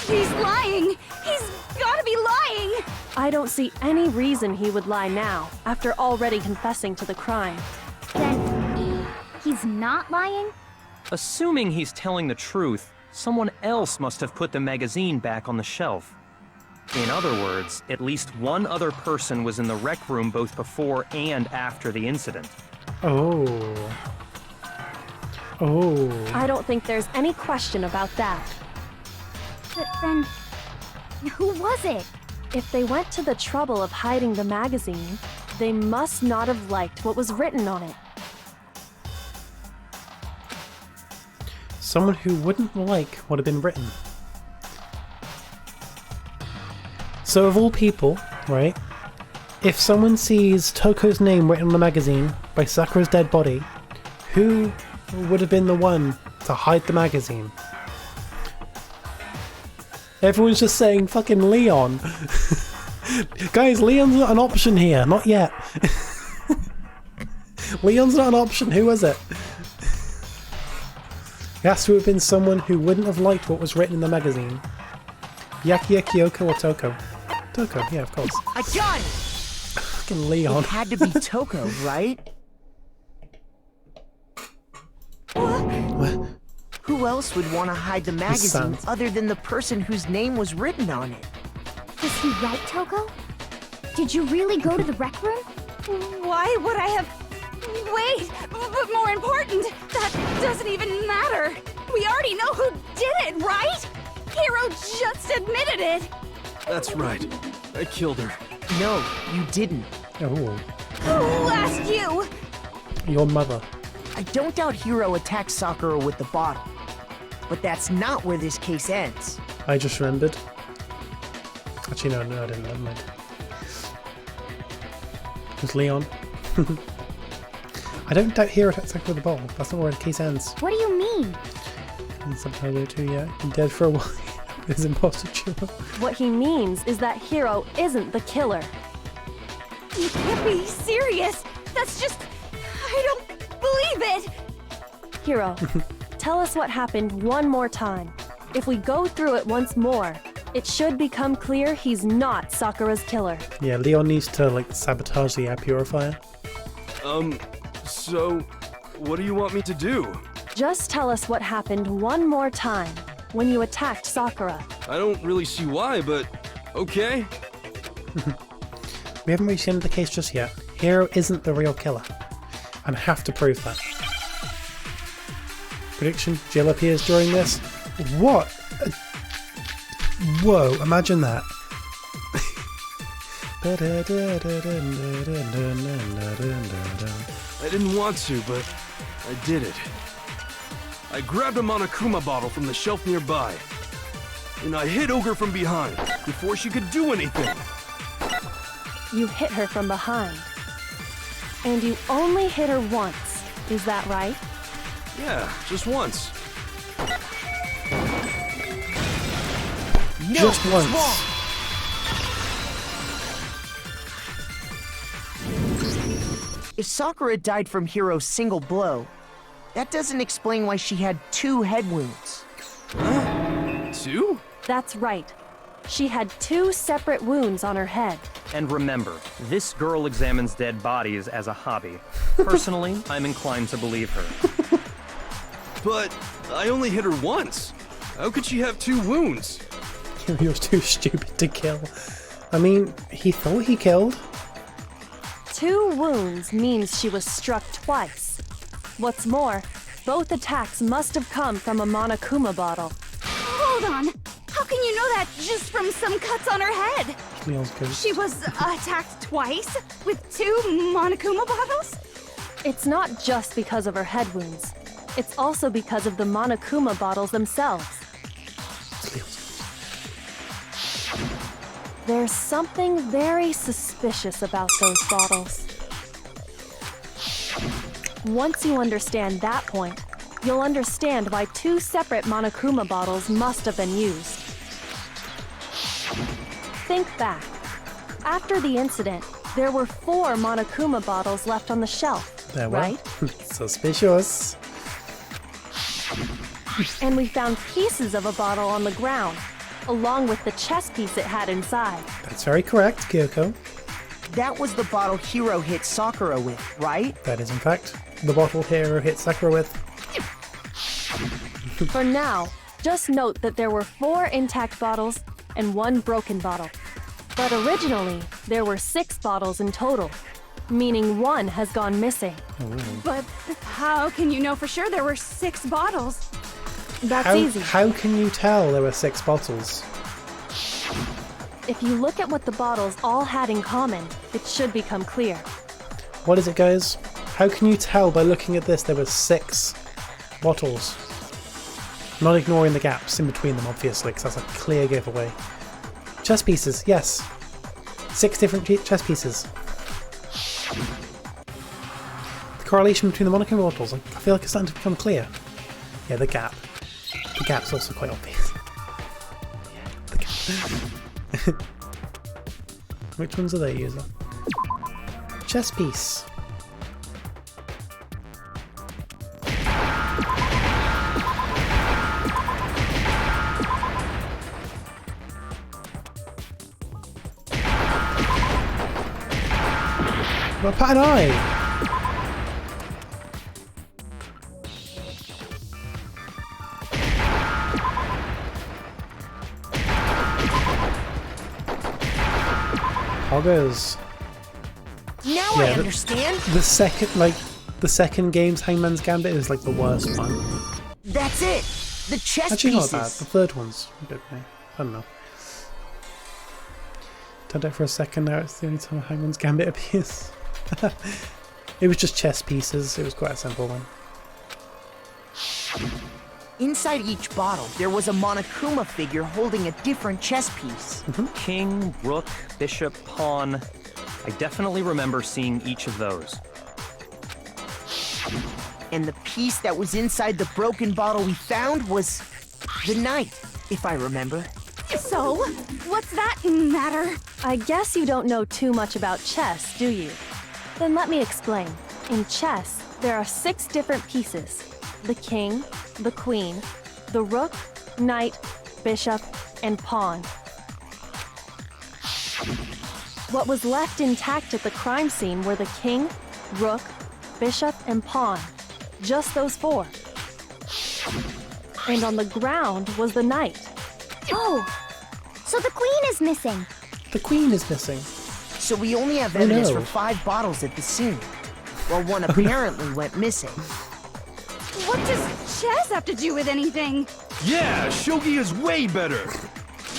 He's lying! He's gotta be lying! I don't see any reason he would lie now, after already confessing to the crime. Then he's not lying? Assuming he's telling the truth, someone else must have put the magazine back on the shelf. In other words, at least one other person was in the rec room both before and after the incident. Oh. Oh. I don't think there's any question about that. But then, who was it? If they went to the trouble of hiding the magazine, they must not have liked what was written on it. Someone who wouldn't like what had been written. So of all people, right, if someone sees Toko's name written on the magazine by Sakura's dead body, who would have been the one to hide the magazine? Everyone's just saying fucking Leon. Guys, Leon's not an option here, not yet. Leon's not an option, who is it? It has to have been someone who wouldn't have liked what was written in the magazine. Byakuya, Kyoko, or Toko? Toko, yeah, of course. I got it! Fucking Leon. It had to be Toko, right? What? Who else would want to hide the magazine Sans. other than the person whose name was written on it? Was he right, Toko? Did you really go to the rec room? Why would I have... Wait! But more important, that doesn't even matter! We already know who did it, right? Hiro just admitted it! That's right. I killed her. No, you didn't. Oh, Who asked you? your mother. I don't doubt Hiro attacked Sakura with the bottle. But that's not where this case ends. I just remembered. Actually, no, I didn't. Never mind. It was Leon. I don't doubt Hiro attacked Sakura with the bottle. That's not where the case ends. What do you mean? And sometimes too, yeah. Been dead for a while. There's imposter Chiro. What he means is that Hiro isn't the killer. You can't be serious! That's just... I don't believe it! Hiro, tell us what happened one more time. If we go through it once more, it should become clear he's not Sakura's killer. Yeah, Leon needs to, like, sabotage the air purifier. So, what do you want me to do? Just tell us what happened one more time when you attacked Sakura. I don't really see why, but okay. We haven't reached the end of the case just yet. Hiro isn't the real killer. And I have to prove that. Prediction, Jill appears during this. What? Whoa, imagine that. I didn't want to, but I did it. I grabbed a Monokuma bottle from the shelf nearby, and I hit Ogre from behind before she could do anything. You hit her from behind. And you only hit her once, is that right? Yeah, just once. No, Just it's once. wrong. If Sakura died from Hiro's single blow, that doesn't explain why she had 2 head wounds. 2? That's right. She had 2 separate wounds on her head. And remember, this girl examines dead bodies as a hobby. Personally, I'm inclined to believe her. But I only hit her once. How could she have 2 wounds? He was too stupid to kill. I mean, he thought he killed. 2 wounds means she was struck twice. What's more, both attacks must have come from a Monokuma bottle. Hold on. How can you know that just from some cuts on her head? Wheels goes. She was attacked twice with 2 Monokuma bottles? It's not just because of her head wounds. It's also because of the Monokuma bottles themselves. There's something very suspicious about those bottles. Once you understand that point, you'll understand why 2 separate Monokuma bottles must have been used. Think back. After the incident, there were 4 Monokuma bottles left on the shelf, There were. right? Suspicious. And we found pieces of a bottle on the ground, along with the chess piece it had inside. That's very correct, Kyoko. That was the bottle Hiro hit Sakura with, right? That is, in fact, the bottle Hiro hit Sakura with. For now, just note that there were 4 intact bottles and 1 broken bottle. But originally, there were 6 bottles in total, meaning 1 has gone missing. But how can you know for sure there were 6 bottles? That's easy. How can you tell there were 6 bottles? If you look at what the bottles all had in common, it should become clear. What is it, guys? How can you tell by looking at this there were 6 bottles? Not ignoring the gaps in between them, obviously, because that's a clear giveaway. Chess pieces, yes. 6 different chess pieces. The correlation between the Monokuma bottles, I feel like it's starting to become clear. Yeah, the gap. The gap's also quite obvious. The gap. Which ones are they, user? Chess piece. Well, pat an eye! Hoggers. Now I understand. The second game's Hangman's Gambit is like the worst one. That's it. The chess Actually, pieces. not bad. The third one's okay. I don't know. Turned out for a second now it's the only time Hangman's Gambit appears. It was just chess pieces. It was quite a simple one. Inside each bottle, there was a Monokuma figure holding a different chess piece. King, rook, bishop, pawn. I definitely remember seeing each of those. And the piece that was inside the broken bottle we found was the knight, if I remember. So, what's that matter? I guess you don't know too much about chess, do you? Then let me explain. In chess, there are 6 different pieces. The king, the queen, the rook, knight, bishop, and pawn. What was left intact at the crime scene were the king, rook, bishop, and pawn. Just those 4. And on the ground was the knight. Oh, so the queen is missing. The queen is missing. So we only have evidence no. for 5 bottles at the scene, while one apparently went missing. What does chess have to do with anything? Yeah, shogi is way better.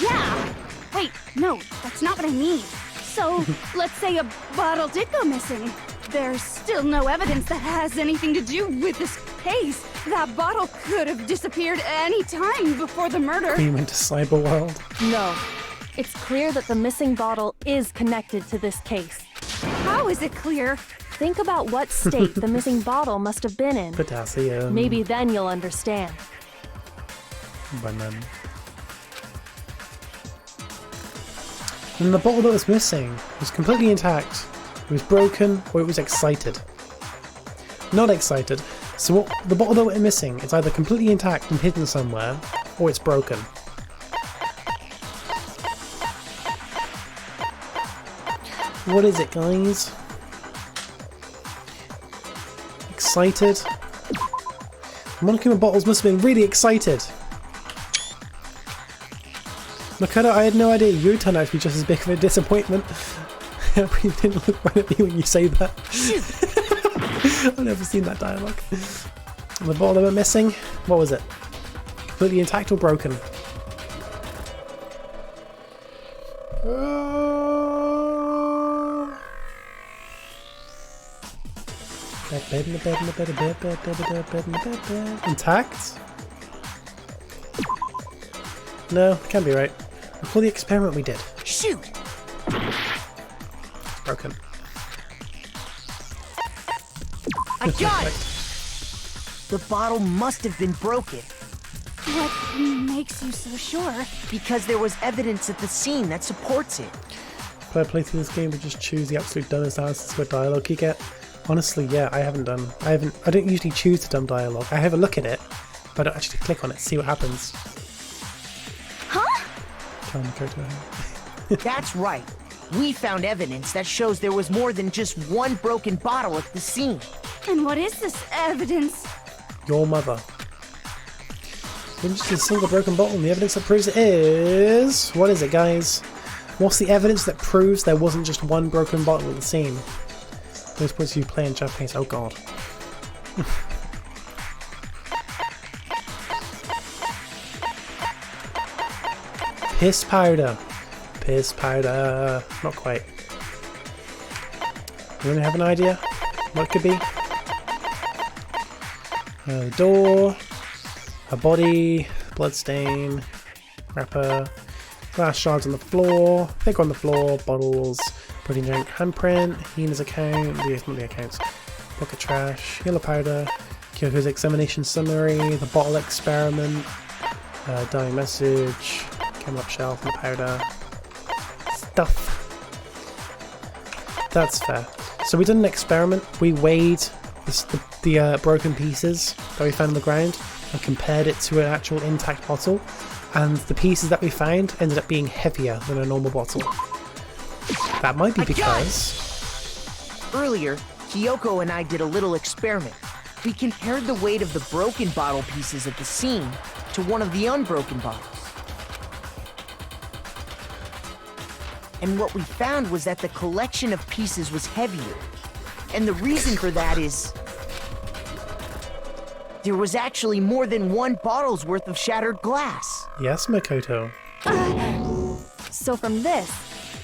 Yeah. Wait, no, that's not what I mean. So, let's say a bottle did go missing. There's still no evidence that has anything to do with this case. That bottle could have disappeared any time before the murder. Queen went to Cyberworld. No. It's clear that the missing bottle is connected to this case. How is it clear? Think about what state the missing bottle must have been in. Potassium. Maybe then you'll understand. Banana. And the bottle that was missing was completely intact. It was broken or it was excited. Not excited. So what the bottle that we're missing is either completely intact and hidden somewhere, or it's broken. What is it, guys? Excited? Monokuma bottles must have been really excited. Makoto, I had no idea you turned out to be just as big of a disappointment. You didn't look right at me when you say that. I've never seen that dialogue. The bottle that we're missing, what was it? Completely intact or broken? Intact? No, can't be right. Before the experiment we did. Shoot! It's broken. I got it! The bottle must have been broken. What makes you so sure? Because there was evidence at the scene that supports it. If I play through this game, we just choose the absolute dumbest answers for dialogue you get. Honestly, yeah, I don't usually choose the dumb dialogue. I have a look at it, but I don't actually click on it to see what happens. Huh? Tell Makoto. That's right. We found evidence that shows there was more than just one broken bottle at the scene. And what is this evidence? Your mother. When just a single broken bottle and the evidence that proves it is... What is it, guys? What's the evidence that proves there wasn't just one broken bottle at the scene? Those points you play in Japanese. Oh god. Piss powder. Piss powder. Not quite. You want to have an idea? What it could be? The door. A body. Bloodstain. Wrapper. Glass shards on the floor. Thick on the floor. Bottles. Protein drink. Handprint. Hina's account. The accounts. Pocket trash. Yellow powder. Kyoko's examination summary. The bottle experiment. Dying message. Came up shelf and powder. Stuff. That's fair. So we did an experiment. We weighed the broken pieces that we found on the ground and compared it to an actual intact bottle, and the pieces that we found ended up being heavier than a normal bottle. That might be because... Earlier, Kyoko and I did a little experiment. We compared the weight of the broken bottle pieces at the scene to one of the unbroken bottles. And what we found was that the collection of pieces was heavier. And the reason for that is... there was actually more than one bottle's worth of shattered glass. Yes, Makoto. So from this,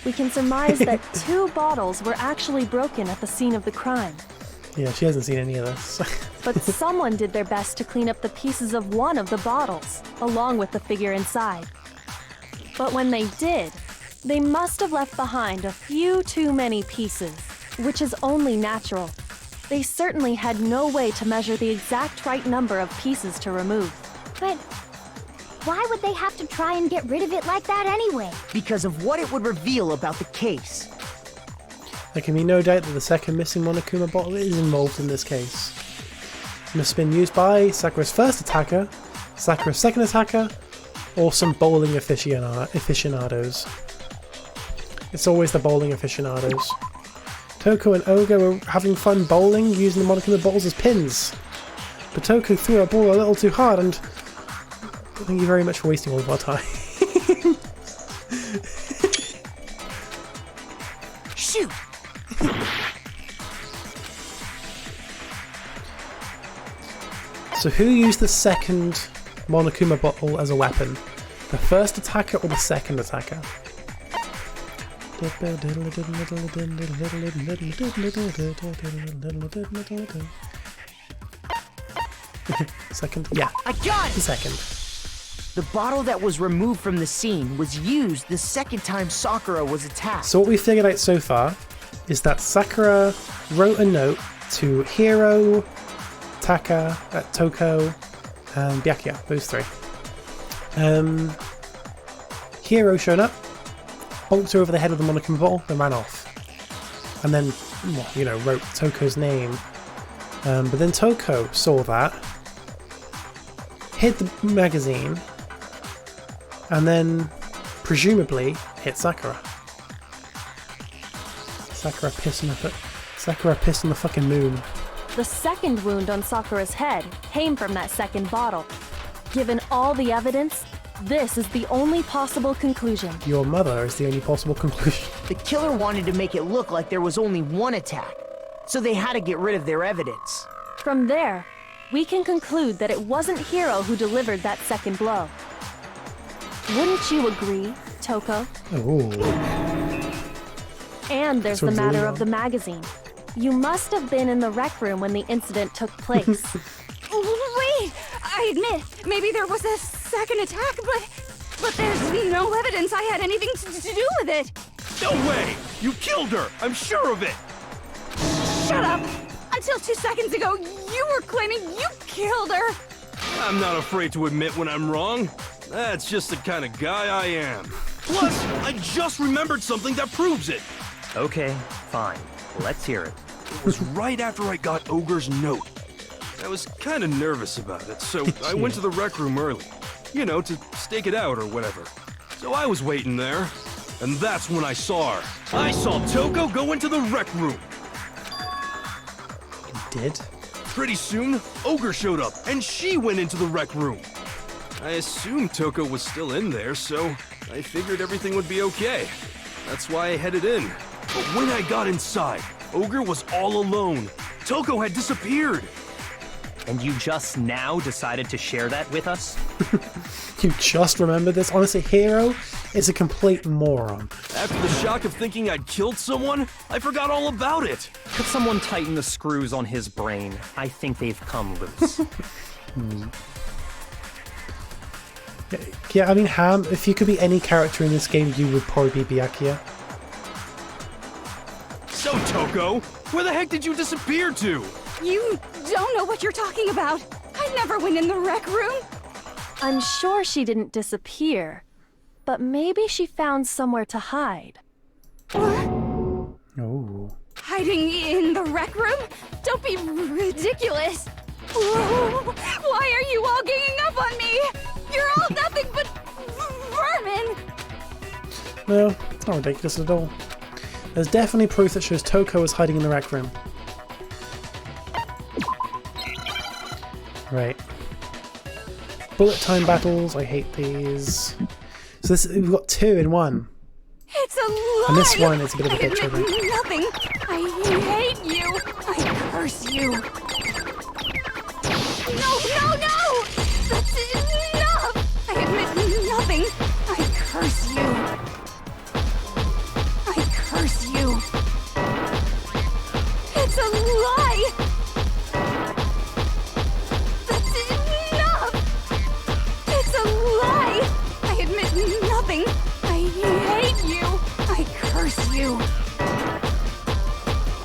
we can surmise that 2 bottles were actually broken at the scene of the crime. Yeah, she hasn't seen any of this. But someone did their best to clean up the pieces of one of the bottles, along with the figure inside. But when they did, they must have left behind a few too many pieces, which is only natural. They certainly had no way to measure the exact right number of pieces to remove. But why would they have to try and get rid of it like that anyway? Because of what it would reveal about the case. There can be no doubt that the second missing Monokuma bottle is involved in this case. It must have been used by Sakura's first attacker, Sakura's second attacker, or some bowling aficionados. It's always the bowling aficionados. Toko and Oga were having fun bowling using the Monokuma bottles as pins. But Toko threw a ball a little too hard, and thank you very much for wasting all of our time. Shoot! So who used the second Monokuma bottle as a weapon? The first attacker or the second attacker? Second? Yeah. I got it! The second. The bottle that was removed from the scene was used the second time Sakura was attacked. So what we figured out so far is that Sakura wrote a note to Hiro, Taka, Toko, and Byakuya, those 3. Hiro showed up, bonked her over the head of the Monokuma bottle, and ran off. And then well, you know, wrote Toko's name. But then Toko saw that, hid the magazine, and then presumably hit Sakura. Sakura pissed on the fucking moon. The second wound on Sakura's head came from that second bottle. Given all the evidence, this is the only possible conclusion. Your mother is the only possible conclusion. The killer wanted to make it look like there was only one attack, so they had to get rid of their evidence. From there, we can conclude that it wasn't Hiro who delivered that second blow. Wouldn't you agree, Toko? Oh. And there's the matter of the magazine. You must have been in the rec room when the incident took place. Wait! I admit, maybe there was a second attack, but there's no evidence I had anything to do with it. No way! You killed her! I'm sure of it! Shut up! Until 2 seconds ago, you were claiming you killed her! I'm not afraid to admit when I'm wrong. That's just the kind of guy I am. Plus, I just remembered something that proves it. Okay, fine. Let's hear it. It was right after I got Ogre's note. I was kind of nervous about it, so I went to the rec room early. You know, to stake it out or whatever. So I was waiting there, and that's when I saw her. I saw Toko go into the rec room. Did? Pretty soon, Ogre showed up, and she went into the rec room. I assumed Toko was still in there, so I figured everything would be okay. That's why I headed in. But when I got inside, Ogre was all alone. Toko had disappeared. And you just now decided to share that with us? You just remembered this? Honestly, Hiro is a complete moron. After the shock of thinking I'd killed someone, I forgot all about it. Could someone tighten the screws on his brain? I think they've come loose. Yeah, I mean, Ham, if you could be any character in this game, you would probably be Byakuya. So, Toko, where the heck did you disappear to? You don't know what you're talking about. I never went in the rec room. I'm sure she didn't disappear, but maybe she found somewhere to hide. What? Oh. Hiding in the rec room? Don't be ridiculous. Whoa. Why are you all ganging up on me? You're all nothing but vermin. No, it's not ridiculous at all. There's definitely proof that shows Toko was hiding in the rec room. Right. Bullet time battles, I hate these. So we've got 2 in 1. It's a lie! And this one is a bit of a I bitch, I admit think. nothing! I hate you! I curse you! No! That's enough! I admit nothing! I curse you! I curse you! It's a lie! That's enough! It's a lie! I admit nothing! I hate you! I curse you!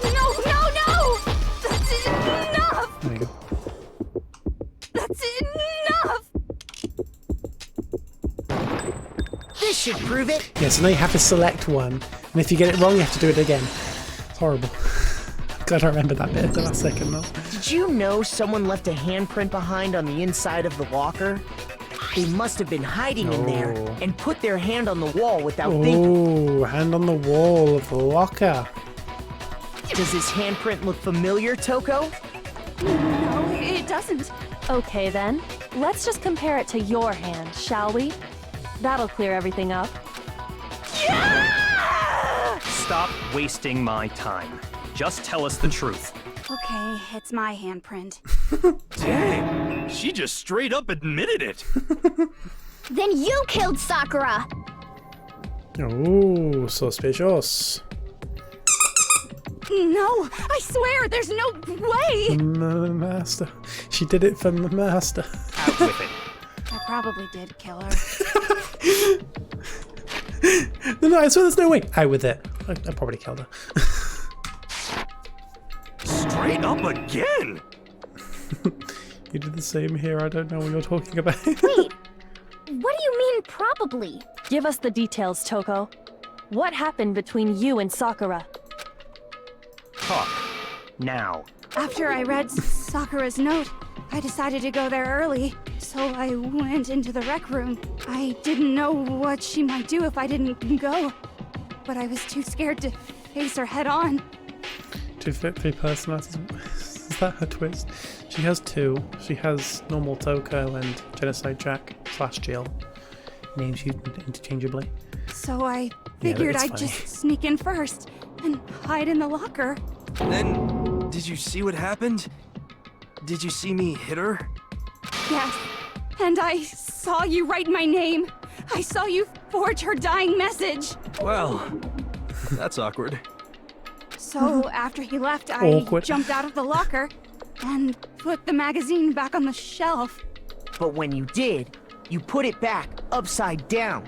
No! That's enough! There you go. That's enough! This should prove it. Yeah, so now you have to select one, and if you get it wrong, you have to do it again. It's horrible. Glad I remembered that bit at the last second, though. Did you know someone left a handprint behind on the inside of the locker? They must have been hiding in there Oh. and put their hand on the wall without thinking. Oh, hand on the wall of the locker. Does this handprint look familiar, Toko? No, it doesn't. Okay then, let's just compare it to your hand, shall we? That'll clear everything up. Stop wasting my time. Just tell us the truth. Okay, it's my handprint. Dang, she just straight up admitted it. Then you killed Sakura! Oh, suspicious. No, I swear, there's no way! The master. She did it from the master. Out with it. I probably did kill her. No, I swear there's no way. Out with it. I probably killed her. Straight up again. You did the same here. I don't know what you're talking about. Wait, what do you mean probably? Give us the details, Toko. What happened between you and Sakura? talk. Now. After I read Sakura's note, I decided to go there early, so I went into the rec room. I didn't know what she might do if I didn't go, but I was too scared to face her head on. Three personalities. Is that her twist? She has two. She has normal Toko and Genocide Jack / Jill. Names used interchangeably. So I figured it's I'd funny. just sneak in first and hide in the locker. Then, did you see what happened? Did you see me hit her? Yes, and I saw you write my name. I saw you forge her dying message. Well, that's awkward. So after he left, I Awkward. jumped out of the locker and put the magazine back on the shelf. But when you did, you put it back upside down.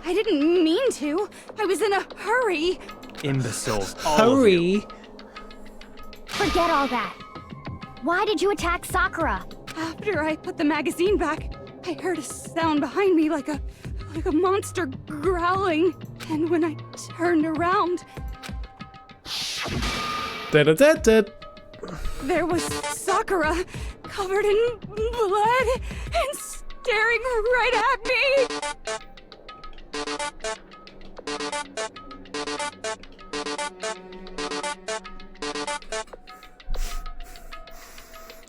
I didn't mean to. I was in a hurry. Imbeciles, all of you. Hurry! Forget all that. Why did you attack Sakura? After I put the magazine back, I heard a sound behind me like a monster growling. And when I turned around, there was Sakura, covered in blood and staring right at me.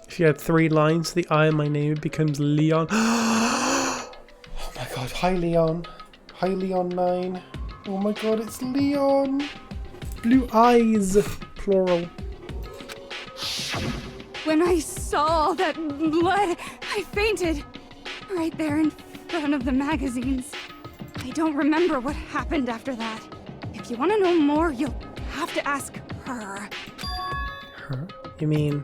If you had 3 lines to the I in my name, it becomes Leon. Oh my god, hi Leon. Hi Leon 9. Oh my god, it's Leon. Blue eyes, plural. When I saw all that blood, I fainted. Right there in front of the magazines. I don't remember what happened after that. If you want to know more, you'll have to ask her. Her? You mean...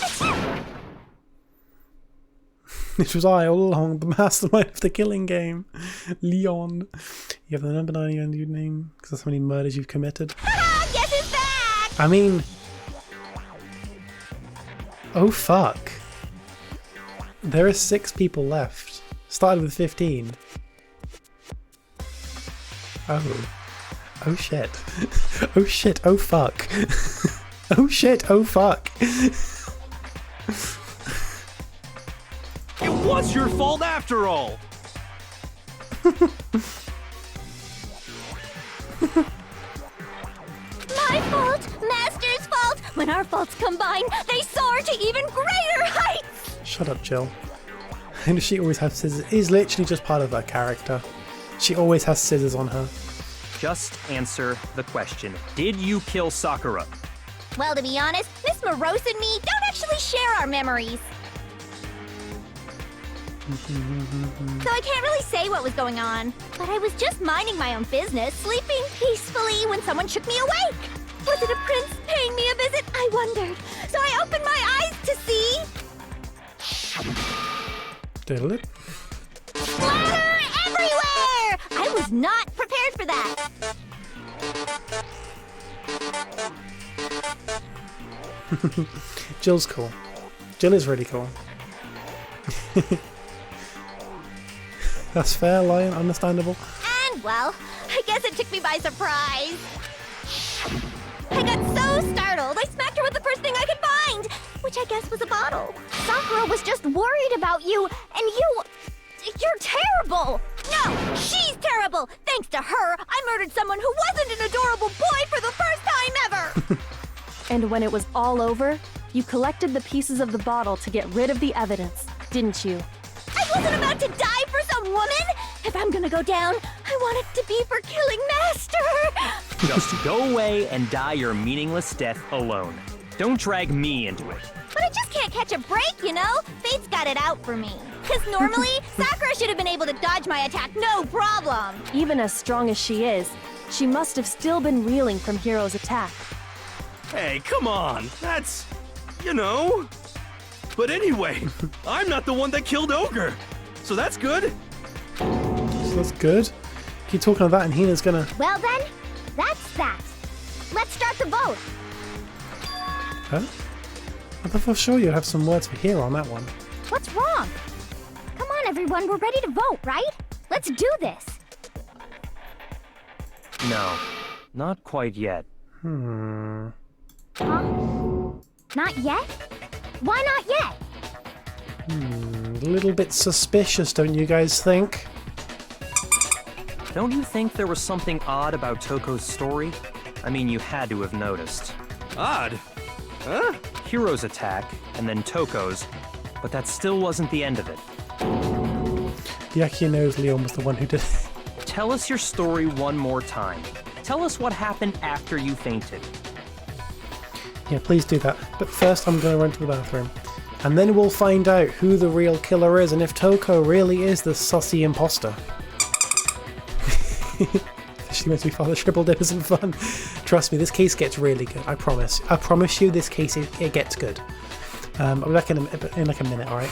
It was I all along, the mastermind of the killing game. Leon. You have the number 9 in your name because of how many murders you've committed. Guess who's back? I mean... Oh fuck. There are 6 people left. Started with 15. Oh. Oh shit. Oh shit, oh fuck. Oh shit, oh fuck. It was your fault after all! My fault, Master's fault. When our faults combine, they soar to even greater heights. Shut up, Jill. And she always has scissors. It's literally just part of her character. She always has scissors on her. Just answer the question. Did you kill Sakura? Well, to be honest, Miss Morose and me don't actually share our memories. So I can't really say what was going on. But I was just minding my own business, sleeping peacefully when someone shook me awake. Was it a prince paying me a visit? I wondered. So I opened my eyes to see... Diddle it. Splatter everywhere! I was not prepared for that. Jill's cool. Jill is really cool. That's fair, Lion. Understandable. And, well, I guess it took me by surprise. I got so startled, I smacked her with the first thing I could find, which I guess was a bottle. Sakura was just worried about you, and you're terrible. No, she's terrible. Thanks to her, I murdered someone who wasn't an adorable boy for the first time ever. And when it was all over, you collected the pieces of the bottle to get rid of the evidence, didn't you? I wasn't about to die for some woman. If I'm gonna go down, I want it to be for killing Master. Just go away and die your meaningless death alone. Don't drag me into it. But I just can't catch a break, you know? Fate's got it out for me. Because normally, Sakura should have been able to dodge my attack no problem. Even as strong as she is, she must have still been reeling from Hiro's attack. Hey, come on. That's... you know... But anyway, I'm not the one that killed Ogre. So that's good. So that's good. Keep talking about that and Hina's gonna... Well then, that's that. Let's start the vote. Huh? I thought for sure you'd have some words for Hero on that one. What's wrong? Come on, everyone, we're ready to vote, right? Let's do this. No, not quite yet. Huh? Not yet? Why not yet? A little bit suspicious, don't you guys think? Don't you think there was something odd about Toko's story? I mean, you had to have noticed. Odd? Huh? Hiro's attack, and then Toko's, but that still wasn't the end of it. Byakuya knows Leon was the one who did it. Tell us your story one more time. Tell us what happened after you fainted. Yeah, please do that. But first I'm going to run to the bathroom. And then we'll find out who the real killer is and if Toko really is the sussy imposter. She wants to be Father Triple Dip isn't fun. Trust me, this case gets really good. I promise. I promise you this case, it gets good. I'll be back in like a minute, alright?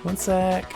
One sec.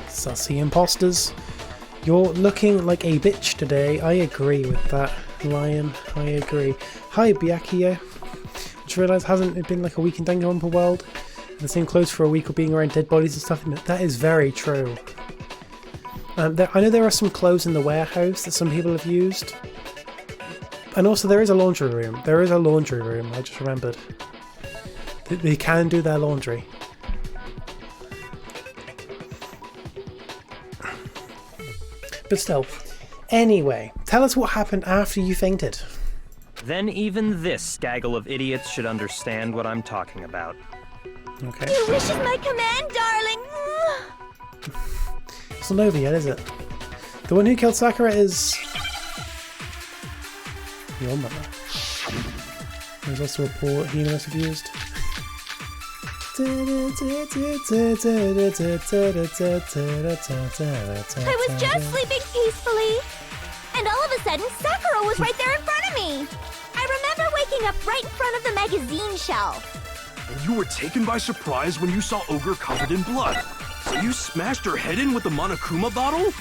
Sussy imposters. You're looking like a bitch today. I agree with that, Lion. I agree. Hi, Byakuya. Just realised hasn't it been like a week in Danganronpa World? The same clothes for a week of being around dead bodies and stuff. That is very true. I know there are some clothes in the warehouse that some people have used. And also there is a laundry room. There is a laundry room, I just remembered. They can do their laundry. But still. Anyway, tell us what happened after you fainted. Then even this gaggle of idiots should understand what I'm talking about. Okay. Your wish is my command, darling. It's not over yet, is it? The one who killed Sakura is... your mother. There's also a report he must have used. I was just sleeping peacefully, and all of a sudden Sakura was right there in front of me. I remember waking up right in front of the magazine shelf. And you were taken by surprise when you saw Ogre covered in blood. So you smashed her head in with the Monokuma bottle?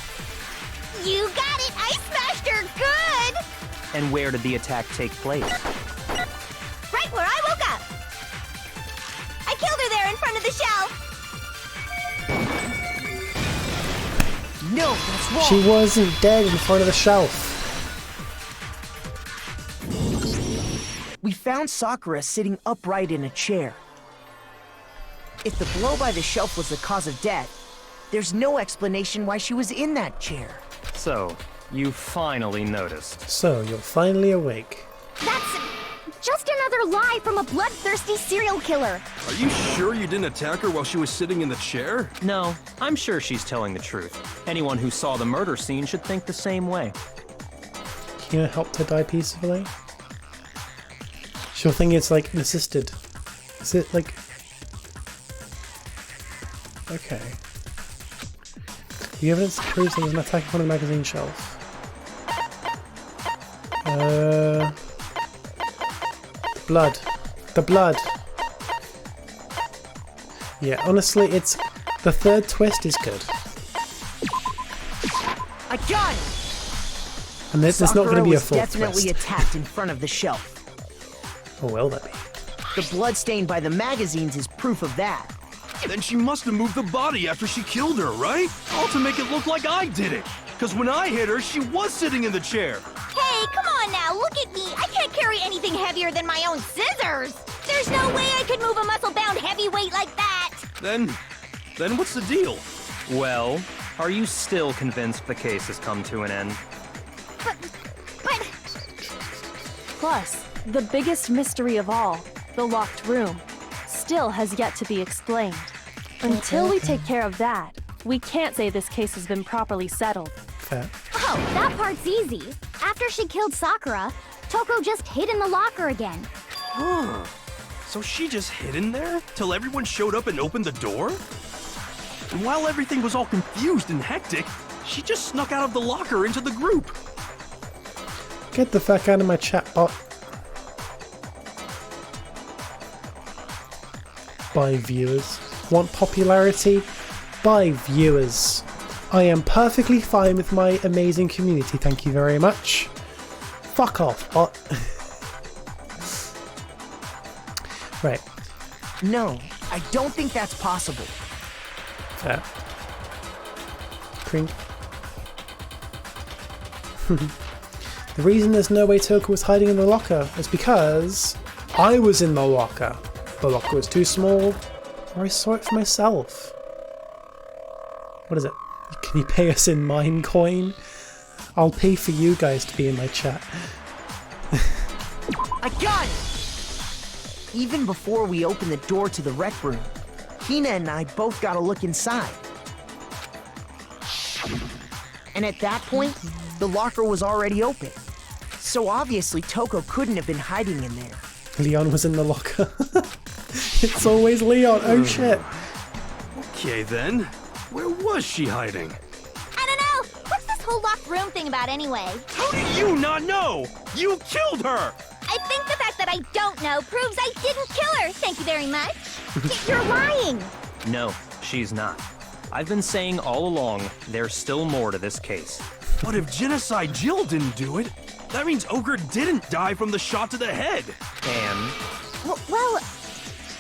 You got it! I smashed her good! And where did the attack take place? Right where I woke up. I killed her there in front of the shelf. No, that's wrong. She wasn't dead in front of the shelf. We found Sakura sitting upright in a chair. If the blow by the shelf was the cause of death, there's no explanation why she was in that chair. So, you finally noticed. So, you're finally awake. That's just another lie from a bloodthirsty serial killer. Are you sure you didn't attack her while she was sitting in the chair? No, I'm sure she's telling the truth. Anyone who saw the murder scene should think the same way. Kina helped her die peacefully. She'll think it's like assisted. Is it like... okay. The evidence proves there was an attack upon a magazine shelf. Blood. The blood. Yeah, honestly, it's... the third twist is good. I got it! And there's not going to be a Sakura fourth was definitely twist. attacked in front of the shelf. Or will that be? The blood stain by the magazines is proof of that. Then she must have moved the body after she killed her, right? All to make it look like I did it. Because when I hit her, she was sitting in the chair. Hey, come on now, look at me. I can't carry anything heavier than my own scissors. There's no way I could move a muscle-bound heavyweight like that. Then what's the deal? Well, are you still convinced the case has come to an end? But... Plus, the biggest mystery of all, the locked room, still has yet to be explained. Until we take care of that, we can't say this case has been properly settled. Fair. Oh, that part's easy. After she killed Sakura, Toko just hid in the locker again. Huh. So she just hid in there till everyone showed up and opened the door? And while everything was all confused and hectic, she just snuck out of the locker into the group. Get the fuck out of my chat bot. Bye, viewers. Want popularity? Bye, viewers. I am perfectly fine with my amazing community, thank you very much. Fuck off, bot. Right. No, I don't think that's possible. Fair. Crink. The reason there's no way Toko was hiding in the locker is because I was in the locker. The locker was too small, or I saw it for myself. What is it? Can you pay us in mine coin? I'll pay for you guys to be in my chat. I got it! Even before we opened the door to the rec room, Hina and I both got a look inside. And at that point, the locker was already open. So obviously Toko couldn't have been hiding in there. Leon was in the locker. It's always Leon, oh shit. Okay then, where was she hiding? I don't know. What's this whole locked room thing about anyway? How do you not know? You killed her! I think the fact that I don't know proves I didn't kill her. Thank you very much. You're lying. No, she's not. I've been saying all along, there's still more to this case. But if Genocide Jill didn't do it, that means Ogre didn't die from the shot to the head. And Well,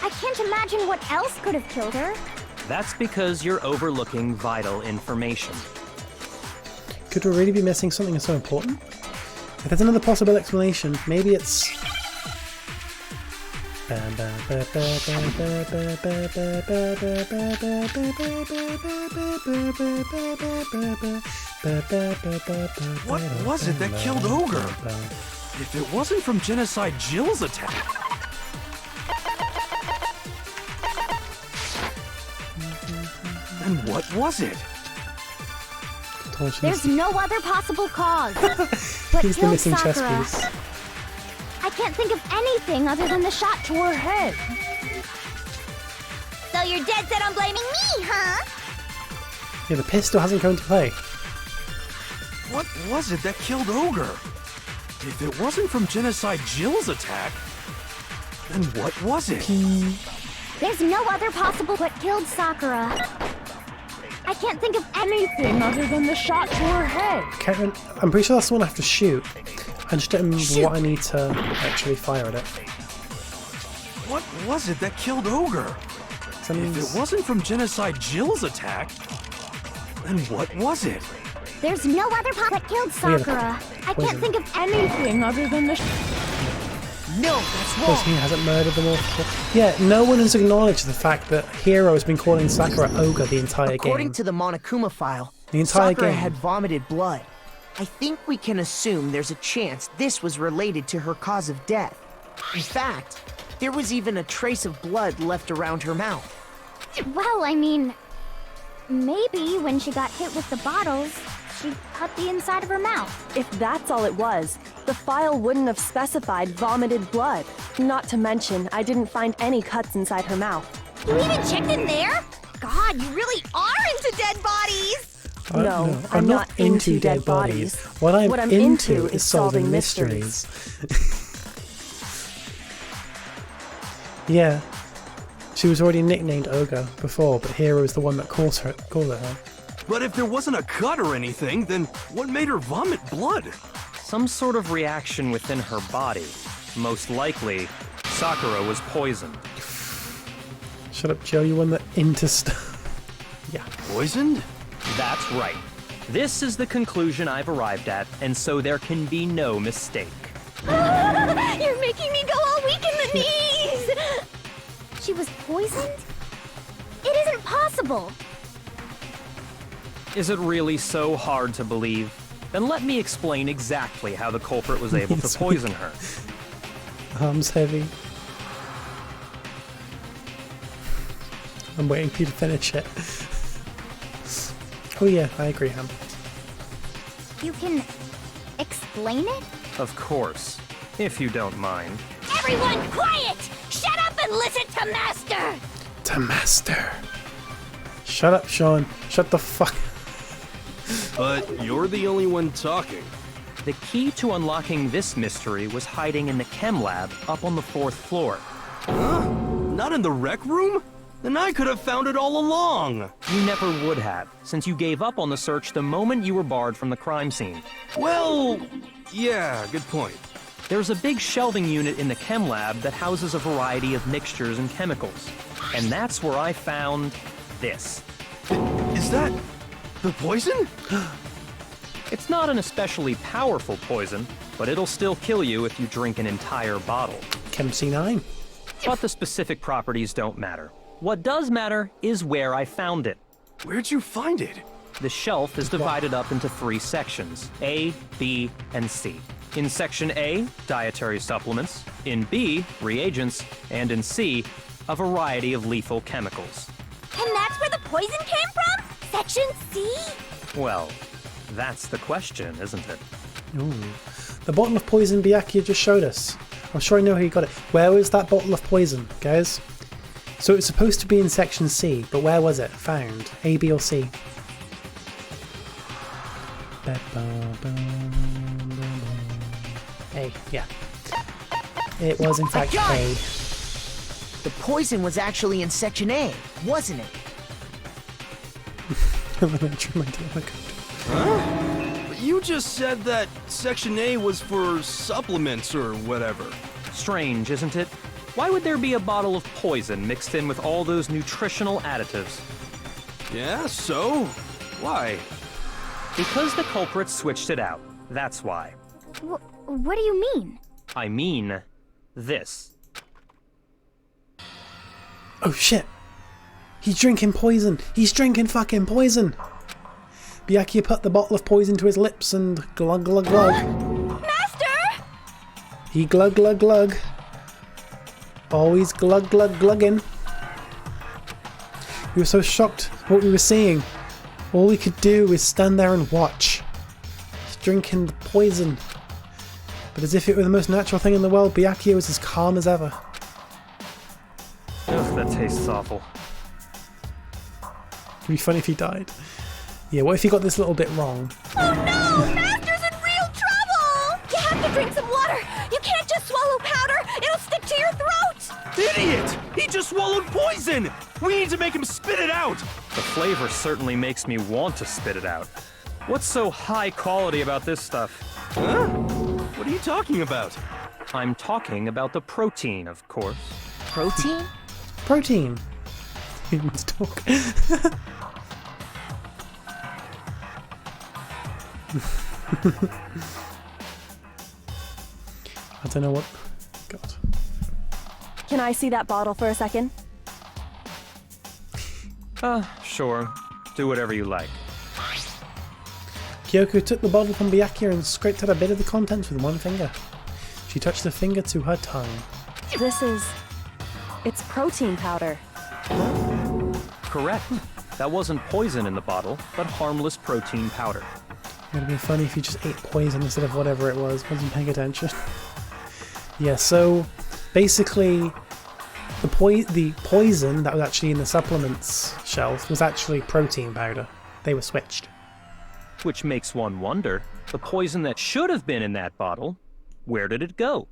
I can't imagine what else could have killed her. that's because you're overlooking vital information. Could we really be missing something so important? If there's another possible explanation, maybe it's... What was it that killed Ogre? If it wasn't from Genocide Jill's attack... Then what was it? There's no other possible cause. But He's the killed missing chess Sakura. piece. I can't think of anything other than the shot to her head. So you're dead set on blaming me, huh? Yeah, the pistol hasn't come into play. What was it that killed Ogre? If it wasn't from Genocide Jill's attack, then what was it? There's no other possible but killed Sakura. I can't think of anything other than the shot to her head. Karen, I'm pretty sure that's the one I have to shoot. I just don't remember what I need to actually fire at it. What was it that killed Ogre? If it wasn't from Genocide Jill's attack, then what was it? There's no other but killed Sakura. I can't think of anything other than the No, that's Because wrong. he hasn't murdered them all before. Yeah, no one has acknowledged the fact that Hiro has been calling Sakura Ogre the entire According game. to the Monokuma file, The entire Sakura game. had vomited blood. I think we can assume there's a chance this was related to her cause of death. In fact, there was even a trace of blood left around her mouth. Well, I mean, maybe when she got hit with the bottles, she cut the inside of her mouth. If that's all it was, the file wouldn't have specified vomited blood. Not to mention, I didn't find any cuts inside her mouth. You even checked in there? God, you really are into dead bodies! No, I'm not into dead bodies. What I'm into is is solving mysteries. Yeah. She was already nicknamed Ogre before, but Hiro is the one that called her. But if there wasn't a cut or anything, then what made her vomit blood? Some sort of reaction within her body. Most likely, Sakura was poisoned. Shut up, Joe. You won the Yeah. Poisoned? That's right. This is the conclusion I've arrived at, and so there can be no mistake. You're making me go all weak in the knees! She was poisoned? It isn't possible. Is it really so hard to believe? Then let me explain exactly how the culprit was able to poison her. Arms heavy. I'm waiting for you to finish it. Oh yeah, I agree, Ham. You can explain it? Of course, if you don't mind. Everyone quiet! Shut up and listen to Master! To Master. Shut up, Sean. Shut the fuck. But you're the only one talking. The key to unlocking this mystery was hiding in the chem lab up on the 4th floor. Huh? Not in the rec room? Then I could have found it all along. You never would have, since you gave up on the search the moment you were barred from the crime scene. Well, yeah, good point. There's a big shelving unit in the chem lab that houses a variety of mixtures and chemicals. And that's where I found this. Is that the poison? It's not an especially powerful poison, but it'll still kill you if you drink an entire bottle. Chem C9. But the specific properties don't matter. What does matter is where I found it. Where'd you find it? The shelf is divided up into 3 sections, A, B, and C. In Section A, dietary supplements. In B, reagents. And in C, a variety of lethal chemicals. And that's where the poison came from? Section C? Well, that's the question, isn't it? Ooh. The bottle of poison Byakuya just showed us. I'm sure I know how you got it. Where was that bottle of poison, guys? So it's supposed to be in Section C, but where was it found? A, B, or C? A, yeah. It was in fact A. The poison was actually in Section A, wasn't it? Huh? But you just said that Section A was for supplements or whatever. Strange, isn't it? Why would there be a bottle of poison mixed in with all those nutritional additives? Yeah, so? Why? Because the culprit switched it out. That's why. What do you mean? I mean, this. Oh shit! He's drinking poison! He's drinking fucking poison! Byakuya put the bottle of poison to his lips and glug glug glug. Master! He glug glug glug. Always glug glug glugging. We were so shocked at what we were seeing. All we could do was stand there and watch. He's drinking the poison. But as if it were the most natural thing in the world, Byakuya was as calm as ever. Ugh, that tastes awful. It'd be funny if he died. Yeah, what if he got this little bit wrong? Oh no! Master's in real trouble! You have to drink some water! You can't just swallow powder! It'll stick to your throat! Idiot! He just swallowed poison! We need to make him spit it out! The flavor certainly makes me want to spit it out. What's so high quality about this stuff? Huh? What are you talking about? I'm talking about the protein, of course. Protein? Protein. Humans talk. I don't know what. God. Can I see that bottle for a second? Sure. Do whatever you like. Kyoko took the bottle from Byakuya and scraped out a bit of the contents with one finger. She touched the finger to her tongue. It's protein powder. Correct. That wasn't poison in the bottle, but harmless protein powder. It would have been funny if you just ate poison instead of whatever it was, wasn't paying attention. Yeah, so basically the poison that was actually in the supplements shelf was actually protein powder. They were switched. Which makes one wonder, the poison that should have been in that bottle, where did it go?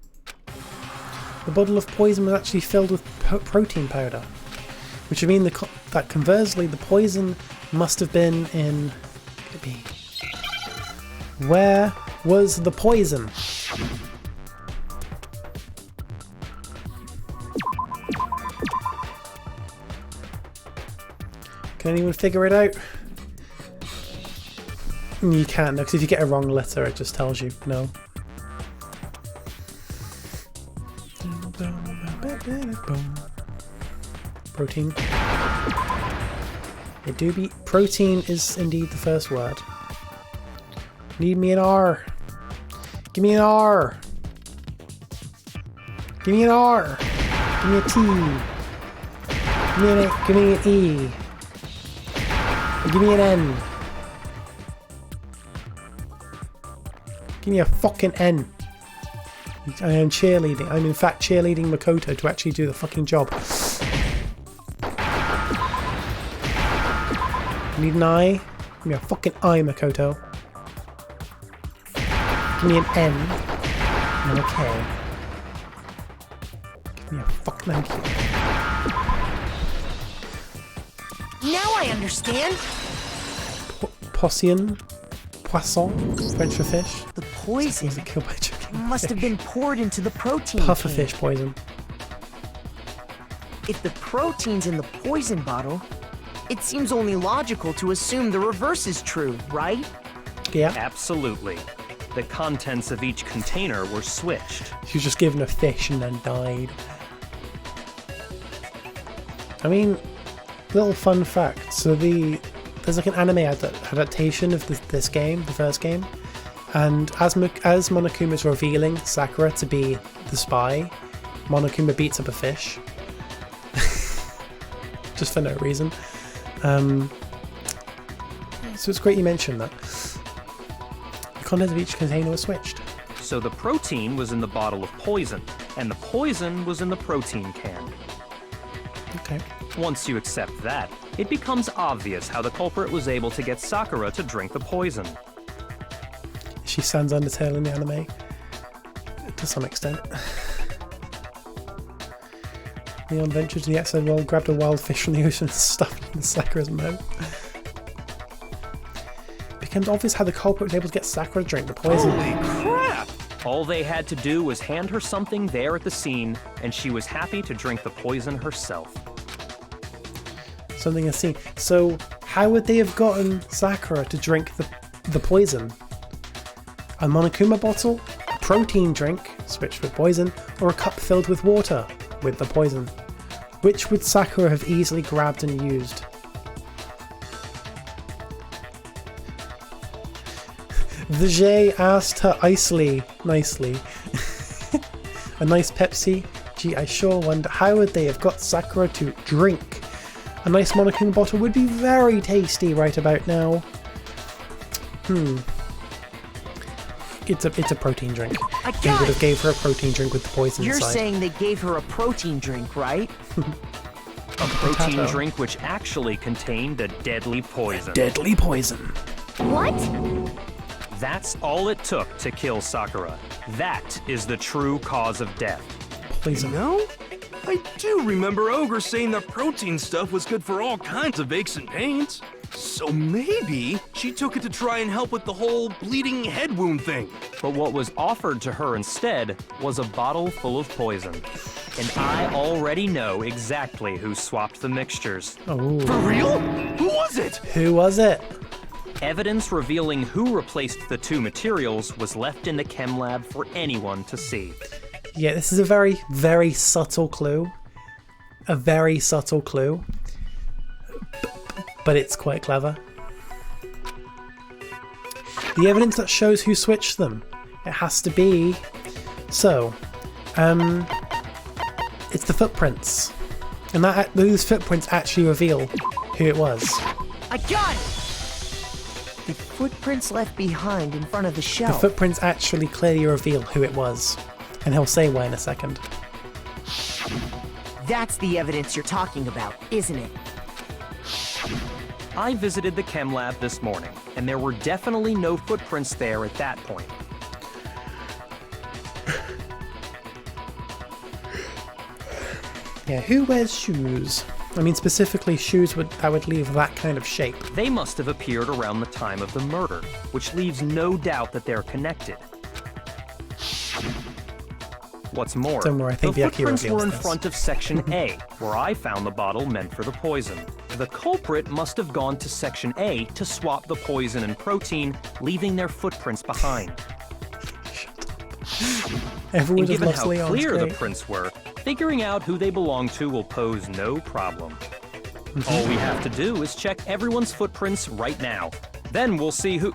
The bottle of poison was actually filled with protein powder, which would mean that conversely the poison must have been in... Where was the poison? Can anyone figure it out? You can't, no, because if you get a wrong letter, it just tells you no. Protein. It do be. Protein is indeed the first word. Need me an R. Give me an R. Give me an R. Give me a T. Give me an E. Give me an N. Give me a fucking N. I am cheerleading. I'm in fact cheerleading Makoto to actually do the fucking job. Need an I. Give me a fucking I, Makoto. Give me an N. And a K. Give me a fucking thank you. Now I understand. Poisson. French for fish. The poison Was it killed by chicken? must have been poured into the protein Puffer can. fish poison. If the protein's in the poison bottle, it seems only logical to assume the reverse is true, right? Yeah. Absolutely. The contents of each container were switched. She was just given a fish and then died. I mean, little fun fact. So there's like an anime adaptation of this game, the first game, and as Monokuma's revealing Sakura to be the spy, Monokuma beats up a fish. Just for no reason. So it's great you mentioned that. The contents of each container was switched. So the protein was in the bottle of poison, and the poison was in the protein can. Okay. Once you accept that, it becomes obvious how the culprit was able to get Sakura to drink the poison. She stands Undertale in the anime. To some extent. Leon ventured to the outside world, grabbed a wild fish from the ocean and stuffed it in Sakura's mouth. It becomes obvious how the culprit was able to get Sakura to drink the poison. Holy crap! All they had to do was hand her something there at the scene, and she was happy to drink the poison herself. Something I've seen. So, how would they have gotten Sakura to drink the poison? A Monokuma bottle, a protein drink, switched with poison, or a cup filled with water with the poison? Which would Sakura have easily grabbed and used? Vijay asked her nicely. A nice Pepsi? Gee, I sure wonder how would they have got Sakura to drink? A nice Monokuma bottle would be very tasty right about now. It's a protein drink. I They got would have it. gave her a protein drink with the poison You're inside. saying they gave her a protein drink, right? A protein Potato. drink which actually contained a deadly poison. Deadly poison. What? That's all it took to kill Sakura. That is the true cause of death. Poison. No? I do remember Ogre saying that protein stuff was good for all kinds of aches and pains. So maybe she took it to try and help with the whole bleeding head wound thing. But what was offered to her instead was a bottle full of poison. And I already know exactly who swapped the mixtures. Oh. For real? Who was it? Who was it? Evidence revealing who replaced the two materials was left in the chem lab for anyone to see. Yeah, this is a very, very subtle clue. A very subtle clue. But it's quite clever. The evidence that shows who switched them. It has to be... So, it's the footprints. And those footprints actually reveal who it was. I got it! The footprints left behind in front of the The shelf. footprints actually clearly reveal who it was. And he'll say why in a second. That's the evidence you're talking about, isn't it? I visited the chem lab this morning, and there were definitely no footprints there at that point. Yeah, who wears shoes? I mean, specifically shoes that would leave that kind of shape. They must have appeared around the time of the murder, which leaves no doubt that they're connected. What's more, Don't worry, I think the the Akira footprints were reveals in this. front of Section A, where I found the bottle meant for the poison. The culprit must have gone to Section A to swap the poison and protein, leaving their footprints behind. Everyone And just given loves how Leon's clear great. the prints were, figuring out who they belong to will pose no problem. All we have to do is check everyone's footprints right now. Then we'll see who...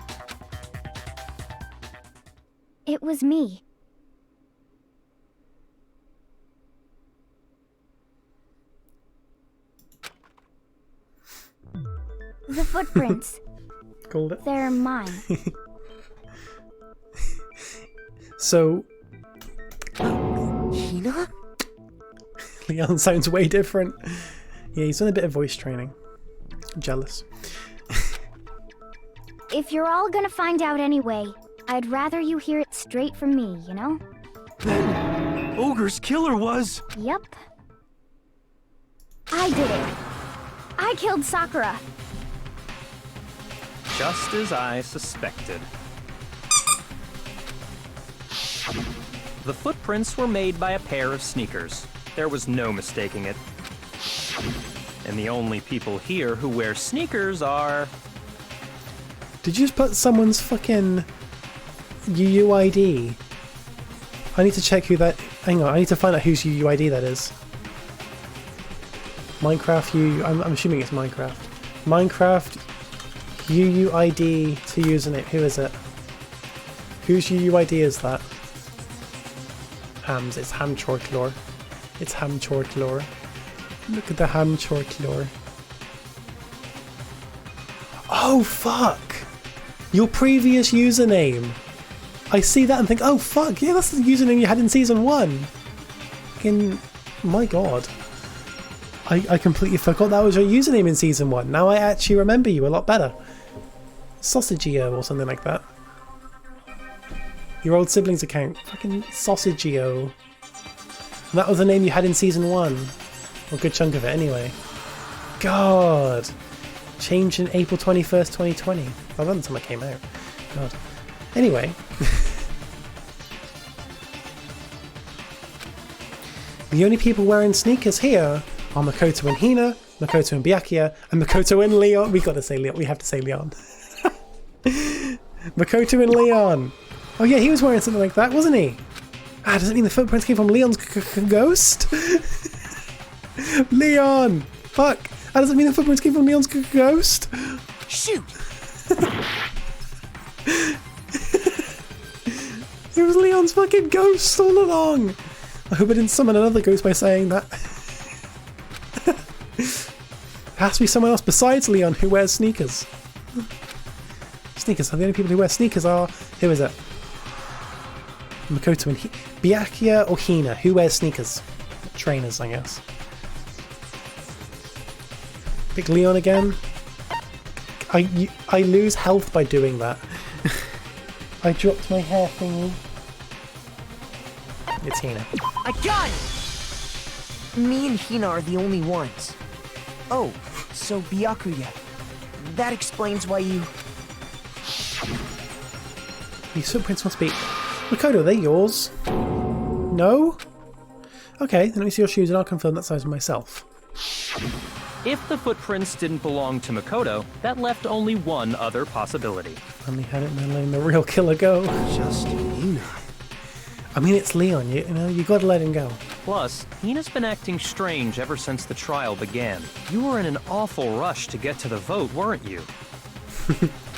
It was me. The footprints. Called it. They're mine. So, Hina? Leon sounds way different. Yeah, he's done a bit of voice training. Jealous. If you're all gonna find out anyway, I'd rather you hear it straight from me, you know? Then, Ogre's killer was... Yep. I did it. I killed Sakura. Just as I suspected. The footprints were made by a pair of sneakers. There was no mistaking it. And the only people here who wear sneakers are... Did you just put someone's fucking UUID? I need to check who that... Hang on, I need to find out whose UUID that is. Minecraft I'm assuming it's Minecraft. Minecraft UUID to username. Who is it? Whose UUID is that? Hams. It's Hamchorklore. It's Hamchorklore. Look at the Hamchorklore. Oh fuck! Your previous username. I see that and think, oh fuck, yeah, that's the username you had in season 1. Fucking, my god. I completely forgot that was your username in season 1. Now I actually remember you a lot better. Sausageo or something like that. Your old sibling's account. Fucking Sausageo. And that was the name you had in season 1. Or a good chunk of it anyway. God. Changed in April 21st, 2020. Oh, that's the time I came out. God. Anyway. The only people wearing sneakers here are Makoto and Hina, Makoto and Byakuya, and Makoto and Leon. We gotta say Leon. We have to say Leon. Makoto and Leon. Oh yeah, he was wearing something like that, wasn't he? Ah, does it mean the footprints came from Leon's ghost? Leon! Fuck! How does it mean the footprints came from Leon's ghost? Shoot! It was Leon's fucking ghost all along! I hope I didn't summon another ghost by saying that. It has to be someone else besides Leon who wears sneakers. Sneakers are the only people who wear sneakers are... Who is it? Makoto and Byakuya or Hina? Who wears sneakers? Trainers, I guess. Pick Leon again. I lose health by doing that. I dropped my hair thingy. It's Hina. I got it! Me and Hina are the only ones. Oh, so Byakuya. That explains why you... These footprints must be... Makoto, are they yours? No? Okay, then let me see your shoes and I'll confirm that size myself. If the footprints didn't belong to Makoto, that left only one other possibility. Finally had it and letting the real killer go. Just Hina. I mean, it's Leon, you know, you gotta let him go. Plus, Hina's been acting strange ever since the trial began. You were in an awful rush to get to the vote, weren't you?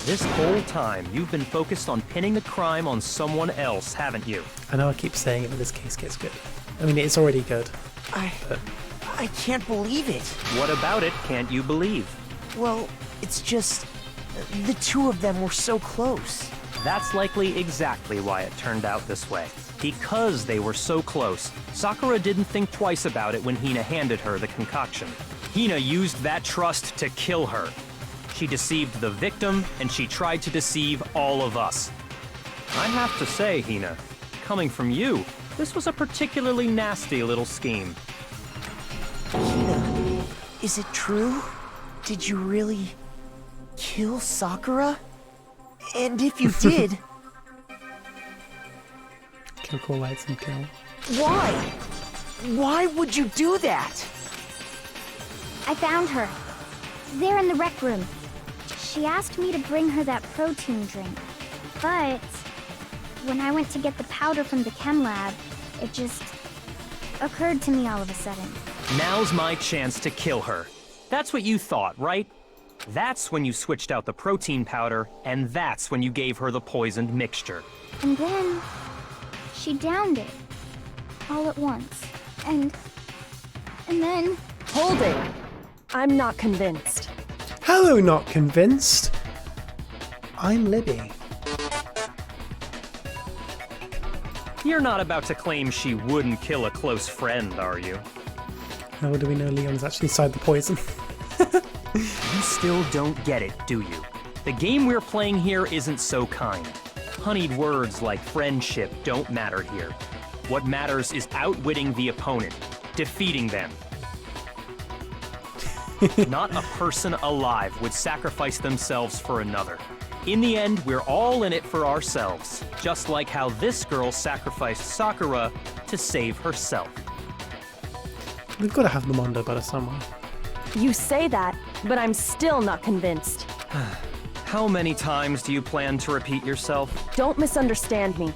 This whole time, you've been focused on pinning the crime on someone else, haven't you? I know I keep saying it, but this case gets good. I mean, it's already good. I can't believe it. What about it can't you believe? Well, it's just... the two of them were so close. That's likely exactly why it turned out this way. Because they were so close, Sakura didn't think twice about it when Hina handed her the concoction. Hina used that trust to kill her. She deceived the victim, and she tried to deceive all of us. I have to say, Hina, coming from you, this was a particularly nasty little scheme. Hina, is it true? Did you really kill Sakura? And if you did, Kill, call, lights, and kill. why? Why would you do that? I found her. There in the rec room. She asked me to bring her that protein drink. But when I went to get the powder from the chem lab, it just occurred to me all of a sudden. Now's my chance to kill her. That's what you thought, right? That's when you switched out the protein powder, and that's when you gave her the poisoned mixture. And then she downed it all at once. And then... Hold it! I'm not convinced. Hello, not convinced. I'm Libby. You're not about to claim she wouldn't kill a close friend, are you? How do we know Leon's actually inside the poison? You still don't get it, do you? The game we're playing here isn't so kind. Honeyed words like friendship don't matter here. What matters is outwitting the opponent, defeating them. Not a person alive would sacrifice themselves for another. In the end, we're all in it for ourselves, just like how this girl sacrificed Sakura to save herself. We've got to have the Mondo butter somewhere. You say that, but I'm still not convinced. How many times do you plan to repeat yourself? Don't misunderstand me.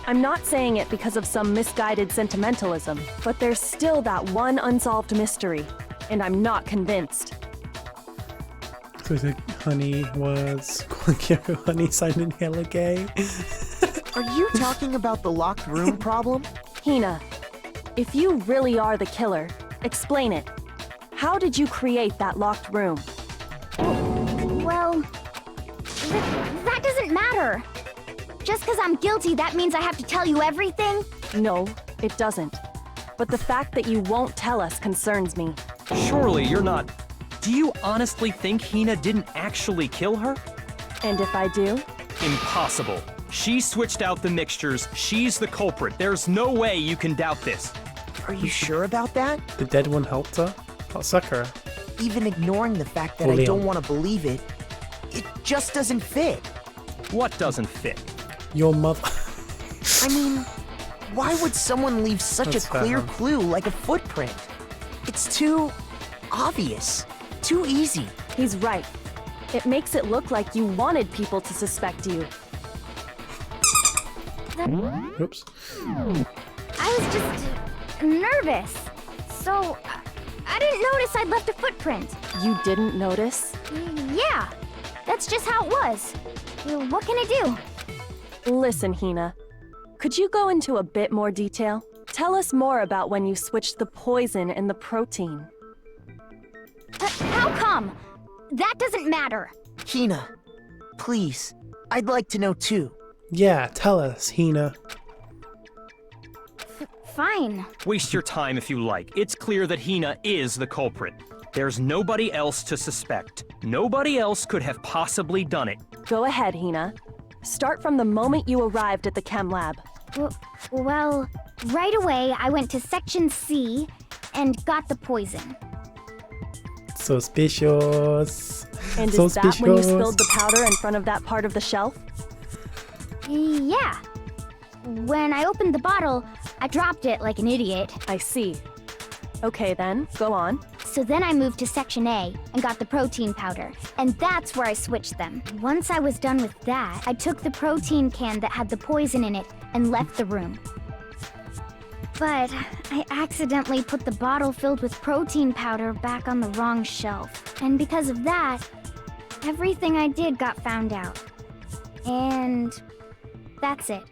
I'm not saying it because of some misguided sentimentalism, but there's still that one unsolved mystery, and I'm not convinced. So the honey was Kyoko honey signing hella gay. Are you talking about the locked room problem? Hina, if you really are the killer, explain it. How did you create that locked room? Well, that doesn't matter. Just because I'm guilty, that means I have to tell you everything? No, it doesn't. But the fact that you won't tell us concerns me. Surely you're not... Do you honestly think Hina didn't actually kill her? And if I do? Impossible. She switched out the mixtures. She's the culprit. There's no way you can doubt this. Are you sure about that? The dead one helped her? Not Sakura. Even ignoring the fact that Or I Leon. don't want to believe it, it just doesn't fit. What doesn't fit? Your mother... I mean, why would someone leave such That's a clear fair. clue like a footprint? It's too obvious, too easy. He's right. It makes it look like you wanted people to suspect you. Oops. I was just nervous. So I didn't notice I'd left a footprint. You didn't notice? Yeah, that's just how it was. What can I do? Listen, Hina. Could you go into a bit more detail? Tell us more about when you switched the poison and the protein. How come? That doesn't matter. Hina, please, I'd like to know too. Yeah, tell us, Hina. Fine. Waste your time if you like. It's clear that Hina is the culprit. There's nobody else to suspect. Nobody else could have possibly done it. Go ahead, Hina. Start from the moment you arrived at the chem lab. Well, right away I went to Section C and got the poison. Suspicious. And Suspicious. is that when you spilled the powder in front of that part of the shelf? Yeah. When I opened the bottle, I dropped it like an idiot. I see. Okay then, go on. So then I moved to Section A and got the protein powder, and that's where I switched them. Once I was done with that, I took the protein can that had the poison in it and left the room. But I accidentally put the bottle filled with protein powder back on the wrong shelf. And because of that, everything I did got found out. And that's it.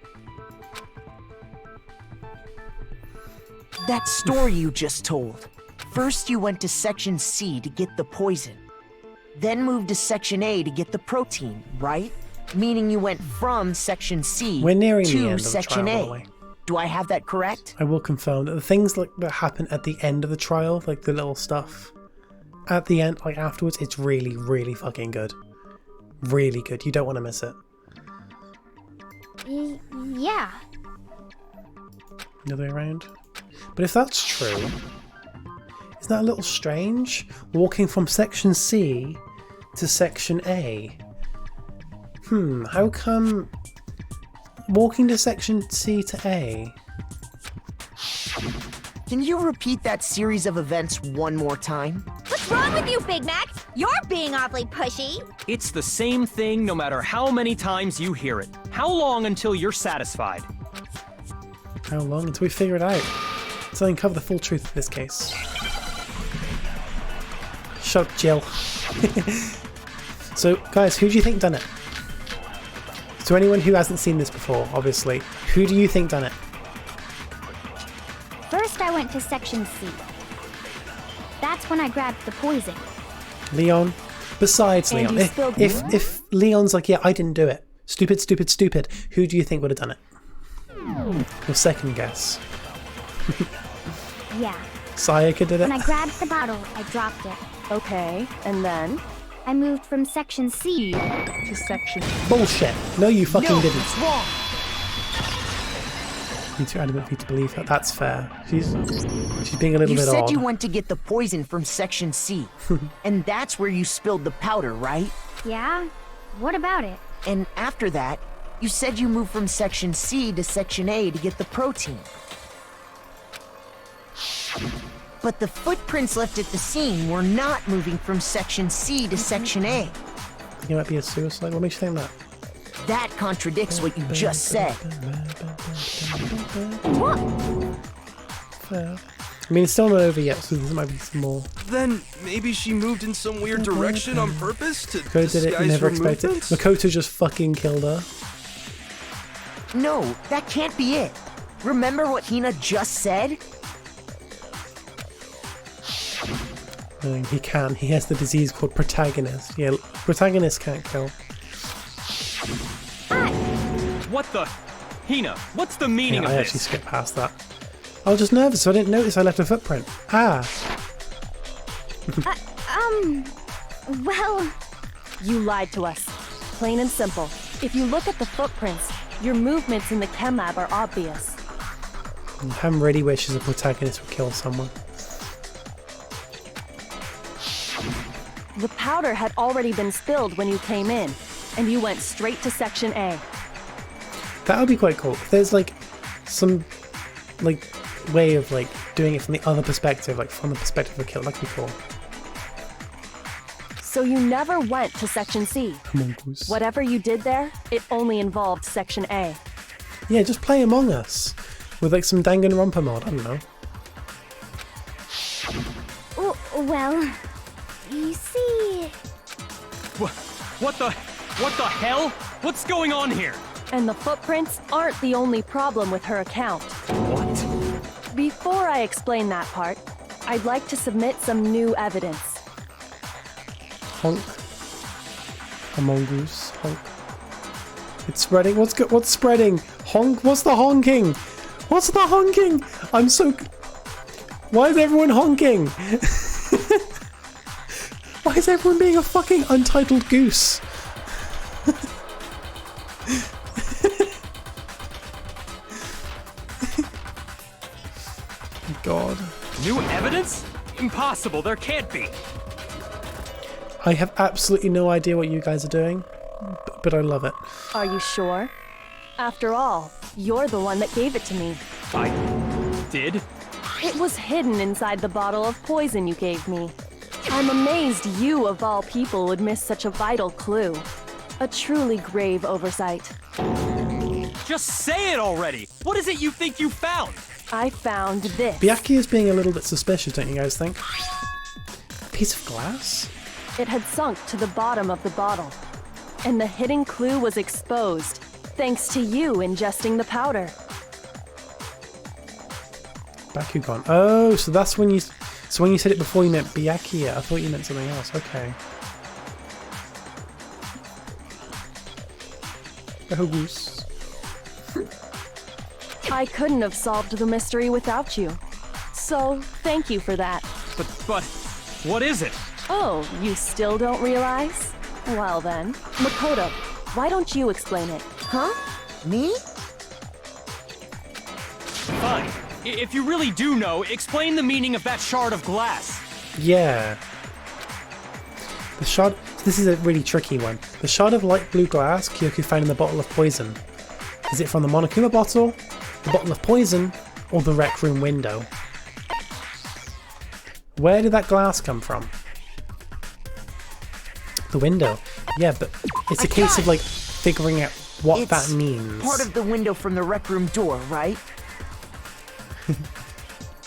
That story you just told. First you went to Section C to get the poison. Then moved to Section A to get the protein, right? Meaning you went from Section C We're nearing the to end of the Section trial, by the A. way. Do I have that correct? I will confirm that the things like that happen at the end of the trial, like the little stuff at the end, like afterwards, it's really, really fucking good. Really good. You don't want to miss it. Yeah. The other way around. But if that's true, isn't that a little strange? Walking from Section C to Section A. How come walking to Section C to A? Can you repeat that series of events one more time? What's wrong with you, Big Mac? You're being awfully pushy. It's the same thing no matter how many times you hear it. How long until you're satisfied? How long until we figure it out? Until I uncover the full truth of this case. Shut up, Jill. So, guys, who do you think done it? To anyone who hasn't seen this before, obviously, who do you think done it? First, I went to section C. That's when I grabbed the poison. Leon? Besides And Leon, you spilled if Leon's like, yeah, I didn't do it. Stupid, stupid, stupid. Who do you think would have done it? Your second guess. Yeah. Sayaka did it? When I grabbed the bottle, I dropped it. Okay, and then? I moved from section C To section... Bullshit. No, you fucking No, didn't. it's wrong. You're too adamant for me to believe that. That's fair. She's being a little You bit said odd. you went to get the poison from section C. And that's where you spilled the powder, right? Yeah? What about it? And after that, you said you moved from section C to section A to get the protein. But the footprints left at the scene were not moving from section C to section A. Think it might be a suicide? What makes you think that? That contradicts what you just said. Fair. I mean, it's still not over yet, so there might be some more. Then maybe she moved in some weird direction on purpose to Makoto did it, disguise never her expected. movements? Makoto just fucking killed her. No, that can't be it. Remember what Hina just said? He can. He has the disease called protagonist. Yeah, protagonist can't kill. What the? Hina, what's the meaning Yeah, of I this? actually skipped past that. I was just nervous, so I didn't notice I left a footprint. Ah. Well, You lied to us. Plain and simple. If you look at the footprints, your movements in the chem lab are obvious. Ham really wishes a protagonist would kill someone. The powder had already been spilled when you came in, and you went straight to section A. That would be quite cool. If there's like some like way of like doing it from the other perspective, like from the perspective of the killer, that could be cool. So you never went to section C. Mongoose. Whatever you did there, it only involved section A. Yeah, just play Among Us with like some Danganronpa mod. I don't know. well, you see... What the hell? What's going on here? And the footprints aren't the only problem with her account. What? Before I explain that part, I'd like to submit some new evidence. Honk. A mongoose. Honk. It's spreading. What's spreading? Honk. What's the honking? What's the honking? I'm so... Why is everyone honking? Why is everyone being a fucking untitled goose? God. New evidence? Impossible, there can't be. I have absolutely no idea what you guys are doing, but I love it. Are you sure? After all, you're the one that gave it to me. I did? It was hidden inside the bottle of poison you gave me. I'm amazed you, of all people, would miss such a vital clue. A truly grave oversight. Just say it already! What is it you think you found? I found this. Byakuya is being a little bit suspicious, don't you guys think? A piece of glass? It had sunk to the bottom of the bottle. And the hidden clue was exposed, thanks to you ingesting the powder. Bakugan. Oh, so that's when you... So when you said it before you meant Byakuya, I thought you meant something else. Okay. Goose. I couldn't have solved the mystery without you. So, thank you for that. But, what is it? Oh, you still don't realize? Well then, Makoto, why don't you explain it? Huh? Me? Fine. If you really do know, explain the meaning of that shard of glass. Yeah. The shard... This is a really tricky one. The shard of light blue glass Kyoku found in the bottle of poison. Is it from the Monokuma bottle, the bottle of poison, or the rec room window? Where did that glass come from? The window. Yeah, but it's a case of like figuring out what It's that means. part of the window from the rec room door, right?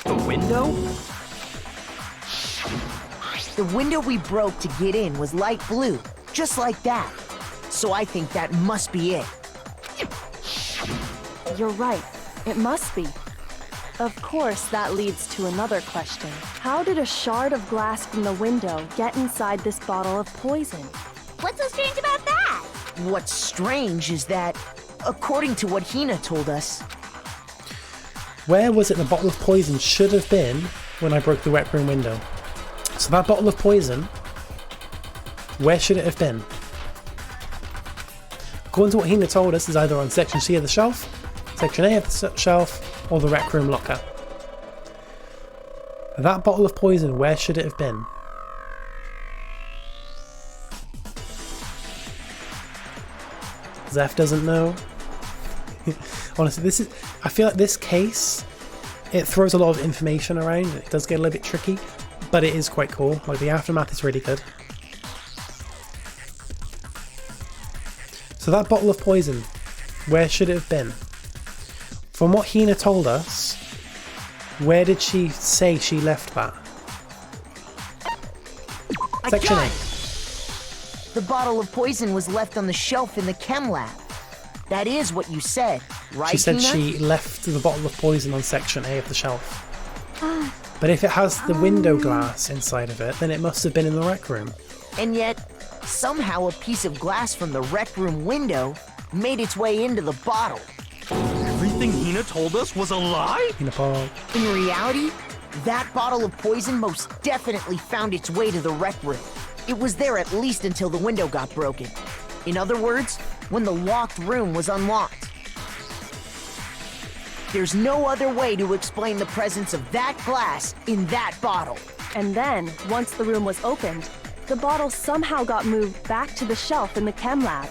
The window? The window we broke to get in was light blue, just like that. So I think that must be it. You're right. It must be. Of course, that leads to another question. How did a shard of glass from the window get inside this bottle of poison? What's so strange about that? What's strange is that, according to what Hina told us, Where was it the bottle of poison should have been when I broke the rec room window? So that bottle of poison, where should it have been? According to what Hina told us, is either on section C of the shelf, section A of the shelf, or the rec room locker. That bottle of poison, where should it have been? Zeph doesn't know. Honestly, I feel like this case, it throws a lot of information around. It does get a little bit tricky, but it is quite cool. Like, the aftermath is really good. So that bottle of poison, where should it have been? From what Hina told us, where did she say she left that? Section A. the bottle of poison was left on the shelf in the chem lab. That is what you said, right, She said Hina? she left the bottle of poison on section A of the shelf. But if it has the window glass inside of it, then it must have been in the rec room. And yet, somehow a piece of glass from the rec room window made its way into the bottle. Everything Hina told us was a lie? In a bottle. In reality, that bottle of poison most definitely found its way to the rec room. It was there at least until the window got broken. In other words, when the locked room was unlocked. There's no other way to explain the presence of that glass in that bottle. And then, once the room was opened, the bottle somehow got moved back to the shelf in the chem lab.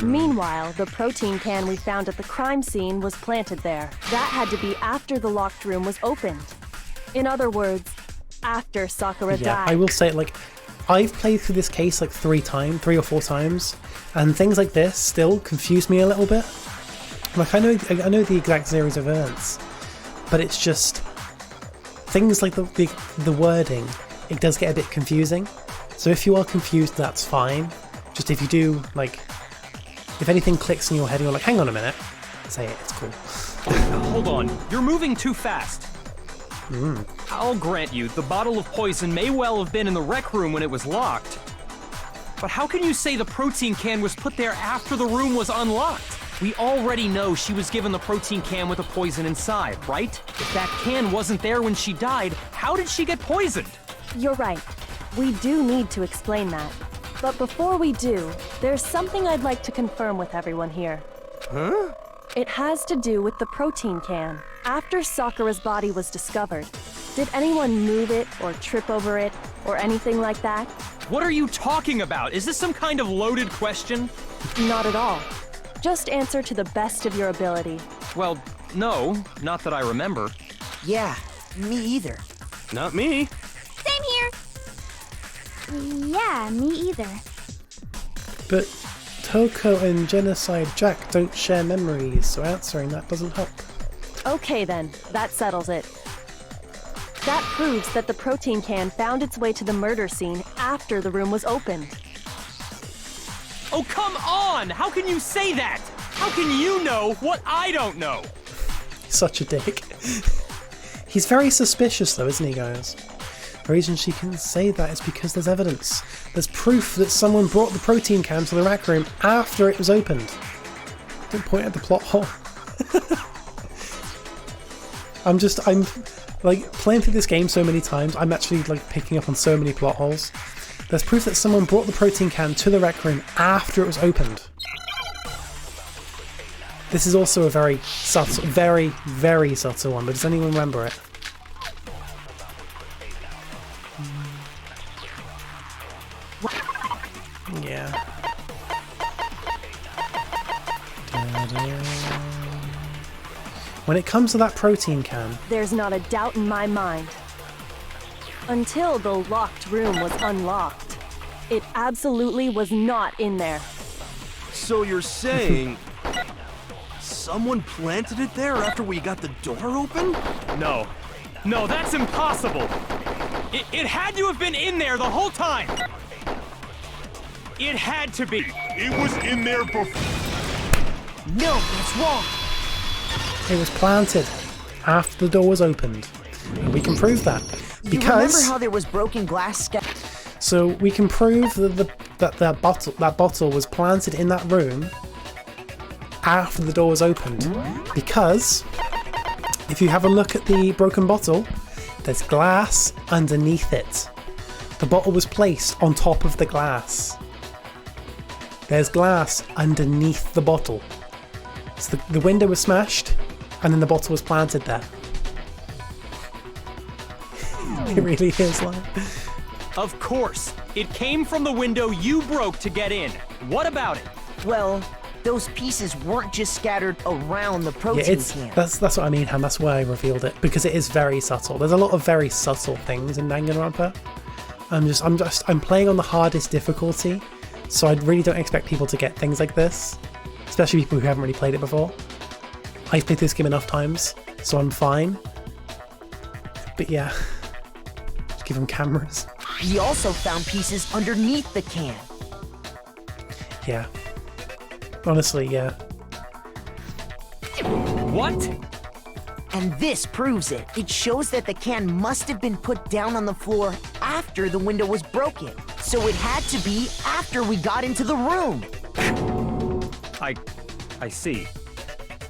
Meanwhile, the protein can we found at the crime scene was planted there. That had to be after the locked room was opened. In other words, after Sakura Yeah, died. I will say, like, I've played through this case like 3 or 4 times, and things like this still confuse me a little bit. Like, I know the exact series of events, but it's just things like the wording. It does get a bit confusing. So if you are confused, that's fine. Just if you do, like, if anything clicks in your head and you're like, hang on a minute, say it, it's cool. Hold on, you're moving too fast. I'll grant you, the bottle of poison may well have been in the rec room when it was locked. But how can you say the protein can was put there after the room was unlocked? We already know she was given the protein can with the poison inside, right? If that can wasn't there when she died, how did she get poisoned? You're right. We do need to explain that. But before we do, there's something I'd like to confirm with everyone here. Huh? It has to do with the protein can. After Sakura's body was discovered, did anyone move it or trip over it or anything like that? What are you talking about? Is this some kind of loaded question? Not at all. Just answer to the best of your ability. Well, no, not that I remember. Yeah, me either. Not me. Same here. Yeah, me either. But Toko and Genocide Jack don't share memories, so answering that doesn't help. Okay then, that settles it. That proves that the protein can found its way to the murder scene after the room was opened. Oh, come on! How can you say that? How can you know what I don't know? Such a dick. He's very suspicious though, isn't he, guys? The reason she can say that is because there's evidence. There's proof that someone brought the protein can to the rec room after it was opened. Don't point at the plot hole. I'm like playing through this game so many times, I'm actually like picking up on so many plot holes. There's proof that someone brought the protein can to the rec room after it was opened. This is also a very subtle, very, very subtle one, but does anyone remember it? Yeah. When it comes to that protein can, There's not a doubt in my mind. Until the locked room was unlocked. It absolutely was not in there. So you're saying someone planted it there after we got the door open? No. No, that's impossible! It had to have been in there the whole time! It had to be! It was in there before. No, that's wrong. It was planted after the door was opened. And we can prove that. You remember how there was broken glass So we can prove that that bottle was planted in that room after the door was opened. Because if you have a look at the broken bottle, there's glass underneath it. The bottle was placed on top of the glass. There's glass underneath the bottle. So the window was smashed, and then the bottle was planted there. It really is like... Of course! It came from the window you broke to get in. What about it? Well, those pieces weren't just scattered around the protein can. That's what I mean, Han. That's why I revealed it, because it is very subtle. There's a lot of very subtle things in Danganronpa. I'm playing on the hardest difficulty, so I really don't expect people to get things like this, especially people who haven't really played it before. I've played this game enough times, so I'm fine. But yeah, just give them cameras. We also found pieces underneath the can. Yeah. Honestly, yeah. What? And this proves it. It shows that the can must have been put down on the floor after the window was broken. So it had to be after we got into the room. I see.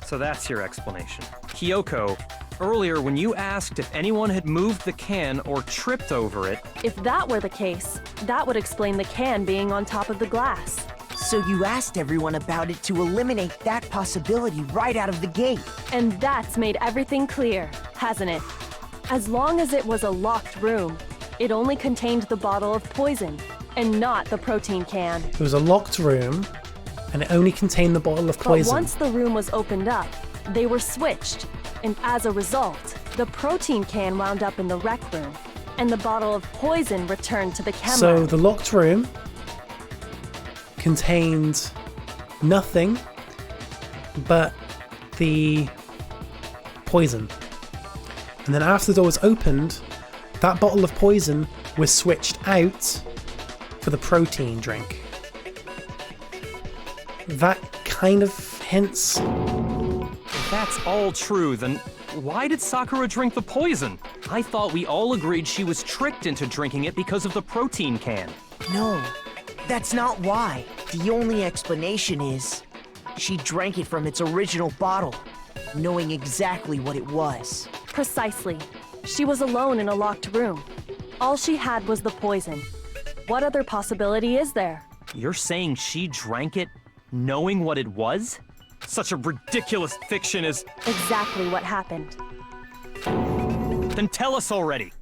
So that's your explanation. Kyoko, earlier when you asked if anyone had moved the can or tripped over it... If that were the case, that would explain the can being on top of the glass. So you asked everyone about it to eliminate that possibility right out of the gate. And that's made everything clear, hasn't it? As long as it was a locked room, it only contained the bottle of poison, and not the protein can. It was a locked room, and it only contained the bottle of poison. But once the room was opened up, they were switched, and as a result, the protein can wound up in the rec room, and the bottle of poison returned to the chem So lab. the locked room contained nothing but the poison. And then after the door was opened, that bottle of poison was switched out for the protein drink. That kind of hints. If that's all true, then why did Sakura drink the poison? I thought we all agreed she was tricked into drinking it because of the protein can. No, that's not why. The only explanation is she drank it from its original bottle, knowing exactly what it was. Precisely. She was alone in a locked room. All she had was the poison. What other possibility is there? You're saying she drank it knowing what it was? Such a ridiculous fiction is... Exactly what happened. Then tell us already.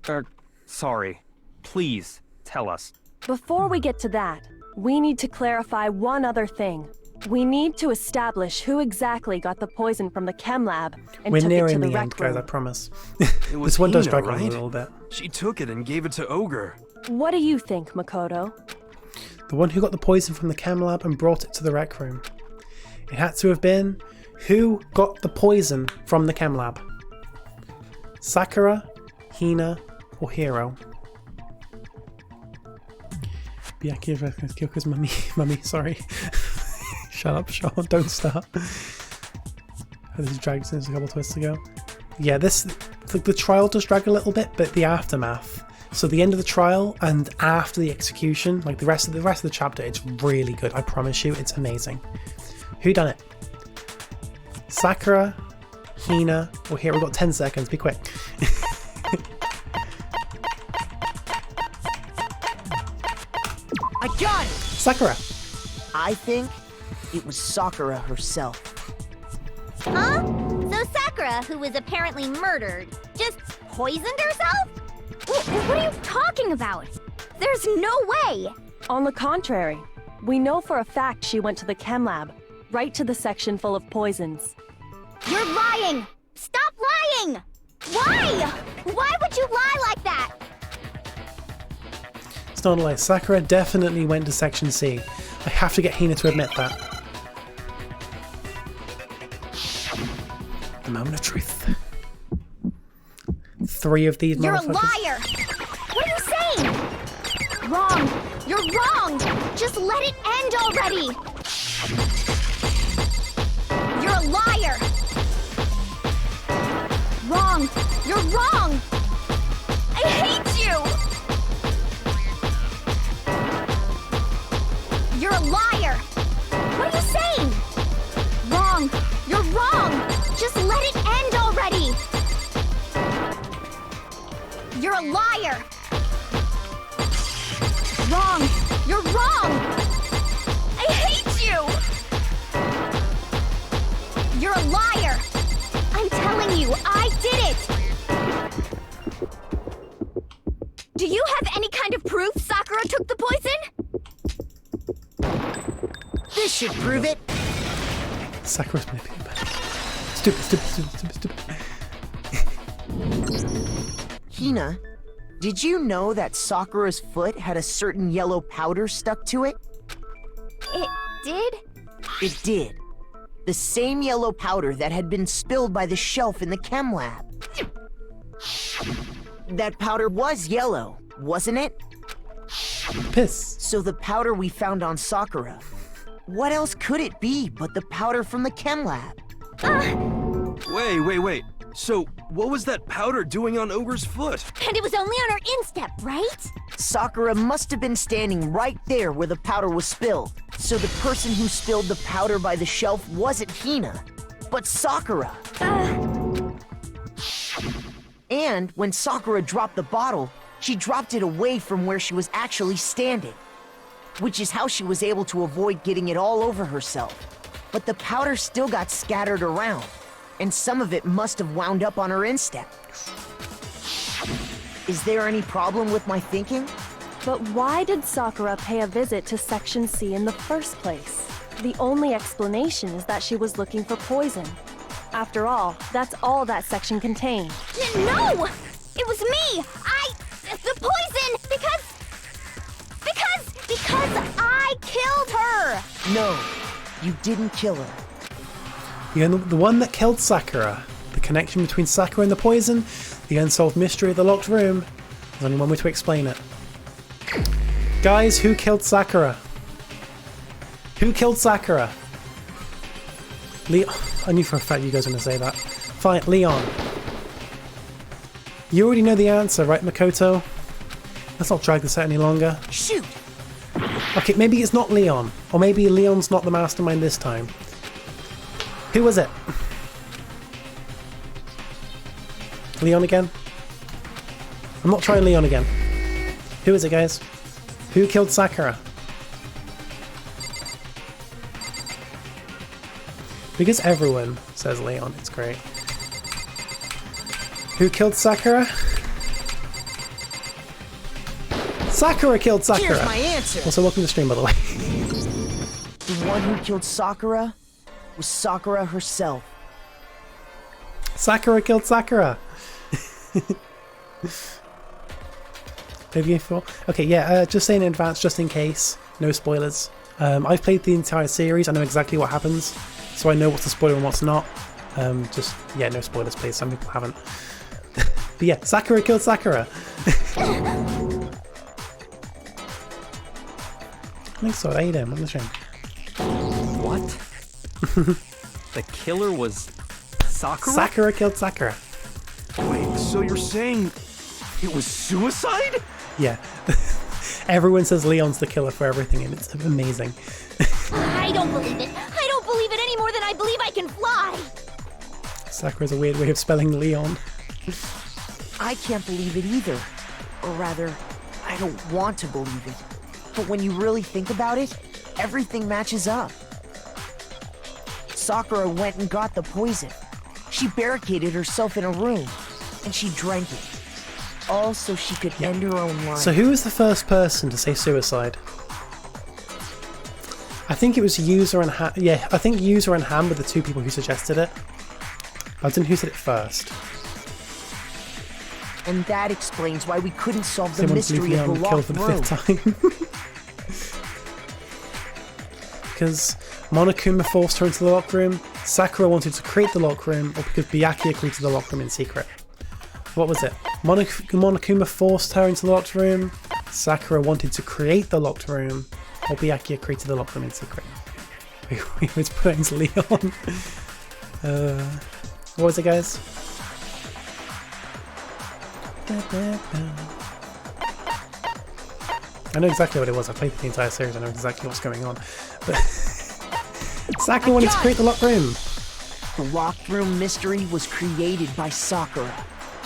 Sorry. Please, tell us. Before we get to that, we need to clarify one other thing. We need to establish who exactly got the poison from the chem lab and We're took it to nearing the the end, rec guys, I room. promise. It was This one does Hina, drag on a right? little bit. She took it and gave it to Ogre. What do you think, Makoto? The one who got the poison from the chem lab and brought it to the rec room. It had to have been who got the poison from the chem lab. Sakura, Hina, or Hiro. Kyoko's mummy, sorry. Shut up, Sean, don't start. This is dragged since a couple twists ago. Yeah, the trial does drag a little bit, but the aftermath. So the end of the trial and after the execution, like the rest of the chapter, it's really good. I promise you, it's amazing. Who done it? Sakura, Hina, or Hiro? We've got 10 seconds. Be quick. I got it! Sakura. I think it was Sakura herself. Huh? So Sakura, who was apparently murdered, just poisoned herself? What are you talking about? There's no way! On the contrary, we know for a fact she went to the chem lab, right to the section full of poisons. You're lying! Stop lying! Why? Why would you lie like that? It's not a lie. Sakura definitely went to Section C. I have to get Hina to admit that. The moment of truth. 3 of these You're a motherfuckers. liar! What are you saying? Wrong! You're wrong! Just let it end already! You're a liar! Wrong! You're wrong! I hate you! You're a liar! What are you saying? Wrong! You're wrong! Just let it end already! You're a liar! Wrong! You're wrong! I hate you! You're a liar! I'm telling you, I did it! Do you have any kind of proof Sakura took the poison? This should prove it. Sakura's manipulating bad. Stupid. Hina, did you know that Sakura's foot had a certain yellow powder stuck to it? It did? It did. The same yellow powder that had been spilled by the shelf in the chem lab. That powder was yellow, wasn't it? Piss. So the powder we found on Sakura. What else could it be but the powder from the chem lab? Wait. So, what was that powder doing on Ogre's foot? And it was only on her instep, right? Sakura must have been standing right there where the powder was spilled. So the person who spilled the powder by the shelf wasn't Hina, but Sakura. And when Sakura dropped the bottle, she dropped it away from where she was actually standing, which is how she was able to avoid getting it all over herself. But the powder still got scattered around, and some of it must have wound up on her instep. Is there any problem with my thinking? But why did Sakura pay a visit to Section C in the first place? The only explanation is that she was looking for poison. After all, that's all that section contained. No! It was me! The poison! Because I killed her! No, you didn't kill her. The one that killed Sakura. The connection between Sakura and the poison. The unsolved mystery of the locked room. There's only one way to explain it. Guys, who killed Sakura? Who killed Sakura? Leon. I knew for a fact you guys were going to say that. Fine, Leon. You already know the answer, right, Makoto? Let's not drag this out any longer. Shoot! Okay, maybe it's not Leon. Or maybe Leon's not the mastermind this time. Who was it? Leon again? I'm not trying Leon again. Who is it, guys? Who killed Sakura? Because everyone says Leon, it's great. Who killed Sakura? Sakura killed Sakura! Here's my answer! Also, welcome to the stream, by the way. The one who killed Sakura was Sakura herself. Sakura killed Sakura! Okay, yeah, just saying in advance, just in case, no spoilers. I've played the entire series, I know exactly what happens, so I know what's a spoiler and what's not. Just, yeah, no spoilers please, some people haven't. But yeah, Sakura killed Sakura! I think so, I ate him on the stream. What? The killer was Sakura? Sakura killed Sakura. Wait, so you're saying it was suicide? Yeah. Everyone says Leon's the killer for everything, and it's amazing. I don't believe it. I don't believe it any more than I believe I can fly. Sakura's a weird way of spelling Leon. I can't believe it either. Or rather, I don't want to believe it. But when you really think about it, everything matches up. Sakura went and got the poison. She barricaded herself in a room, and she drank it. All so she could end her own life. So who was the first person to say suicide? I think it was User and Ham. Yeah, I think User and Ham were the two people who suggested it. I don't know who said it first. And that explains why we couldn't solve the Someone wants to leave mystery of Leon the killed locked for the room. 5th time. Because Monokuma forced her into the lock room, Sakura wanted to create the lock room, or because Byakuya created the lock room in secret. What was it? Monokuma forced her into the locked room, Sakura wanted to create the locked room, or Byakuya created the locked room in secret. We was putting Leon. What was it, guys? I know exactly what it was. I played the entire series. I know exactly what's going on. But Sakura wanted to create the locked room. The locked room mystery was created by Sakura.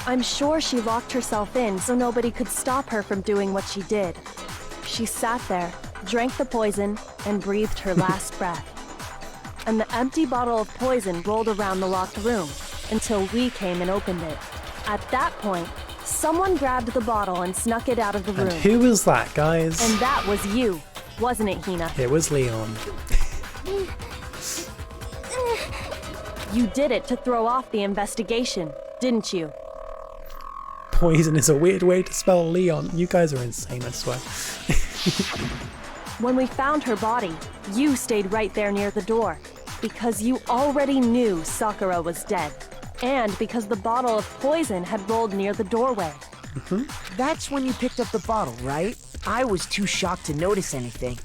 I'm sure she locked herself in so nobody could stop her from doing what she did. She sat there, drank the poison, and breathed her last breath. And the empty bottle of poison rolled around the locked room until we came and opened it. At that point, someone grabbed the bottle and snuck it out of the room. And who was that, guys? And that was you, wasn't it, Hina? It was Leon. You did it to throw off the investigation, didn't you? Poison is a weird way to spell Leon. You guys are insane, I swear. When we found her body, you stayed right there near the door, because you already knew Sakura was dead, and because the bottle of poison had rolled near the doorway. That's when you picked up the bottle, right? I was too shocked to notice anything,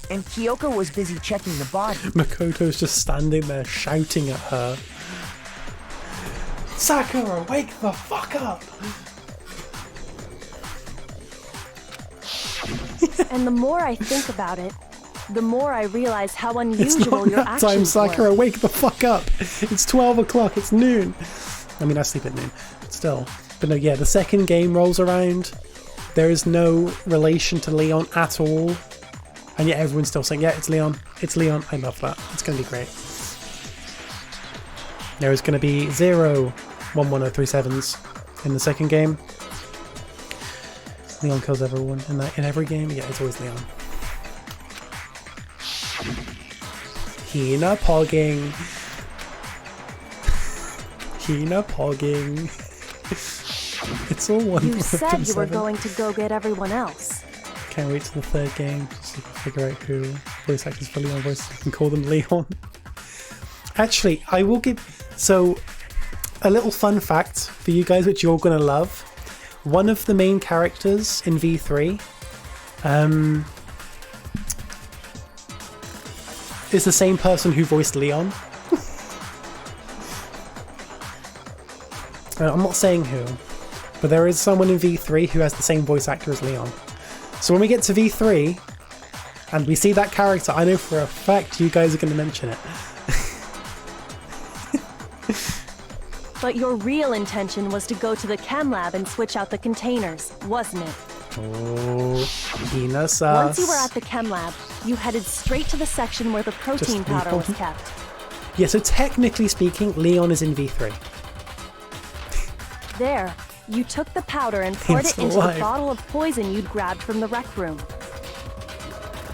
and Kyoko was busy checking the body. Makoto's just standing there shouting at her. Sakura, wake the fuck up! And the more I think about it, the more I realize how It's unusual not your that time, actions Sakura, were. wake the fuck up! It's 12 o'clock, it's noon! I mean, I sleep at noon, but still. But no, yeah, the second game rolls around, there is no relation to Leon at all, and yet everyone's still saying, yeah, it's Leon, it's Leon. I love that. It's going to be great. There is going to be 0 11037s in the second game. Leon kills everyone in every game. Yeah, it's always Leon. Hina pogging. Hina pogging. It's all one. You said you were going to go get everyone else. Can't wait till the third game to see if I figure out who voice actors for Leon voices. I can call them Leon. Actually, I will give... So, a little fun fact for you guys which you're going to love. One of the main characters in V3 is the same person who voiced Leon. I'm not saying who, but there is someone in V3 who has the same voice actor as Leon. So when we get to V3 and we see that character, I know for a fact you guys are going to mention it. But your real intention was to go to the chem lab and switch out the containers, wasn't it? Oh, Hina sus. Once you were at the chem lab, you headed straight to the section where the protein Just powder was Leon. kept. Yeah, so technically speaking, Leon is in V3. There, you took the powder and poured It's it into alive. the bottle of poison you'd grabbed from the rec room.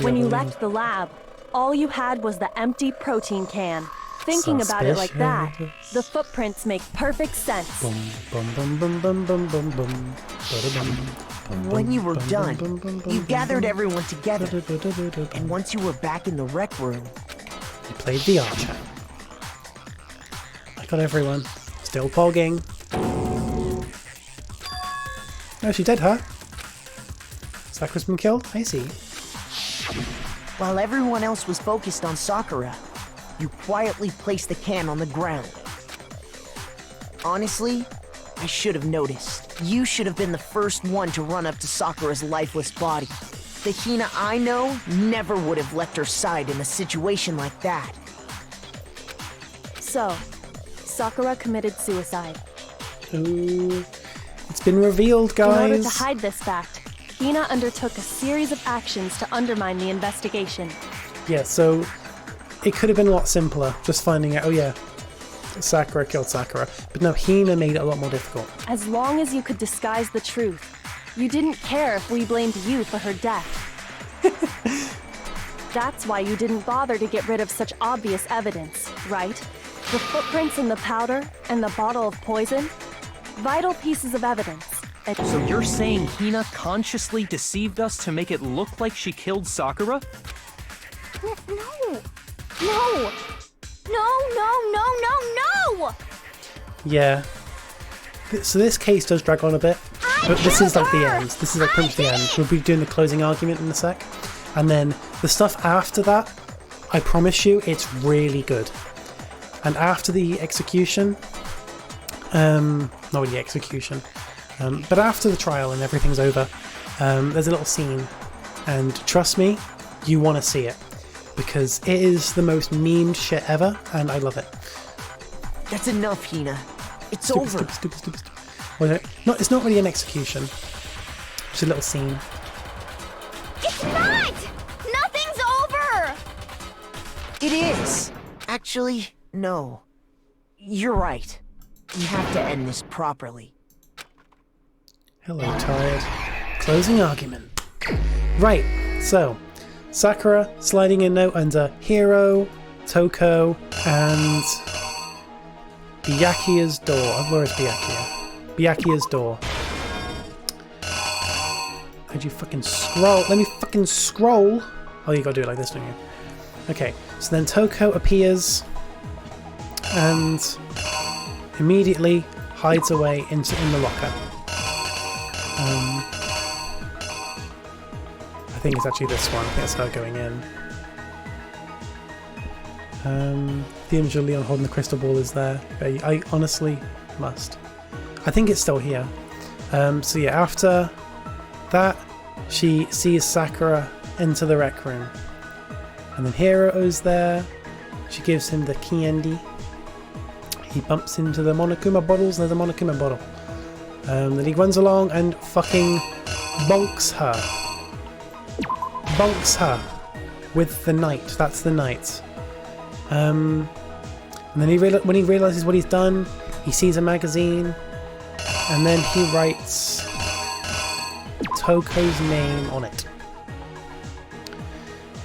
When you left the lab, all you had was the empty protein can. Thinking about it like that, the footprints make perfect sense. Bum, bum, bum, bum, bum, bum, bum, bum. Ba-da-bum. Bum, When you were bum, done, bum, bum, bum, you bum, gathered bum. everyone together. Da-da-da-da-da-da. And once you were back in the rec room, You played VR chat. I got everyone. Still pogging. No, she did, huh? Sakura's been killed? I see. while everyone else was focused on Sakura, you quietly placed the can on the ground. Honestly, I should have noticed. You should have been the first one to run up to Sakura's lifeless body. The Hina I know never would have left her side in a situation like that. So, Sakura committed suicide. Ooh. It's been revealed, guys. In order to hide this fact, Hina undertook a series of actions to undermine the investigation. Yeah, so it could have been a lot simpler, just finding out, oh yeah, Sakura killed Sakura. But no, Hina made it a lot more difficult. As long as you could disguise the truth, you didn't care if we blamed you for her death. That's why you didn't bother to get rid of such obvious evidence, right? The footprints in the powder and the bottle of poison? Vital pieces of evidence, So you're saying Hina consciously deceived us to make it look like she killed Sakura? No. No. No. Yeah. So this case does drag on a bit, but this is like the end. This is like pretty much the end. We'll be doing the closing argument in a sec. And then the stuff after that, I promise you, it's really good. And after the execution, not really execution, but after the trial and everything's over, there's a little scene. And trust me, you want to see it. Because it is the most memed shit ever, and I love it. That's enough, Hina. It's Stupid, over. Stupid. Well, no, it's not really an execution. It's a little scene. It's not! Nothing's over! It is. Actually, no. You're right. We have to end this properly. Hello, tired. Closing argument. Right, so Sakura sliding a note under Hiro, Toko, and Byakuya's door. Where is Byakuya? Byakuya's door. How'd you fucking scroll? Let me fucking scroll! Oh, you gotta do it like this, don't you? Okay, so then Toko appears and immediately hides away in the locker. I think it's actually this one. I think that's her going in. The image of Leon holding the crystal ball is there. I honestly must. I think it's still here. So yeah, after that, she sees Sakura into the rec room. And then Hiro's there. She gives him the candy. He bumps into the Monokuma bottles. There's a Monokuma bottle. Then he runs along and fucking bonks her. Bonks her with the knight. That's the knight. And then when he realizes what he's done, he sees a magazine, and then he writes Toko's name on it.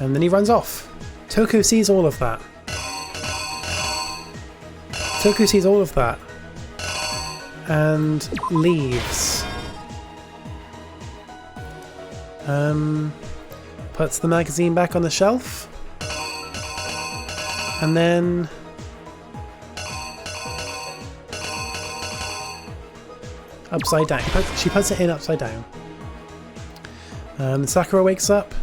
And then he runs off. Toko sees all of that. Toko sees all of that and leaves. Puts the magazine back on the shelf, and then upside down. She puts it in upside down. Sakura wakes up.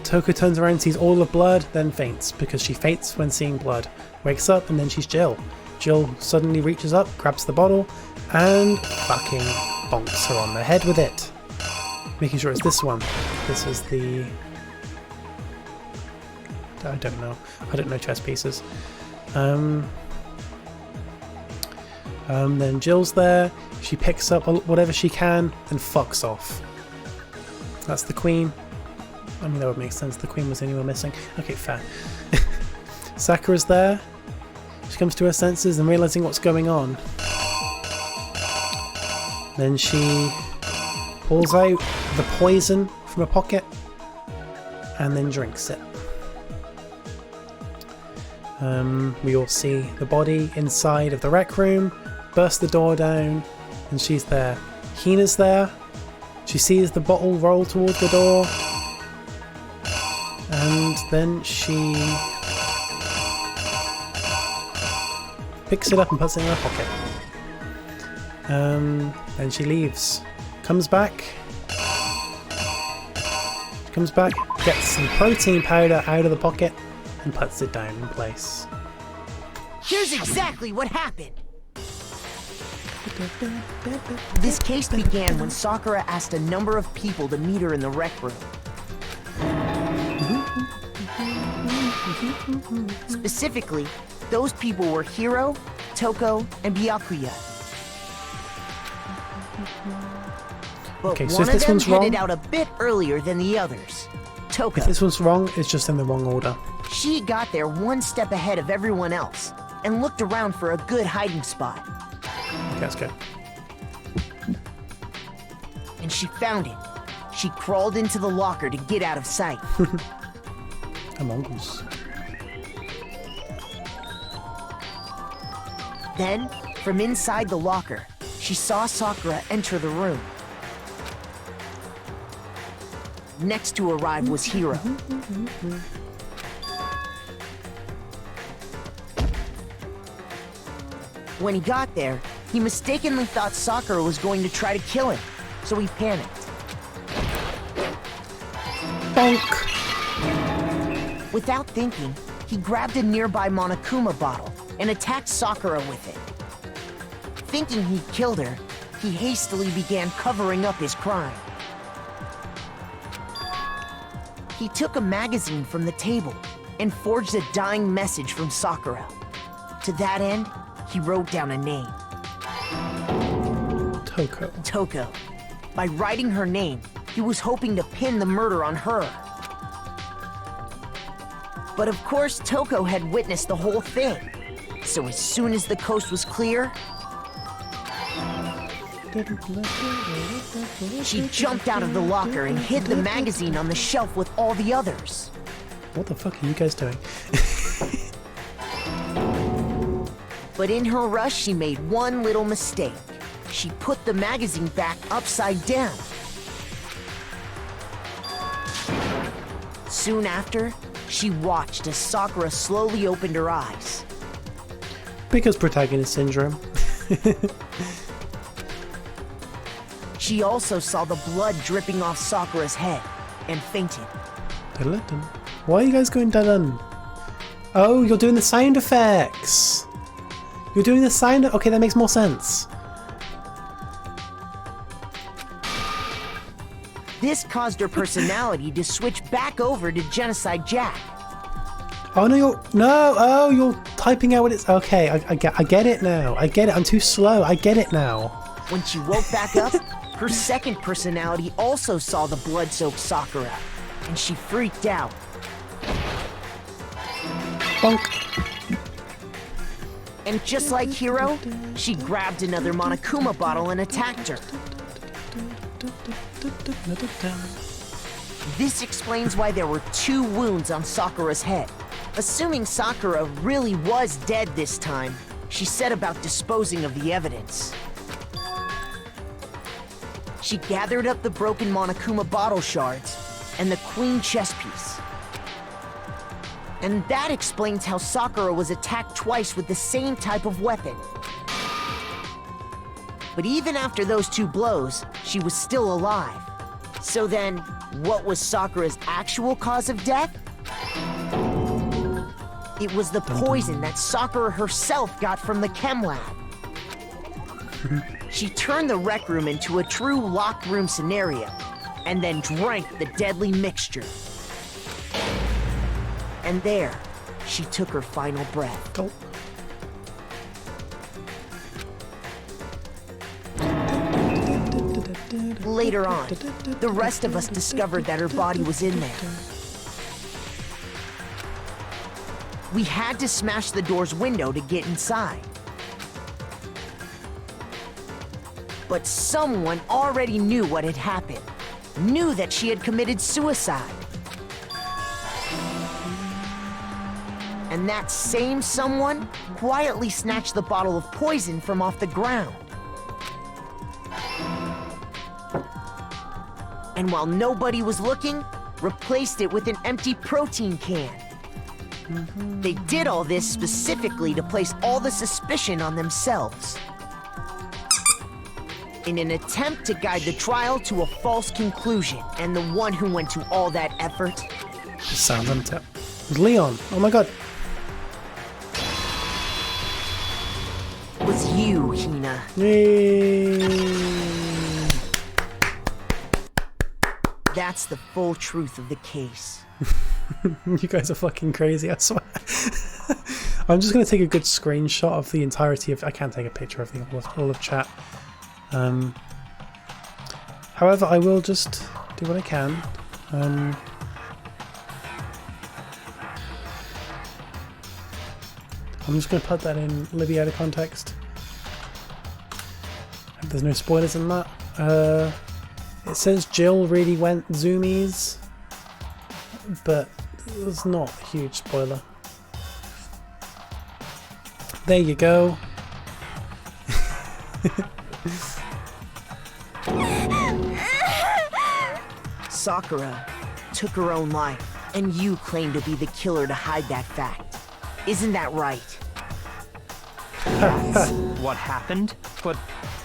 Toko turns around, sees all the blood, then faints, because she faints when seeing blood. Wakes up, and then she's Jill. Jill suddenly reaches up, grabs the bottle, and fucking bonks her on the head with it. Making sure it's this one. This is the... I don't know. I don't know chess pieces. Then Jill's there. She picks up whatever she can and fucks off. That's the queen. I mean, that would make sense. The queen was anywhere missing. Okay, fair. Sakura's there. She comes to her senses and realizing what's going on. Then she pulls out the poison from her pocket and then drinks it. We all see the body inside of the rec room, burst the door down, and she's there. Hina's there. She sees the bottle roll towards the door, and then she picks it up and puts it in her pocket. Then she leaves. Comes back, gets some protein powder out of the pocket, and puts it down in place. Here's exactly what happened. This case began when Sakura asked a number of people to meet her in the rec room. Specifically, those people were Hiro, Toko, and Byakuya. But Okay, so one if this of them one's headed wrong- out a bit earlier than the others. Toko. If this one's wrong, it's just in the wrong order. She got there one step ahead of everyone else and looked around for a good hiding spot. Okay, that's good. And she found it. She crawled into the locker to get out of sight. A mongoose. Then, from inside the locker, she saw Sakura enter the room. Next to arrive was Hiro. When he got there, he mistakenly thought Sakura was going to try to kill him, so he panicked. Bonk! Without thinking, he grabbed a nearby Monokuma bottle and attacked Sakura with it. Thinking he'd killed her, he hastily began covering up his crime. He took a magazine from the table and forged a dying message from Sakura. To that end, he wrote down a name. Toko. Toko. By writing her name, he was hoping to pin the murder on her. But of course, Toko had witnessed the whole thing. So as soon as the coast was clear, she jumped out of the locker and hid the magazine on the shelf with all the others. What the fuck are you guys doing? But in her rush, she made one little mistake. She put the magazine back upside down. Soon after, she watched as Sakura slowly opened her eyes. Because protagonist syndrome. She also saw the blood dripping off Sakura's head and fainted. Why are you guys going dun? Oh, you're doing the sound effects. You're doing the sound. Okay, that makes more sense. This caused her personality to switch back over to Genocide Jack. Oh no, you're typing out what it's. Okay, I get it now. I get it. I'm too slow. I get it now. When she woke back up, her second personality also saw the blood-soaked Sakura, and she freaked out. Bonk. And just like Hiro, she grabbed another Monokuma bottle and attacked her. This explains why there were 2 wounds on Sakura's head. Assuming Sakura really was dead this time, she set about disposing of the evidence. She gathered up the broken Monokuma bottle shards and the queen chess piece. And that explains how Sakura was attacked twice with the same type of weapon. But even after those 2 blows, she was still alive. So then, what was Sakura's actual cause of death? It was the poison that Sakura herself got from the chem lab. She turned the rec room into a true locked room scenario, and then drank the deadly mixture. And there, she took her final breath. Gulp. Later on, the rest of us discovered that her body was in there. We had to smash the door's window to get inside. But someone already knew what had happened, knew that she had committed suicide. And that same someone quietly snatched the bottle of poison from off the ground. And while nobody was looking, replaced it with an empty protein can. They did all this specifically to place all the suspicion on themselves, in an attempt to guide the trial to a false conclusion. And the one who went to all that effort Sounds on tip. Leon. Oh my god. was you, Hina. Yay. That's the full truth of the case. You guys are fucking crazy, I swear. I'm just going to take a good screenshot of the entirety of... I can't take a picture of all of chat. However, I will just do what I can. I'm just going to put that in Libbytato context. Hope there's no spoilers in that. It says Jill really went zoomies, but it's not a huge spoiler. There you go. Sakura took her own life, and you claim to be the killer to hide that fact. Isn't that right? What happened? But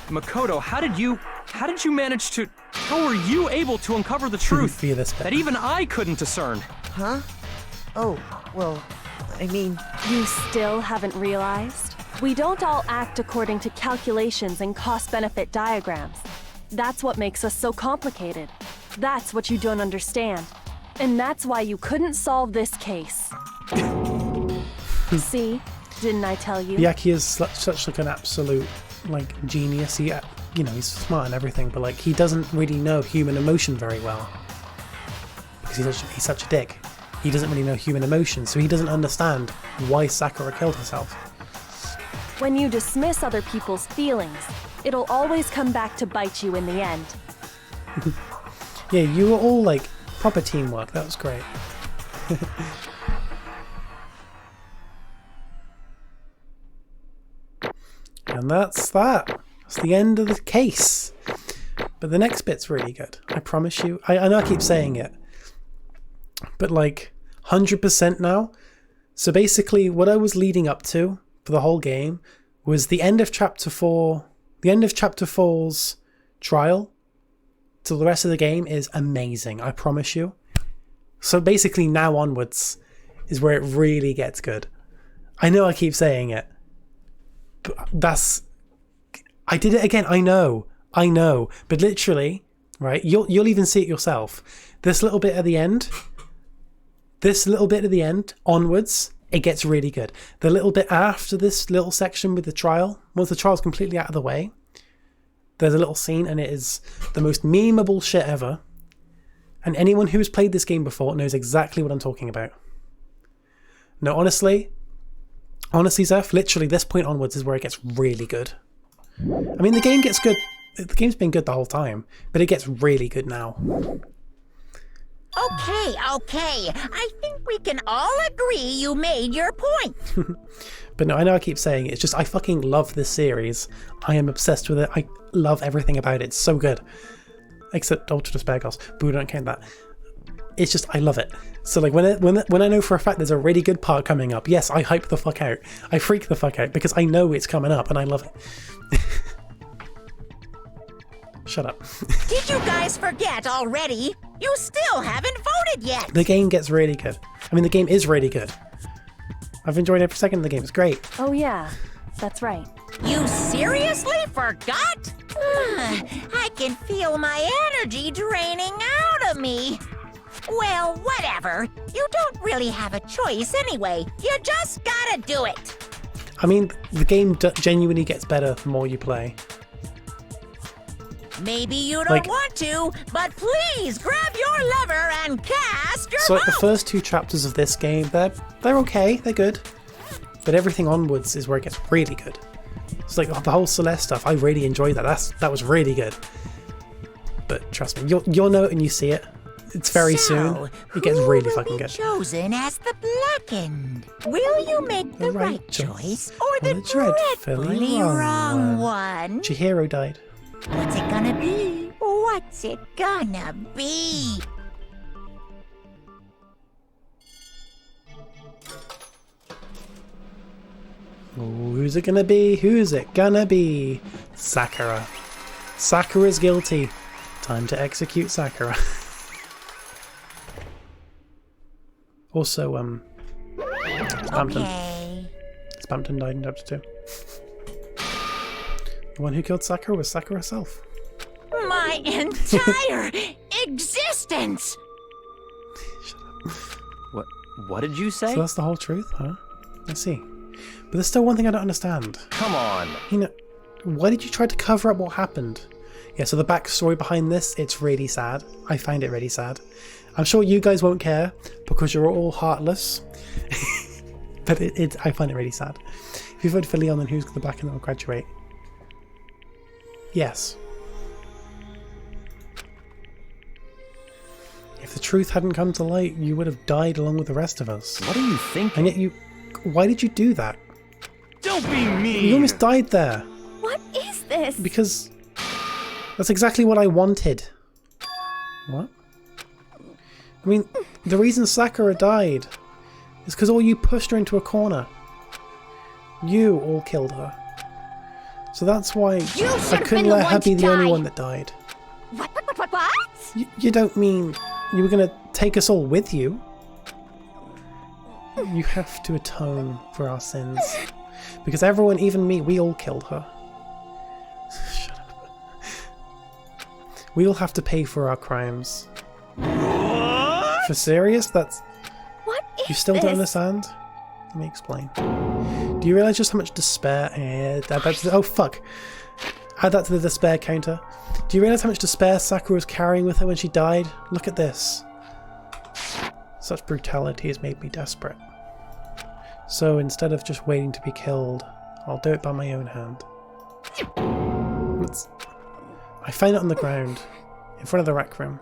Makoto, how did you manage to... How were you able to uncover the truth Feel this bit. that even I couldn't discern? Huh? Oh, well, I mean... You still haven't realized? We don't all act according to calculations and cost-benefit diagrams. That's what makes us so complicated. That's what you don't understand. And that's why you couldn't solve this case. See? Didn't I tell you? Yaki is such like an absolute like genius. He, you know, he's smart and everything, but like he doesn't really know human emotion very well because he's such a dick. He doesn't really know human emotion, so he doesn't understand why Sakura killed herself. When you dismiss other people's feelings, it'll always come back to bite you in the end. Yeah, you were all like proper teamwork. That was great. And that's that. That's the end of the case. But the next bit's really good. I promise you. I know I keep saying it. But like 100% now. So basically what I was leading up to for the whole game was the end of chapter 4. The end of chapter 4's trial till the rest of the game is amazing. I promise you. So basically now onwards is where it really gets good. I know I keep saying it. But I did it again. I know, but literally, right? You'll even see it yourself. This little bit at the end onwards, it gets really good. The little bit after this little section with the trial, once the trial's completely out of the way, there's a little scene, and it is the most memeable shit ever. And anyone who has played this game before knows exactly what I'm talking about. No, honestly, Zeph, literally this point onwards is where it gets really good. I mean, the game gets good. The game's been good the whole time, but it gets really good now. Okay. I think we can all agree you made your point. But no, I know I keep saying it. It's just I fucking love this series. I am obsessed with it. I love everything about it. It's so good. Except Ultra Despair Girls. Boo, don't count that. It's just, I love it. So like when I know for a fact there's a really good part coming up, yes, I hype the fuck out. I freak the fuck out because I know it's coming up and I love it. Shut up. Did you guys forget already? You still haven't voted yet. The game gets really good. I mean, the game is really good. I've enjoyed every second of the game. It's great. Oh yeah, that's right. You seriously forgot? I can feel my energy draining out of me. Well, whatever. You don't really have a choice anyway. You just gotta do it. I mean, the game genuinely gets better the more you play. Maybe you don't want to, but please grab your lever and cast your So like vote. the first 2 chapters of this game, they're okay, they're good. But everything onwards is where it gets really good. It's like the whole Celeste stuff, I really enjoyed that. That was really good. But trust me, you'll know it when you see it. It's very soon. It gets really fucking good. Chosen as the blackened. Will you make the right choice or the dreadfully wrong one? Chihiro died. What's it gonna be? What's it gonna be? Ooh, who's it gonna be? Who's it gonna be? Sakura. Sakura's guilty. Time to execute Sakura. Also, Spampton. Okay. Spampton died in chapter 2. The one who killed Sakura was Sakura herself. My entire existence! What did you say? So that's the whole truth, huh? I see. But there's still one thing I don't understand. Come on. You know, why did you try to cover up what happened? Yeah, so the backstory behind this, it's really sad. I find it really sad. I'm sure you guys won't care because you're all heartless. But I find it really sad. If you vote for Leon, then who's the black and that will graduate? Yes. If the truth hadn't come to light, you would have died along with the rest of us. What are you thinking? And yet why did you do that? Don't be mean! You almost died there. What is this? this? Because that's exactly what I wanted. What? I mean, the reason Sakura died is because all you pushed her into a corner. You all killed her. So that's why I couldn't let her be the only one that died. What? You don't mean you were going to take us all with you? You have to atone for our sins. Because everyone, even me, we all killed her. Shut up. We all have to pay for our crimes. What? For serious? That's... What is You still this? don't understand? Let me explain. Do you realise just how much despair... oh, fuck. Add that to the despair counter. Do you realise how much despair Sakura was carrying with her when she died? Look at this. Such brutality has made me desperate. So instead of just waiting to be killed, I'll do it by my own hand. I find it on the ground, in front of the rec room.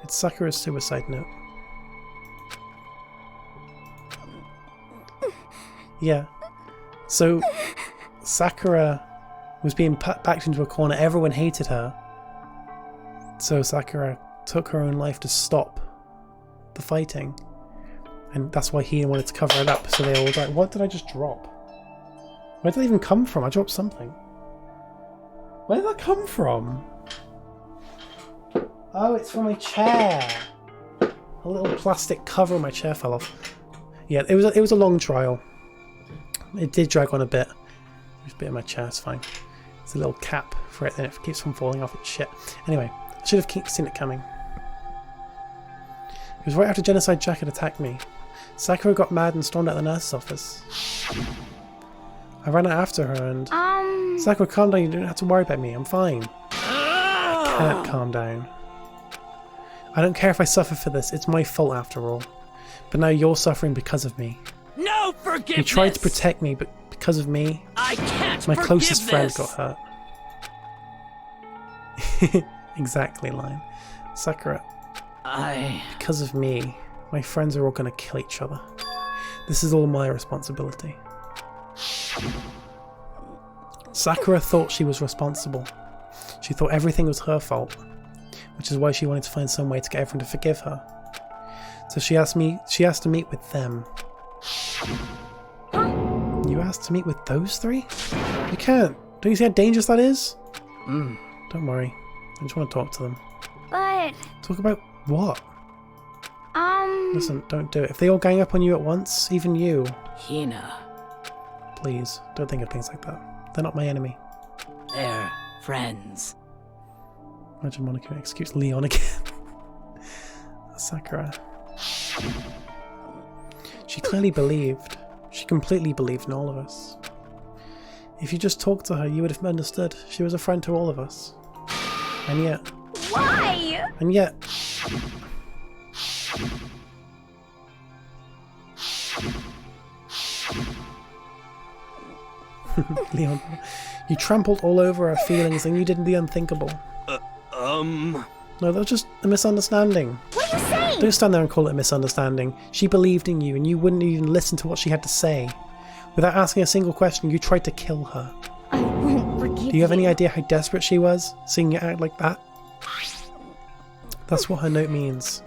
It's Sakura's suicide note. Yeah. So, Sakura was being backed into a corner. Everyone hated her. So Sakura took her own life to stop the fighting. And that's why he wanted to cover it up. So they all died. What did I just drop? Where did that even come from? I dropped something. Where did that come from? Oh, it's from my chair. A little plastic cover on my chair fell off. Yeah, it was a long trial. It did drag on a bit. There's a bit in my chair, it's fine. It's a little cap for it, and it keeps from falling off. It's shit. Anyway, I should have seen it coming. It was right after Genocide Jack had attacked me. Sakura got mad and stormed out of the nurse's office. I ran out after her and... Sakura, calm down, you don't have to worry about me, I'm fine. I can't calm down. I don't care if I suffer for this, it's my fault after all. But now you're suffering because of me. No forgiveness! You tried to protect me, but because of me, I can't my closest friend this. got hurt. Exactly, Lion. Sakura, because of me, my friends are all going to kill each other. This is all my responsibility. Sakura thought she was responsible. She thought everything was her fault, which is why she wanted to find some way to get everyone to forgive her. So she asked to meet with them. You asked to meet with those three? You can't. Don't you see how dangerous that is? Don't worry. I just want to talk to them. But... Talk about what? Listen, don't do it. If they all gang up on you at once, even you... Hina. Please, don't think of things like that. They're not my enemy. They're friends. Imagine Monica executes Leon again. Sakura. She clearly believed. She completely believed in all of us. If you just talked to her, you would have understood. She was a friend to all of us. And yet... Why? And yet... Leon, you trampled all over her feelings and you did the unthinkable. No, that was just a misunderstanding. What are you saying? Don't stand there and call it a misunderstanding. She believed in you and you wouldn't even listen to what she had to say. Without asking a single question, you tried to kill her. I won't forgive you. Do you have any idea how desperate she was, seeing you act like that? That's what her note means.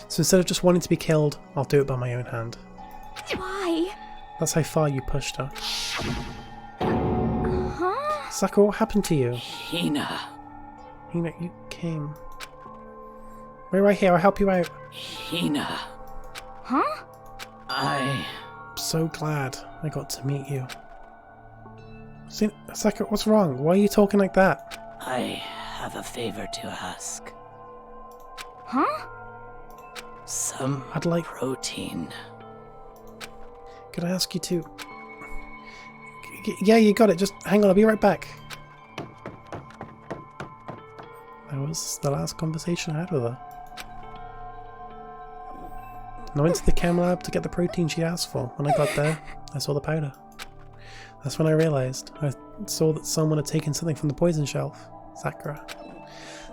So instead of just wanting to be killed, I'll do it by my own hand. Why? That's how far you pushed her. Huh? Sakura, what happened to you? Hina. Hina, you came. We're right here, I'll help you out. Hina. Huh? I'm so glad I got to meet you. Sakura, what's wrong? Why are you talking like that? I have a favor to ask. Huh? Some I'd like... protein. Could I ask you to... Yeah, you got it. Just hang on, I'll be right back. That was the last conversation I had with her. And I went to the chem lab to get the protein she asked for. When I got there, I saw the powder. That's when I realised. I saw that someone had taken something from the poison shelf. Sakura.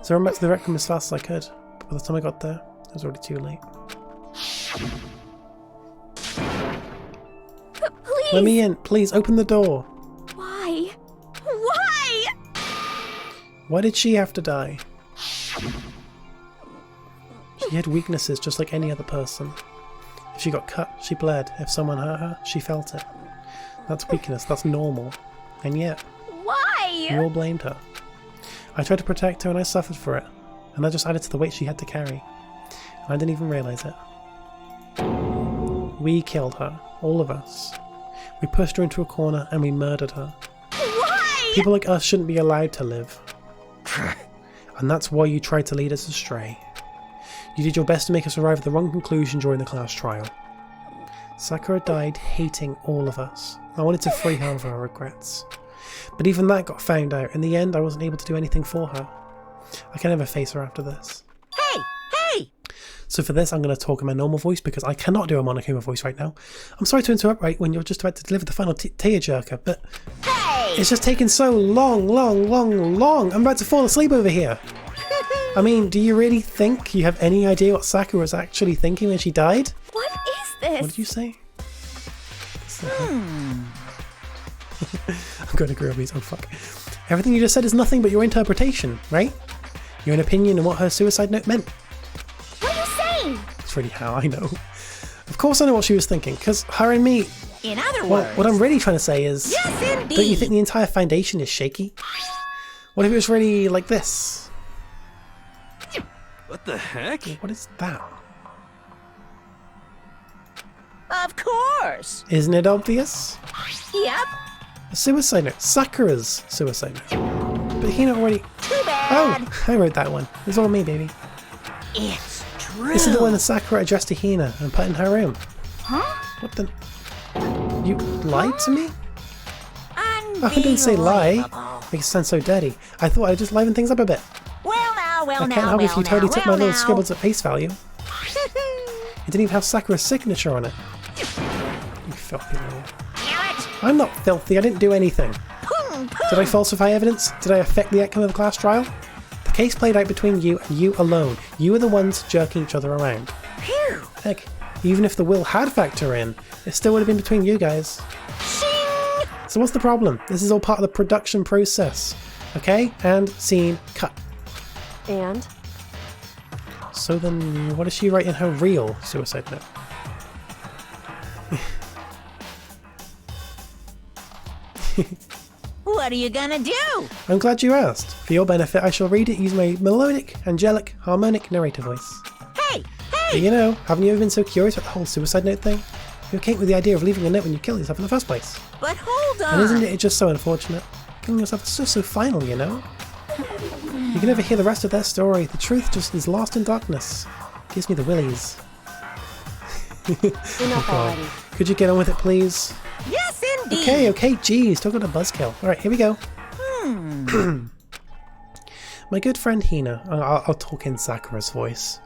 So I ran back to the rec room as fast as I could. But by the time I got there, it was already too late. Please. Let me in. Please, open the door. Why? Why? Why did she have to die? She had weaknesses just like any other person. If she got cut, she bled. If someone hurt her, she felt it. That's weakness, that's normal. And yet, Why? you all blamed her. I tried to protect her and I suffered for it. And that just added to the weight she had to carry. And I didn't even realize it. We killed her. All of us. We pushed her into a corner and we murdered her. Why? People like us shouldn't be allowed to live. And that's why you tried to lead us astray. You did your best to make us arrive at the wrong conclusion during the class trial. Sakura died hating all of us. I wanted to free her of her regrets. But even that got found out. In the end, I wasn't able to do anything for her. I can never face her after this. Hey! Hey! So for this, I'm going to talk in my normal voice because I cannot do a Monokuma voice right now. I'm sorry to interrupt right when you're just about to deliver the final tearjerker, but it's just taking so long. I'm about to fall asleep over here. I mean, do you really think you have any idea what Sakura was actually thinking when she died? What is this? What did you say? I'm going to agree with these. Oh fuck. Everything you just said is nothing but your interpretation, right? Your own opinion on what her suicide note meant. What are you saying? It's really how I know. Of course I know what she was thinking, because her and me... In other Well, words... what I'm really trying to say is... Yes, indeed! Don't you think the entire foundation is shaky? What if it was really like this? What the heck? What is that? Of course! Isn't it obvious? Yep. A suicide note. Sakura's suicide note. But Hina already... Too bad! Oh! I wrote that one. It's all me, baby. It's true! This is the one that Sakura addressed to Hina and put in her room. Huh? What the... You lied to me? Oh, I didn't say lie. Makes it sound so dirty. I thought I'd just liven things up a bit. I can't help if you totally took my little scribbles at face value. It didn't even have Sakura's signature on it. You filthy little... I'm not filthy, I didn't do anything. Did I falsify evidence? Did I affect the outcome of the class trial? The case played out between you and you alone. You are the ones jerking each other around. Heck, even if the will had factor in, it still would have been between you guys. So what's the problem? This is all part of the production process. Okay? And scene cut. And? So then, what does she write in her real suicide note? What are you gonna do? I'm glad you asked. For your benefit, I shall read it using my melodic, angelic, harmonic narrator voice. Hey! But you know, haven't you ever been so curious about the whole suicide note thing? You came with the idea of leaving a note when you kill yourself in the first place. But hold on! And isn't it just so unfortunate? Killing yourself is so final, you know? You can never hear the rest of their story. The truth just is lost in darkness. Gives me the willies. Enough already. Could you get on with it, please? Yes, indeed! Okay, geez, talk about a buzzkill. Alright, here we go. My good friend Hina. I'll talk in Sakura's voice.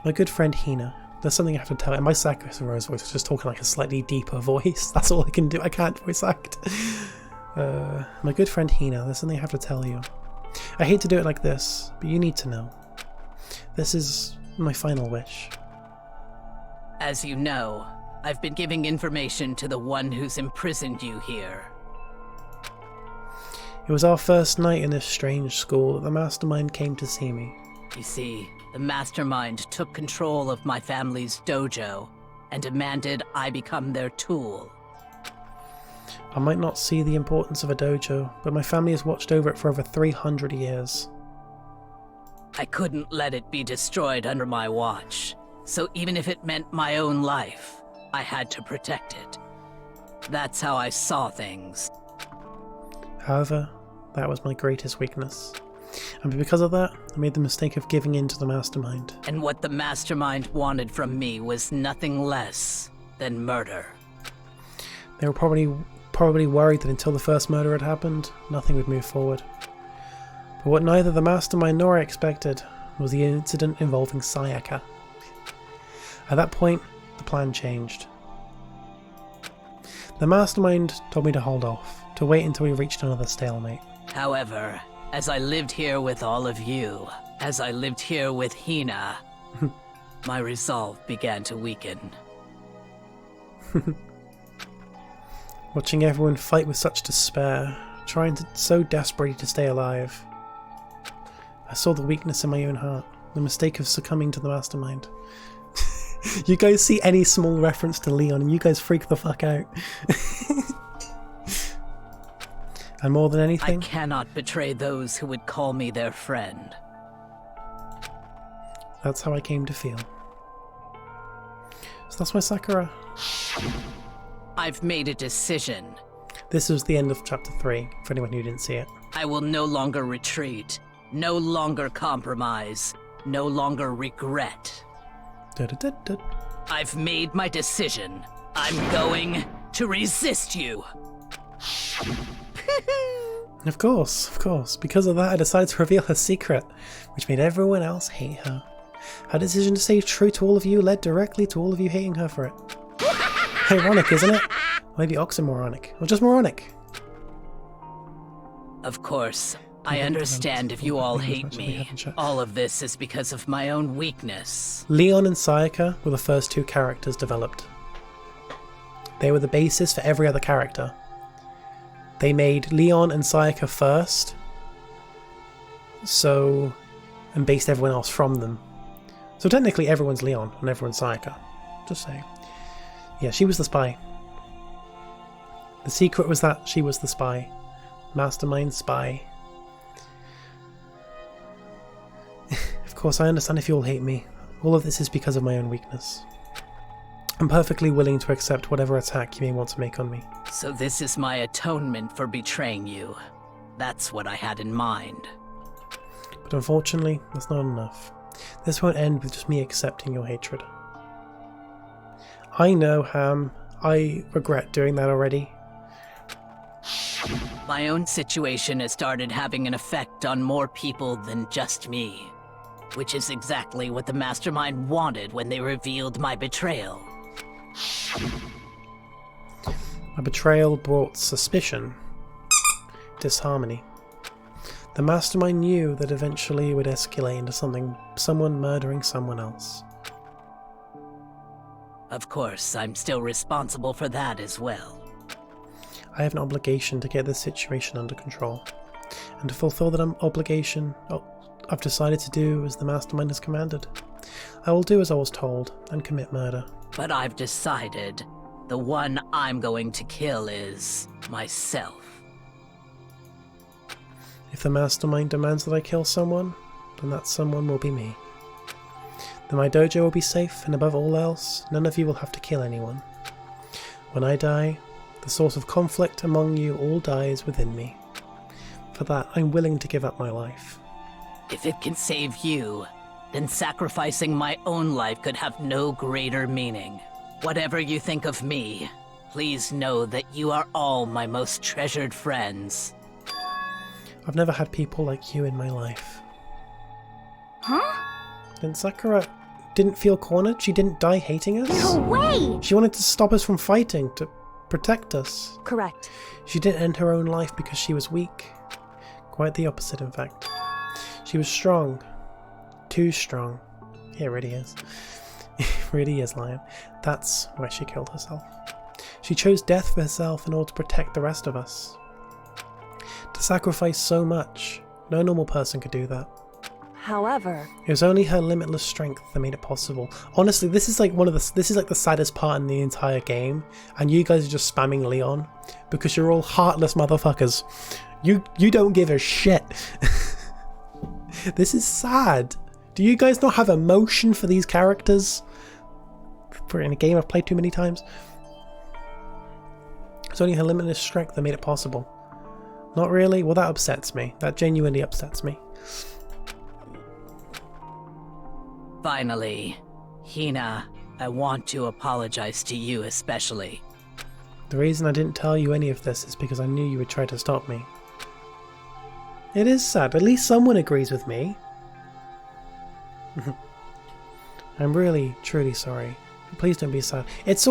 My good friend Hina. There's something I have to tell you. My Sakura's voice is just talking like a slightly deeper voice. That's all I can do. I can't voice act. My good friend Hina, there's something I have to tell you. I hate to do it like this, but you need to know. This is my final wish. As you know, I've been giving information to the one who's imprisoned you here. It was our first night in this strange school that the mastermind came to see me. You see, the mastermind took control of my family's dojo and demanded I become their tool. I might not see the importance of a dojo, but my family has watched over it for over 300 years. I couldn't let it be destroyed under my watch, so even if it meant my own life, I had to protect it. That's how I saw things. However, that was my greatest weakness. And because of that, I made the mistake of giving in to the mastermind. And what the mastermind wanted from me was nothing less than murder. They were probably worried that until the first murder had happened, nothing would move forward. But what neither the mastermind nor I expected was the incident involving Sayaka. At that point, the plan changed. The mastermind told me to hold off, to wait until we reached another stalemate. However, as I lived here with all of you, as I lived here with Hina, my resolve began to weaken. Watching everyone fight with such despair, trying so desperately to stay alive. I saw the weakness in my own heart, the mistake of succumbing to the mastermind. You guys see any small reference to Leon and you guys freak the fuck out. And more than anything, I cannot betray those who would call me their friend. that's how I came to feel. So that's my Sakura. I've made a decision. This was the end of chapter 3, for anyone who didn't see it. I will no longer retreat, no longer compromise, no longer regret. Da-da-da-da. I've made my decision. I'm going to resist you. Of course. Because of that, I decided to reveal her secret, which made everyone else hate her. Her decision to stay true to all of you led directly to all of you hating her for it. Ironic, isn't it? Maybe oxymoronic, or just moronic. Of course, I understand if you all hate me. All of this is because of my own weakness. Leon and Sayaka were the first 2 characters developed. They were the basis for every other character. They made Leon and Sayaka first, and based everyone else from them. So technically everyone's Leon and everyone's Sayaka. Just saying. Yeah, she was the spy. The secret was that she was the spy. Mastermind spy. Of course, I understand if you all hate me. All of this is because of my own weakness. I'm perfectly willing to accept whatever attack you may want to make on me. So this is my atonement for betraying you. That's what I had in mind. But unfortunately, that's not enough. This won't end with just me accepting your hatred. I know, Ham. I regret doing that already. My own situation has started having an effect on more people than just me. Which is exactly what the Mastermind wanted when they revealed my betrayal. My betrayal brought suspicion, disharmony. The Mastermind knew that eventually it would escalate into someone murdering someone else. Of course, I'm still responsible for that as well. I have an obligation to get this situation under control, and to fulfill that obligation, I've decided to do as the Mastermind has commanded. I will do as I was told, and commit murder. But I've decided the one I'm going to kill is myself. If the Mastermind demands that I kill someone, then that someone will be me. Then my dojo will be safe, and above all else, none of you will have to kill anyone. When I die, the source of conflict among you all dies within me. For that, I'm willing to give up my life. If it can save you, then sacrificing my own life could have no greater meaning. Whatever you think of me, please know that you are all my most treasured friends. I've never had people like you in my life. Huh? Then Sakura didn't feel cornered? She didn't die hating us? No way! She wanted to stop us from fighting, to protect us. Correct. She didn't end her own life because she was weak. Quite the opposite, in fact. She was strong. Too strong. Yeah, it really is. It really is, Lion. That's why she killed herself. She chose death for herself in order to protect the rest of us. To sacrifice so much, no normal person could do that. However, It was only her limitless strength that made it possible. Honestly, this is like the saddest part in the entire game, and you guys are just spamming Leon because you're all heartless motherfuckers. You don't give a shit. This is sad. Do you guys not have emotion for these characters? For in a game I've played too many times. It's only her limitless strength that made it possible. Not really? Well, that upsets me. That genuinely upsets me. Finally, Hina, I want to apologize to you especially. The reason I didn't tell you any of this is because I knew you would try to stop me. It is sad. At least someone agrees with me. I'm really, truly sorry. Please don't be sad. It's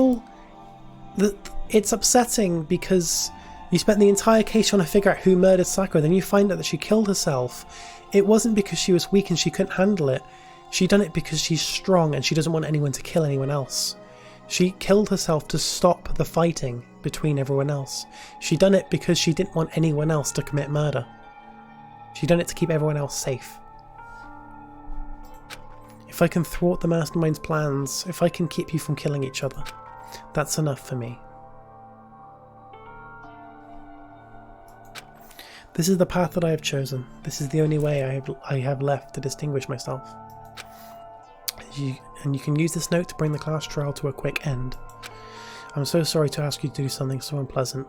upsetting because you spent the entire case trying to figure out who murdered Sakura, then you find out that she killed herself. It wasn't because she was weak and she couldn't handle it. She done it because she's strong and she doesn't want anyone to kill anyone else. She killed herself to stop the fighting. between everyone else. She done it because she didn't want anyone else to commit murder. She done it to keep everyone else safe. If I can thwart the mastermind's plans, if I can keep you from killing each other, that's enough for me. This is the path that I have chosen. This is the only way I have left to distinguish myself. And you can use this note to bring the class trial to a quick end. I'm so sorry to ask you to do something so unpleasant,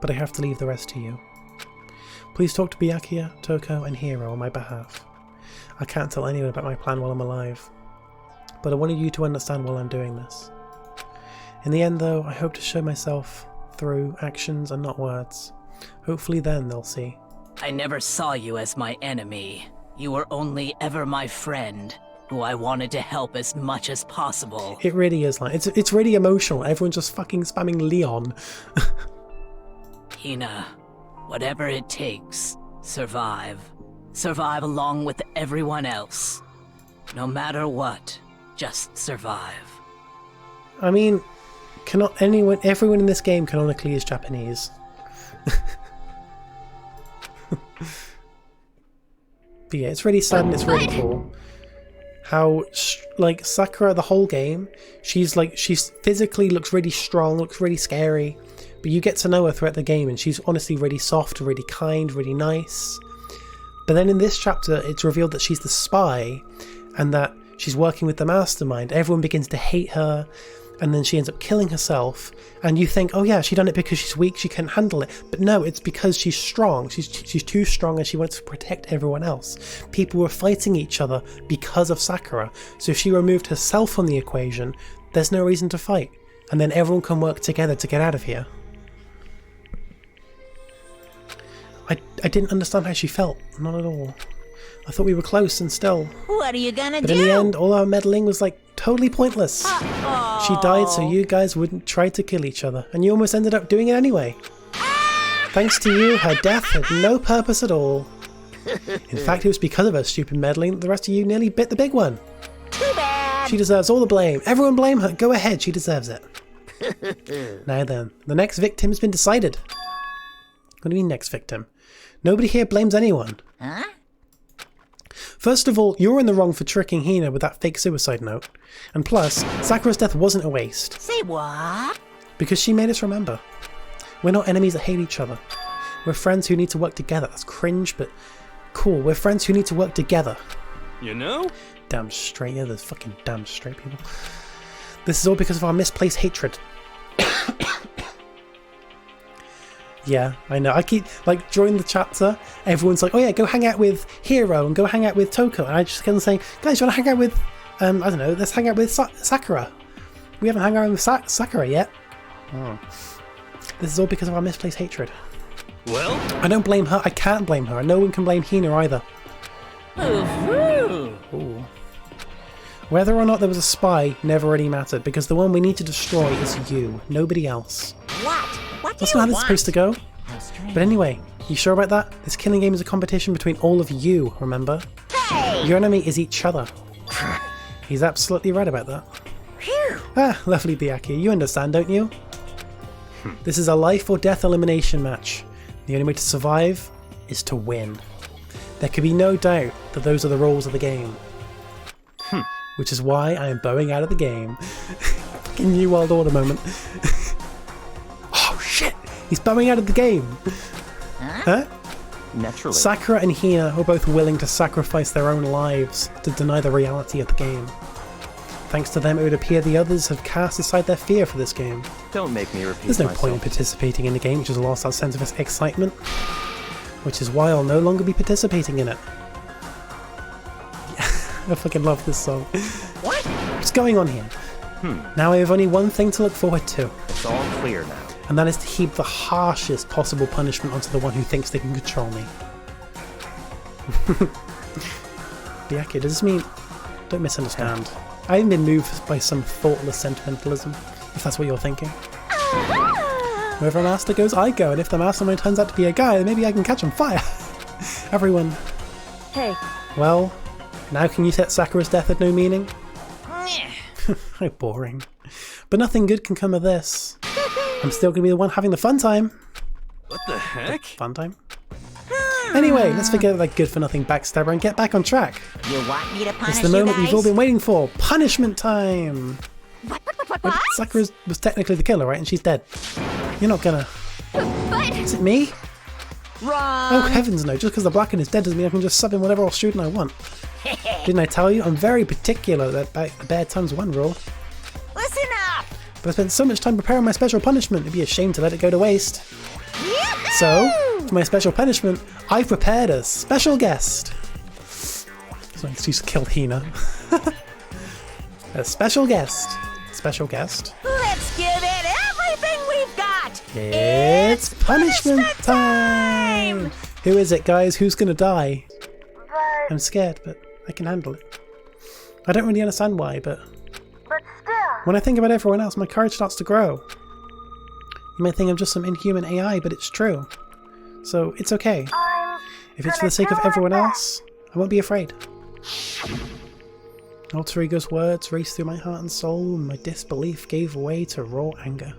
but I have to leave the rest to you. Please talk to Byakuya, Toko, and Hiro on my behalf. I can't tell anyone about my plan while I'm alive, but I wanted you to understand while I'm doing this. In the end though, I hope to show myself through actions and not words. Hopefully then they'll see. I never saw you as my enemy. You were only ever my friend, who I wanted to help as much as possible. It really is like, it's really emotional. Everyone's just fucking spamming Leon. Hina, whatever it takes, survive. Survive along with everyone else. No matter what, just survive. I mean, everyone in this game canonically is Japanese. But yeah, it's really sad and it's really cool. How, like, Sakura, the whole game, she's physically looks really strong, looks really scary, but you get to know her throughout the game and she's honestly really soft, really kind, really nice. But then in this chapter, it's revealed that she's the spy and that she's working with the mastermind. Everyone begins to hate her, and then she ends up killing herself. And you think, oh yeah, she done it because she's weak, she can't handle it. But no, it's because she's strong. She's too strong and she wants to protect everyone else. People were fighting each other because of Sakura. So if she removed herself from the equation, there's no reason to fight. And then everyone can work together to get out of here. I didn't understand how she felt. Not at all. I thought we were close and still. What are you gonna do? But in the end, all our meddling was like totally pointless. She died so you guys wouldn't try to kill each other, and you almost ended up doing it anyway. Thanks to you, her death had no purpose at all. In fact, it was because of her stupid meddling that the rest of you nearly bit the big one. Too bad. She deserves all the blame. Everyone blame her. Go ahead, she deserves it. Now then, the next victim has been decided. What do you mean next victim? Nobody here blames anyone. Huh? First of all, you're in the wrong for tricking Hina with that fake suicide note. And plus, Sakura's death wasn't a waste. Say what? Because she made us remember. We're not enemies that hate each other. We're friends who need to work together. That's cringe, but cool. We're friends who need to work together. You know? Damn straight. Yeah, there's fucking damn straight people. This is all because of our misplaced hatred. Yeah, I know. I keep, like, during the chapter, everyone's like, oh yeah, go hang out with Hiro and go hang out with Toko. And I just kept on saying, guys, you want to hang out with, I don't know, let's hang out with Sakura. We haven't hung out with Sakura yet. Oh. This is all because of our misplaced hatred. Well? I don't blame her. I can't blame her. No one can blame Hina either. Ooh. Whether or not there was a spy never really mattered, because the one we need to destroy is you, nobody else. What That's do not you how this is want? supposed to go. But anyway, you sure about that? This killing game is a competition between all of you, remember? Hey! Your enemy is each other. He's absolutely right about that. Phew. Ah, lovely Byakuya, you understand, don't you? This is a life or death elimination match. The only way to survive is to win. There can be no doubt that those are the rules of the game. Which is why I am bowing out of the game. Fucking New World Order moment. Oh shit! He's bowing out of the game! Huh? Naturally. Sakura and Hina were both willing to sacrifice their own lives to deny the reality of the game. Thanks to them, it would appear the others have cast aside their fear for this game. Don't make me repeat There's no myself. point in participating in the game which has lost that sense of excitement. Which is why I'll no longer be participating in it. I fucking love this song. What? What's going on here? Now I have only one thing to look forward to. It's all clear now. And that is to heap the harshest possible punishment onto the one who thinks they can control me. Byakuya, does this mean... Don't misunderstand. I haven't been moved by some thoughtless sentimentalism, if that's what you're thinking. Wherever a master goes, I go, and if the mastermind turns out to be a guy, then maybe I can catch on fire. Everyone. Hey, Well, now can you set Sakura's death had no meaning? Meh. How boring. But nothing good can come of this. I'm still gonna be the one having the fun time. What the heck? Fun time? Anyway, let's forget that good-for-nothing backstabber and get back on track. You want me to punish It's the moment you you've all guys? been waiting for. Punishment time! But Sakura was technically the killer, right? And she's dead. You're not gonna... Is it me? Wrong. Oh, heavens no. Just because the Blacken is dead doesn't mean I can just sub in whatever else shooting I want. Didn't I tell you? I'm very particular that the bare tongue's one rule. Listen up. But I spent so much time preparing my special punishment, it'd be a shame to let it go to waste. So, for my special punishment, I've prepared a special guest. That's my excuse to kill Hina. A special guest. Special guest. Let's give it everything we've got. It's punishment time! Who is it, guys? Who's gonna die? I'm scared, but I can handle it. I don't really understand why, but when I think about everyone else, my courage starts to grow. You might think I'm just some inhuman AI, but it's true. So it's okay. If it's for the sake of everyone else, I won't be afraid. Alter Ego's words raced through my heart and soul, and my disbelief gave way to raw anger.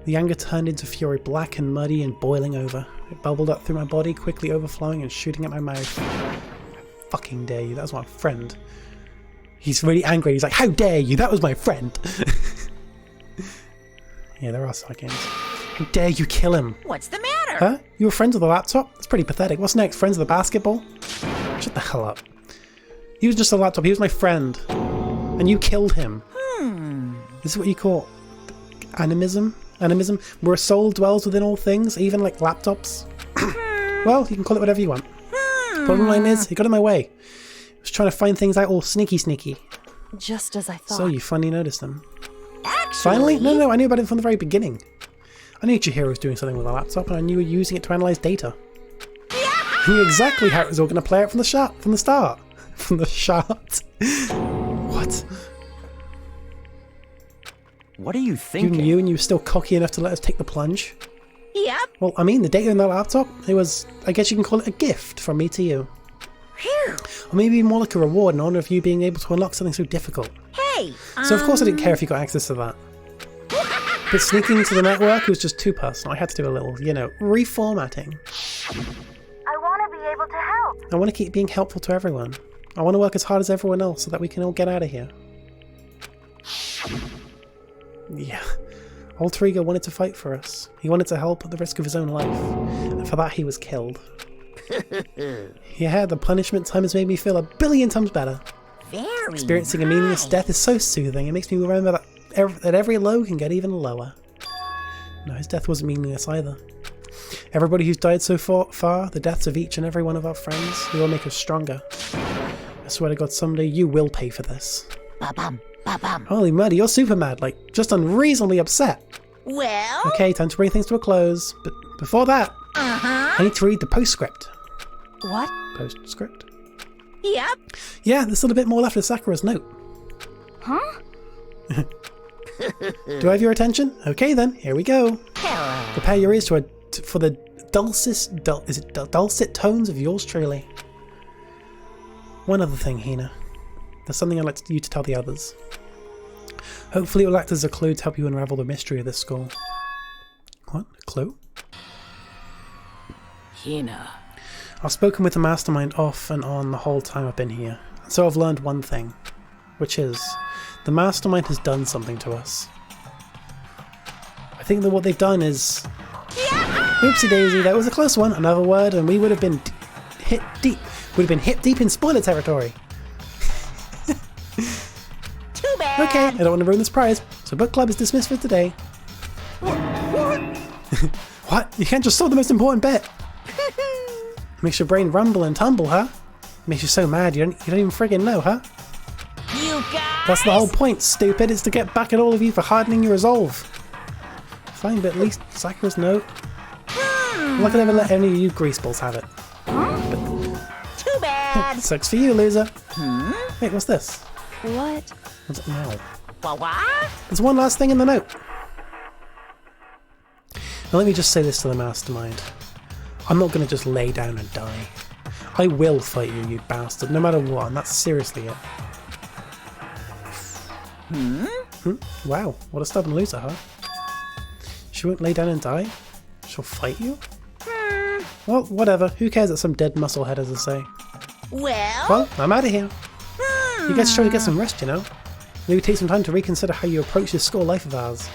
The anger turned into fury, black and muddy and boiling over. It bubbled up through my body, quickly overflowing and shooting at my mouth. Fucking dare you, that was my friend. He's really angry, he's like, how dare you, that was my friend! Yeah, there are side games. How dare you kill him? What's the matter? Huh? You were friends with the laptop? That's pretty pathetic. What's next? Friends with the basketball? Shut the hell up. He was just a laptop, he was my friend. And you killed him. This is what you call animism? Animism? Where a soul dwells within all things, even like laptops? Well, you can call it whatever you want. Bottom line is, he got in my way. He was trying to find things out all sneaky. Just as I thought. So you finally noticed them. Actually, Finally? No, I knew about it from the very beginning. I knew Chihiro was doing something with a laptop, and I knew you were using it to analyze data. I knew exactly how it was all going to play out from the start. From the start. What? What are you You thinking? knew, and you were still cocky enough to let us take the plunge? Yep. Well, I mean, the data in that laptop, it was, I guess you can call it a gift from me to you. Phew. Or maybe more like a reward in honor of you being able to unlock something so difficult. Hey. So of course I didn't care if you got access to that. But sneaking into the network was just too personal. I had to do a little, reformatting. I want to be able to help. I want to keep being helpful to everyone. I want to work as hard as everyone else so that we can all get out of here. Yeah. Alter Ego wanted to fight for us. He wanted to help at the risk of his own life. And for that he was killed. Yeah, the punishment time has made me feel 1,000,000,000 times better. Very Experiencing a meaningless nice. death is so soothing. It makes me remember that every low can get even lower. No, his death wasn't meaningless either. Everybody who's died so far, the deaths of each and every one of our friends, they all make us stronger. I swear to God, someday you will pay for this. Ba-bum, ba-bum. Holy muddy, you're super mad, like, just unreasonably upset. Well. Okay, time to bring things to a close, but before that, I need to read the postscript. What? Postscript? Yep. Yeah, there's still a bit more left of Sakura's note. Huh? Do I have your attention? Okay then, here we go. Hello. Prepare your ears for the dulcet tones of yours truly. One other thing, Hina. There's something I'd like you to tell the others. Hopefully it will act as a clue to help you unravel the mystery of this school. What? A clue? Hina. I've spoken with the mastermind off and on the whole time I've been here, and so I've learned one thing, which is, the mastermind has done something to us. I think that what they've done is... Oopsie daisy, that was a close one, another word, and we would have been hit deep. Would have been hip deep in spoiler territory. Too bad. Okay, I don't want to ruin this prize, so book club is dismissed for today. What? You can't just solve the most important bit. Makes your brain rumble and tumble, huh? Makes you so mad you don't even friggin' know, huh? You guys. That's the whole point, stupid. It's to get back at all of you for hardening your resolve. Fine, but at least Sakura's note. I'm not gonna ever let any of you greaseballs have it. Too bad. Sucks for you, loser. Wait, what's this? What? What's it now? What? There's one last thing in the note. Now let me just say this to the mastermind. I'm not gonna just lay down and die. I will fight you, you bastard, no matter what, and that's seriously it. Wow, what a stubborn loser, huh? She won't lay down and die? She'll fight you? Well, whatever. Who cares that some dead musclehead has to say? Well, I'm out of here. You guys should try to get some rest, you know? Maybe take some time to reconsider how you approach this school life of ours.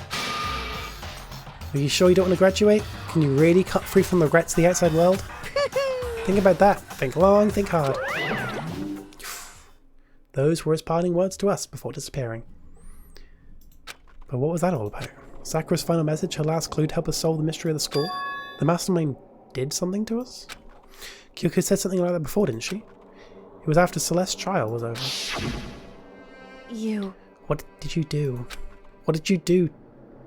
Are you sure you don't want to graduate? Can you really cut free from the regrets of the outside world? Think about that. Think long, think hard. Those were his parting words to us before disappearing. But what was that all about? Sakura's final message, her last clue to help us solve the mystery of the school? The mastermind did something to us? Kyoko said something like that before, didn't she? It was after Celeste's trial was over. You... What did you do? What did you do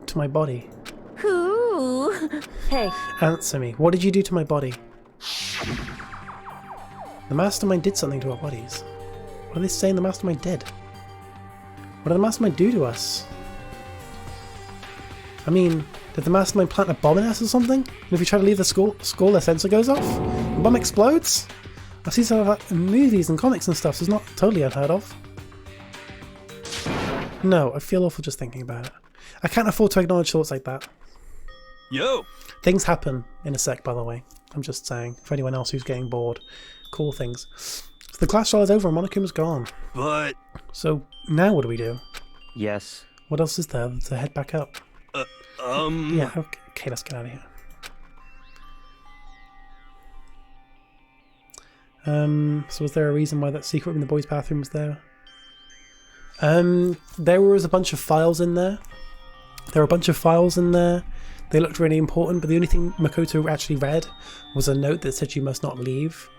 to my body? Who? Hey, Answer me. What did you do to my body? The mastermind did something to our bodies. What are they saying the mastermind did? What did the mastermind do to us? I mean, did the mastermind plant a bomb in us or something? And if we try to leave the school, their sensor goes off? The bomb explodes? I've seen some of that in movies and comics and stuff, so it's not totally unheard of. No, I feel awful just thinking about it. I can't afford to acknowledge thoughts like that. Yo! Things happen in a sec, by the way. I'm just saying, for anyone else who's getting bored. Cool things. So the class trial is over and Monokuma's gone. But... So, now what do we do? Yes. What else is there to head back up? Yeah, okay, let's get out of here. So was there a reason why that secret room in the boys' bathroom was there? There was a bunch of files in there. There were a bunch of files in there. They looked really important, but the only thing Makoto actually read was a note that said you must not leave.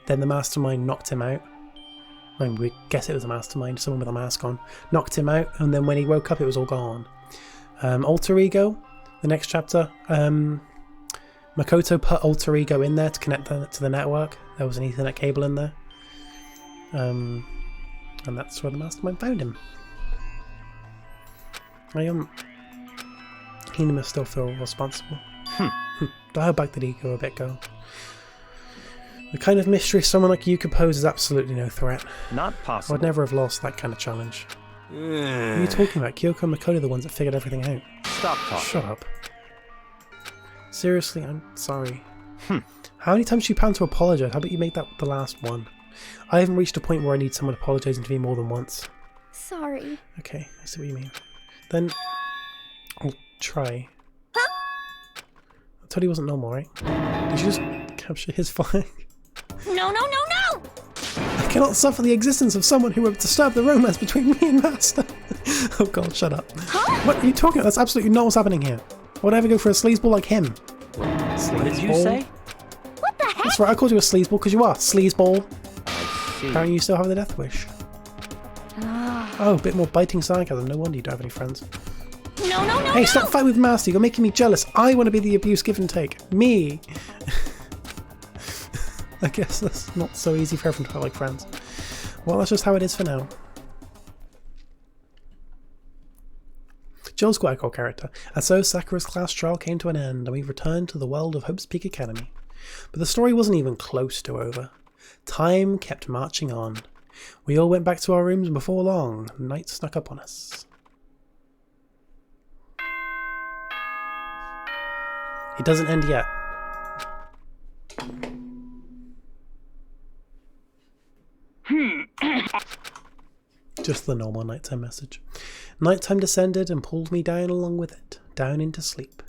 Then the mastermind knocked him out. I mean, we guess it was a mastermind, someone with a mask on. Knocked him out, and then when he woke up, it was all gone. Alter Ego, the next chapter. Makoto put Alter Ego in there to connect to the network. There was an Ethernet cable in there. And that's where the mastermind found him. He must still feel responsible. Dial back the ego a bit, go. The kind of mystery someone like you could pose is absolutely no threat. Not I possible. would never have lost that kind of challenge. What are you talking about? Kyoko and Makoto are the ones that figured everything out. Stop talking. Shut up. Seriously, I'm sorry. How many times do you plan to apologise? How about you make that the last one? I haven't reached a point where I need someone apologising to me more than once. Sorry. Okay, I see what you mean. Then I'll try. I told you he wasn't normal, right? Did you just capture his flag? No, no, no, no! I cannot suffer the existence of someone who would disturb the romance between me and Master. Oh god, shut up. Huh? What are you talking about? That's absolutely not what's happening here. I would ever go for a sleazeball like him. What did you say? What the heck? That's right, I called you a sleazeball because you are. Sleazeball. I see. Apparently you still have the death wish. Oh, a bit more biting sarcasm. No wonder you don't have any friends. No, no, no, Hey, no! stop fighting with Master. You're making me jealous. I want to be the abuse give and take. Me. I guess that's not so easy for everyone to have like friends. Well, that's just how it is for now. Joel's quite a cool character. And so Sakura's class trial came to an end and we returned to the world of Hope's Peak Academy. But the story wasn't even close to over. Time kept marching on. We all went back to our rooms and before long, night snuck up on us. It doesn't end yet. Just the normal nighttime message. Nighttime descended and pulled me down along with it, down into sleep.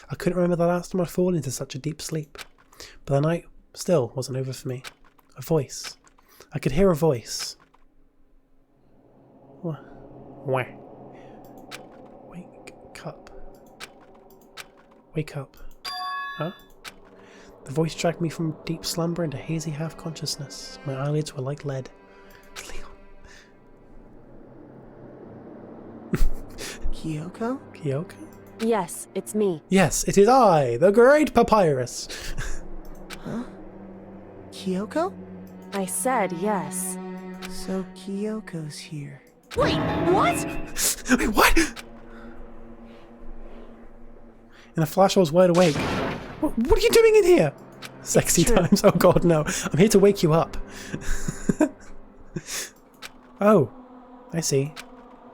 I couldn't remember the last time I'd fallen into such a deep sleep. But the night still wasn't over for me. A voice. I could hear a voice. Wah. Wake up. Wake up. Huh? The voice dragged me from deep slumber into hazy half-consciousness. My eyelids were like lead. Kyoko? Kyoko? yes, it's me. Yes, it is I, the Great Papyrus. Huh? Kyoko? I said yes. So Kyoko's here. Wait, what? Wait, what? In a flash, I was wide awake. What are you doing in here? Sexy true. times. Oh god, no. I'm here to wake you up. Oh, I see.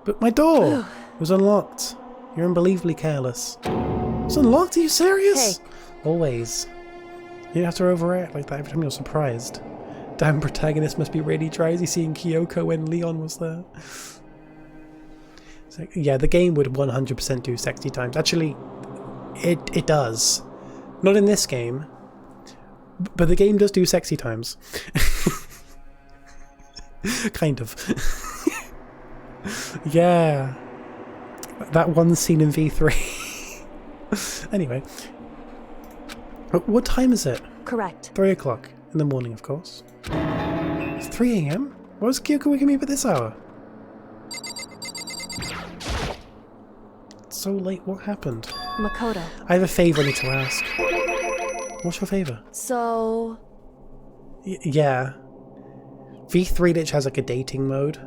But my door was unlocked. You're unbelievably careless. It's unlocked? Are you serious? Hey. Always. You don't have to overact like that every time you're surprised. Damn, protagonist must be really drowsy seeing Kyoko when Leon was there. So, yeah, the game would 100% do sexy times. Actually, it does. Not in this game, but the game does do sexy times. Kind of. Yeah. That one scene in V3. Anyway. What time is it? Correct. 3 o'clock in the morning, of course. It's 3 a.m? Why was Kyoko waking me up at this hour? It's so late, what happened? Makoto. I have a favour I need to ask. What's your favour? So... Yeah. V3 Lich has like a dating mode.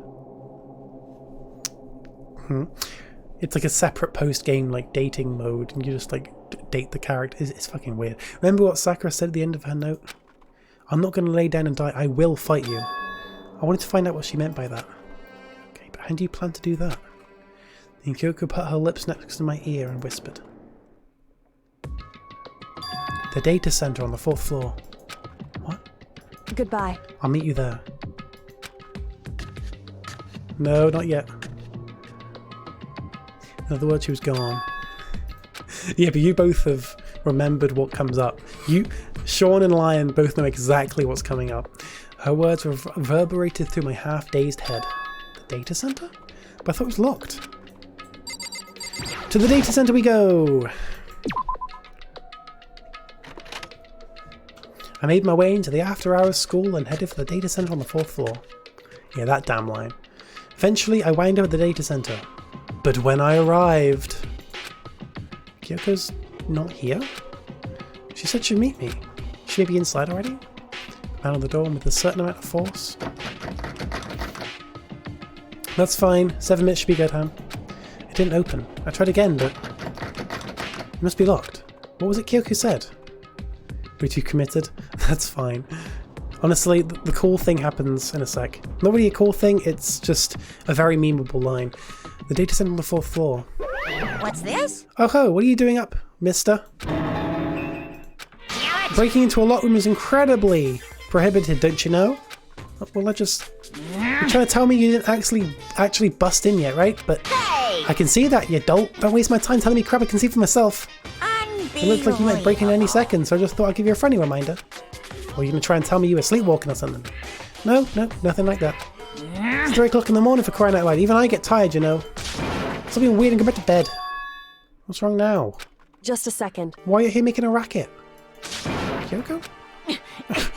It's like a separate post-game like dating mode, and you just like date the character. It's fucking weird. Remember what Sakura said at the end of her note? I'm not going to lay down and die. I will fight you. I wanted to find out what she meant by that. Okay, but how do you plan to do that? Then Kyoko put her lips next to my ear and whispered. The data center on the 4th floor. What? Goodbye. I'll meet you there. No, not yet. In other words, she was gone. Yeah, but you both have remembered what comes up. Sean and Lion both know exactly what's coming up. Her words reverberated through my half-dazed head. The data center? But I thought it was locked. To the data center we go! I made my way into the after-hours school and headed for the data center on the 4th floor. Yeah, that damn line. Eventually, I wound up at the data center. But when I arrived... Kyoko's not here? She said she'd meet me. Should she be inside already? Out of the door with a certain amount of force. That's fine. 7 minutes should be good, Ham. It didn't open. I tried again, but... It must be locked. What was it Kyoko said? We're too committed? That's fine. Honestly, the cool thing happens in a sec. Not really a cool thing, it's just a very memeable line. The data center on the 4th floor. What's this? Oh ho, what are you doing up, mister? Breaking into a lock room is incredibly prohibited, don't you know? Well, you're trying to tell me you didn't actually bust in yet, right? But Hey! I can see that, you dolt. Don't waste my time telling me crap I can see for myself. It looked like you might break in any second, so I just thought I'd give you a friendly reminder. Or you're gonna try and tell me you were sleepwalking or something? No, nothing like that. It's 3 o'clock in the morning for crying out loud. Even I get tired, you know. Stop being weird and go back to bed. What's wrong now? Just a second. Why are you here making a racket? Kyoko?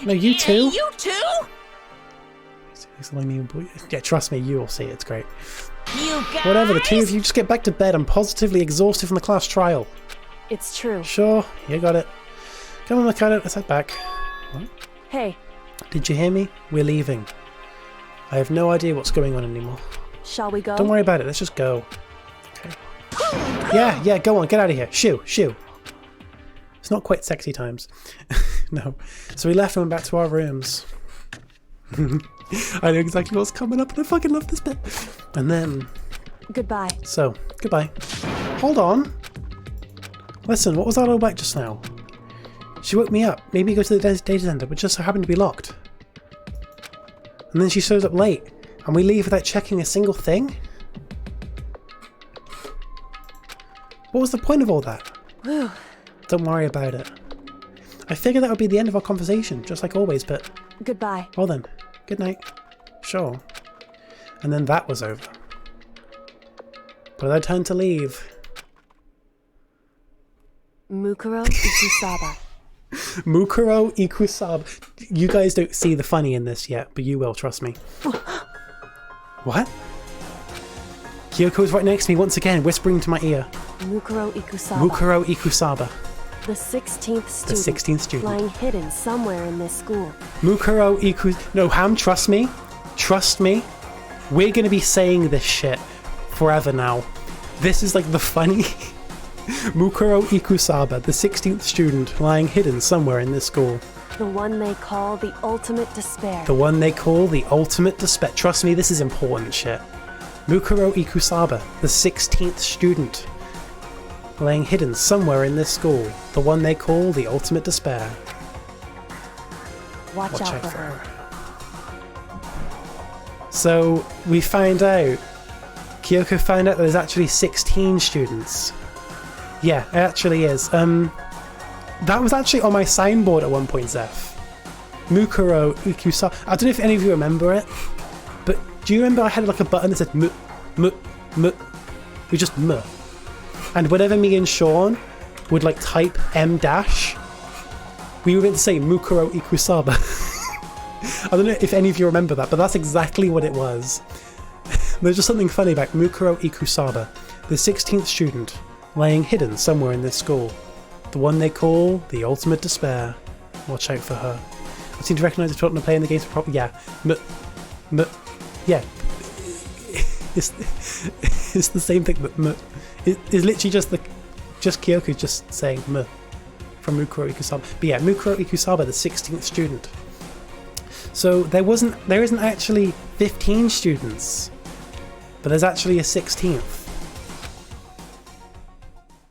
No, you too? You too? Yeah, trust me, you'll see it. It's great. You guys? Whatever, the two of you just get back to bed. I'm positively exhausted from the class trial. It's true. Sure, you got it. Come on, Makoto, let's head back. What? Hey. Did you hear me? We're leaving. I have no idea what's going on anymore. Shall we go? Don't worry about it, let's just go. Okay. Yeah, go on, get out of here. Shoo. It's not quite sexy times. No. So we left and went back to our rooms. I know exactly what's coming up and I fucking love this bit. And then... Goodbye. So, goodbye. Hold on. Listen, what was that all about just now? She woke me up, made me go to the data center, which just so happened to be locked. And then she shows up late, and we leave without checking a single thing? What was the point of all that? Whew. Don't worry about it. I figured that would be the end of our conversation, just like always, but... Goodbye. Well then, good night. Sure. And then that was over. But I turned to leave. Mukuro Ikusaba. Mukuro Ikusaba. You guys don't see the funny in this yet, but you will, trust me. What? Kyoko is right next to me once again, whispering to my ear. Mukuro Ikusaba. Mukuro Ikusaba. The 16th student. The 16th student. Lying hidden somewhere in this school. Mukuro Ikusaba. No, Ham, trust me. Trust me. We're going to be saying this shit forever now. This is like the funny... Mukuro Ikusaba, the 16th student lying hidden somewhere in this school. The one they call the ultimate despair. The one they call the ultimate despair. Trust me, this is important shit. Mukuro Ikusaba, the 16th student, laying hidden somewhere in this school, the one they call the Ultimate Despair. Watch out for her. So we find out, Kyoko found out that there's actually 16 students. Yeah, it actually is. That was actually on my signboard at one point, Zeph. Mukuro Ikusaba. I don't know if any of you remember it, but do you remember I had like a button that said M? It was just M. And whenever me and Sean would like type M dash, we were meant to say Mukuro Ikusaba. I don't know if any of you remember that, but that's exactly what it was. There's just something funny about Mukuro Ikusaba, the 16th student, laying hidden somewhere in this school. The one they call the Ultimate Despair. Watch out for her. I seem to recognise the partner playing the games properly. Yeah. Yeah. It's the same thing, but it's literally just Kyoko just saying M from Mukuro Ikusaba. But yeah, Mukuro Ikusaba, the 16th student. So there isn't actually 15 students, but there's actually a 16th.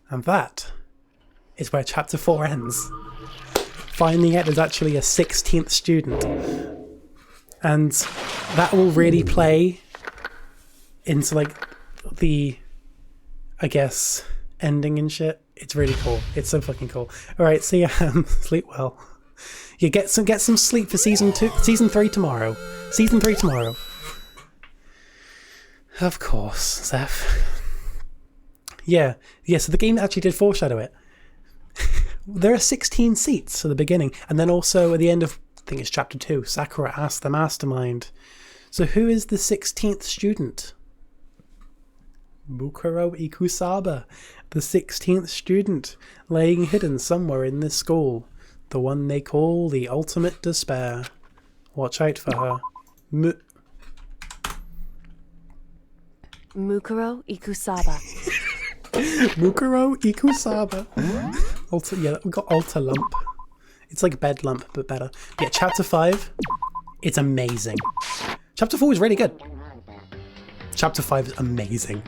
And that is where chapter 4 ends. Finding out there's actually a 16th student. And that will really play into like the, I guess, ending and shit. It's really cool. It's so fucking cool. Alright, so yeah, sleep well. You get some sleep for season 3 tomorrow. Season 3 tomorrow. Of course, Zeph. Yeah, so the game actually did foreshadow it. There are 16 seats at the beginning, and then also at the end of, I think it's chapter 2, Sakura asks the mastermind, so who is the 16th student? Mukuro Ikusaba, the 16th student, laying hidden somewhere in this school. The one they call the Ultimate Despair. Watch out for her. Mukuro Ikusaba. Mukuro Ikusaba. We got Alta Lump. It's like Bed Lump, but better. Yeah, chapter 5, it's amazing. Chapter 4 is really good. Chapter 5 is amazing.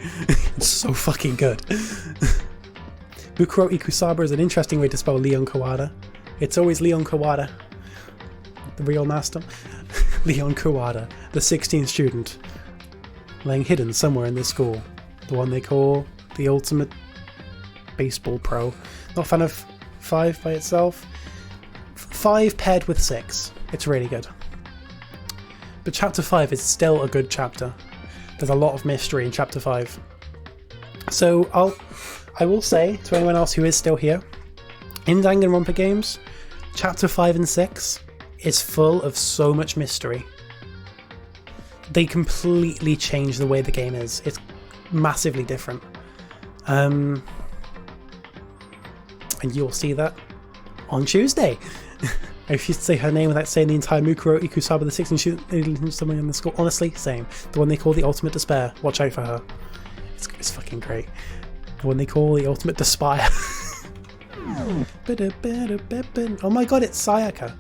It's so fucking good. Mukuro Ikusaba is an interesting way to spell Leon Kawada. It's always Leon Kawada, the real master. Leon Kawada, the 16th student, laying hidden somewhere in this school. The one they call the Ultimate Baseball Pro. Not a fan of 5 by itself. 5 paired with 6. It's really good. But chapter 5 is still a good chapter. There's a lot of mystery in chapter 5. So I will say to anyone else who is still here, in Danganronpa games, chapter 5 and 6 is full of so much mystery. They completely change the way the game is. It's massively different. And you'll see that on Tuesday. I refuse to say her name without saying the entire Mukuro Ikusaba, the 16th student, someone in the school. Honestly, same. The one they call the Ultimate Despair. Watch out for her. It's fucking great. The one they call the Ultimate Despair. Oh my god, it's Sayaka.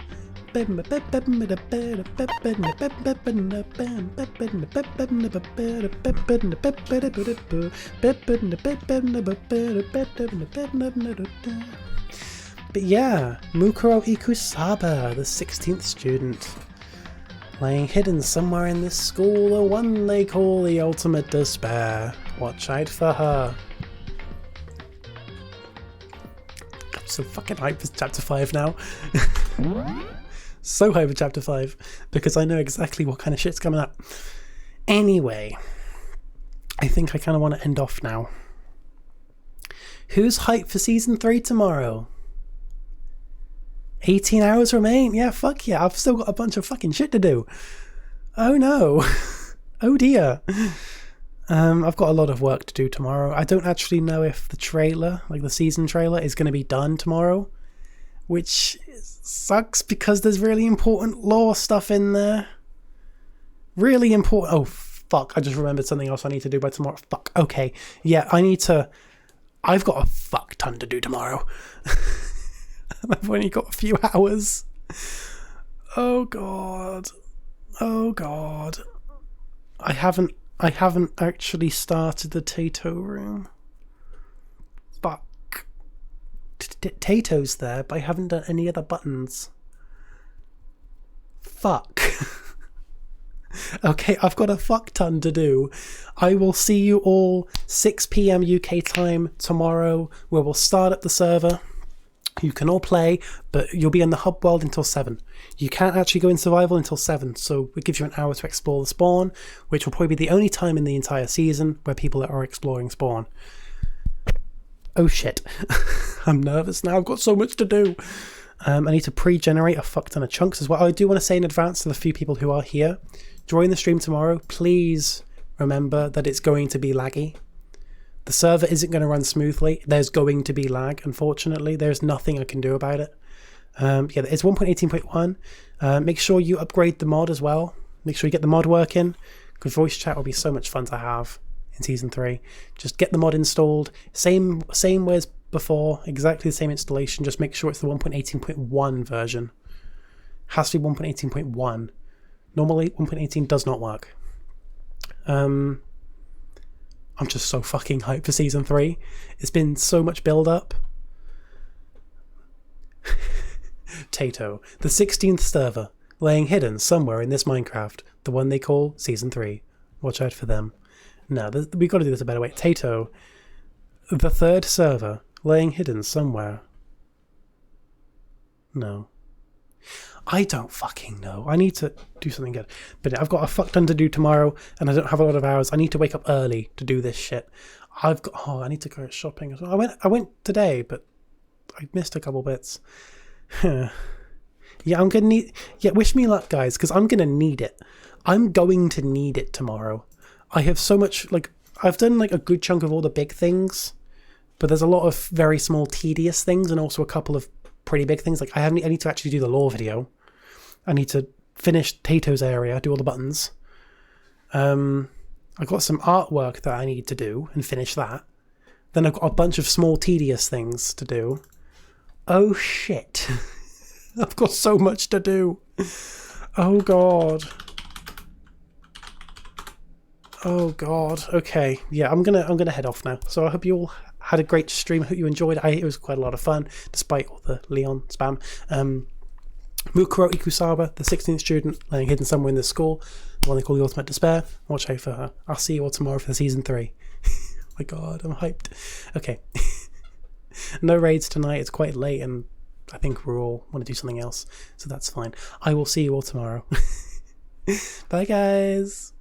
But yeah, Mukuro Ikusaba, the 16th student, laying hidden somewhere in this school, the one they call the Ultimate Despair. Watch out for her. I'm so fucking hyped for chapter 5 now. So hyped for chapter 5, because I know exactly what kind of shit's coming up. Anyway, I think I kind of want to end off now. Who's hyped for season 3 tomorrow? 18 hours remain? Yeah, fuck yeah. I've still got a bunch of fucking shit to do. Oh no. Oh dear. I've got a lot of work to do tomorrow. I don't actually know if the trailer, like the season trailer, is going to be done tomorrow, which sucks because there's really important lore stuff in there. Really important. Oh, fuck. I just remembered something else I need to do by tomorrow. Fuck. Okay. Yeah, I've got a fuck ton to do tomorrow. I've only got a few hours. Oh god. Oh god. I haven't I haven't actually started the Tato room. Fuck. Tato's there, but I haven't done any other buttons. Fuck. Okay, I've got a fuck ton to do. I will see you all 6 p.m. UK time tomorrow, where we'll start up the server. You can all play, but you'll be in the hub world until 7. You can't actually go in survival until 7, so it gives you an hour to explore the spawn, which will probably be the only time in the entire season where people are exploring spawn. Oh shit. I'm nervous now, I've got so much to do. I need to pre-generate a fuck ton of chunks as well. I do want to say in advance to the few people who are here, during the stream tomorrow, please remember that it's going to be laggy. The server isn't going to run smoothly. There's going to be lag, unfortunately. There's nothing I can do about it. Yeah, it's 1.18.1. Make sure you upgrade the mod as well. Make sure you get the mod working, because voice chat will be so much fun to have in Season 3. Just get the mod installed. Same way as before, exactly the same installation. Just make sure it's the 1.18.1 version. Has to be 1.18.1. Normally, 1.18 does not work. I'm just so fucking hyped for Season 3. It's been so much build-up. Tato, the 16th server, laying hidden somewhere in this Minecraft, the one they call Season 3. Watch out for them. No, we've got to do this a better way. Tato, the 3rd server, laying hidden somewhere. No. I don't fucking know. I need to do something good. But I've got a fuck ton to do tomorrow, and I don't have a lot of hours. I need to wake up early to do this shit. I need to go shopping as well. I went today, but I missed a couple bits. Yeah, I'm gonna need... Yeah, wish me luck, guys, because I'm gonna need it. I'm going to need it tomorrow. I have so much... Like, I've done, like, a good chunk of all the big things, but there's a lot of very small, tedious things, and also a couple of pretty big things. Like, I need to actually do the lore video. I need to finish Tato's area, do all the buttons. I've got some artwork that I need to do and finish that. Then I've got a bunch of small, tedious things to do. Oh shit. I've got so much to do. Oh god. Oh god. Okay. Yeah, I'm gonna head off now. So I hope you all had a great stream. I hope you enjoyed it. It was quite a lot of fun, despite all the Leon spam. Mukuro Ikusaba, the 16th student, laying hidden somewhere in the school, the one they call the Ultimate Despair. Watch out for her. I'll see you all tomorrow for Season 3. Oh my god, I'm hyped. Okay. No raids tonight, it's quite late, and I think we all want to do something else, so that's fine. I will see you all tomorrow. Bye guys!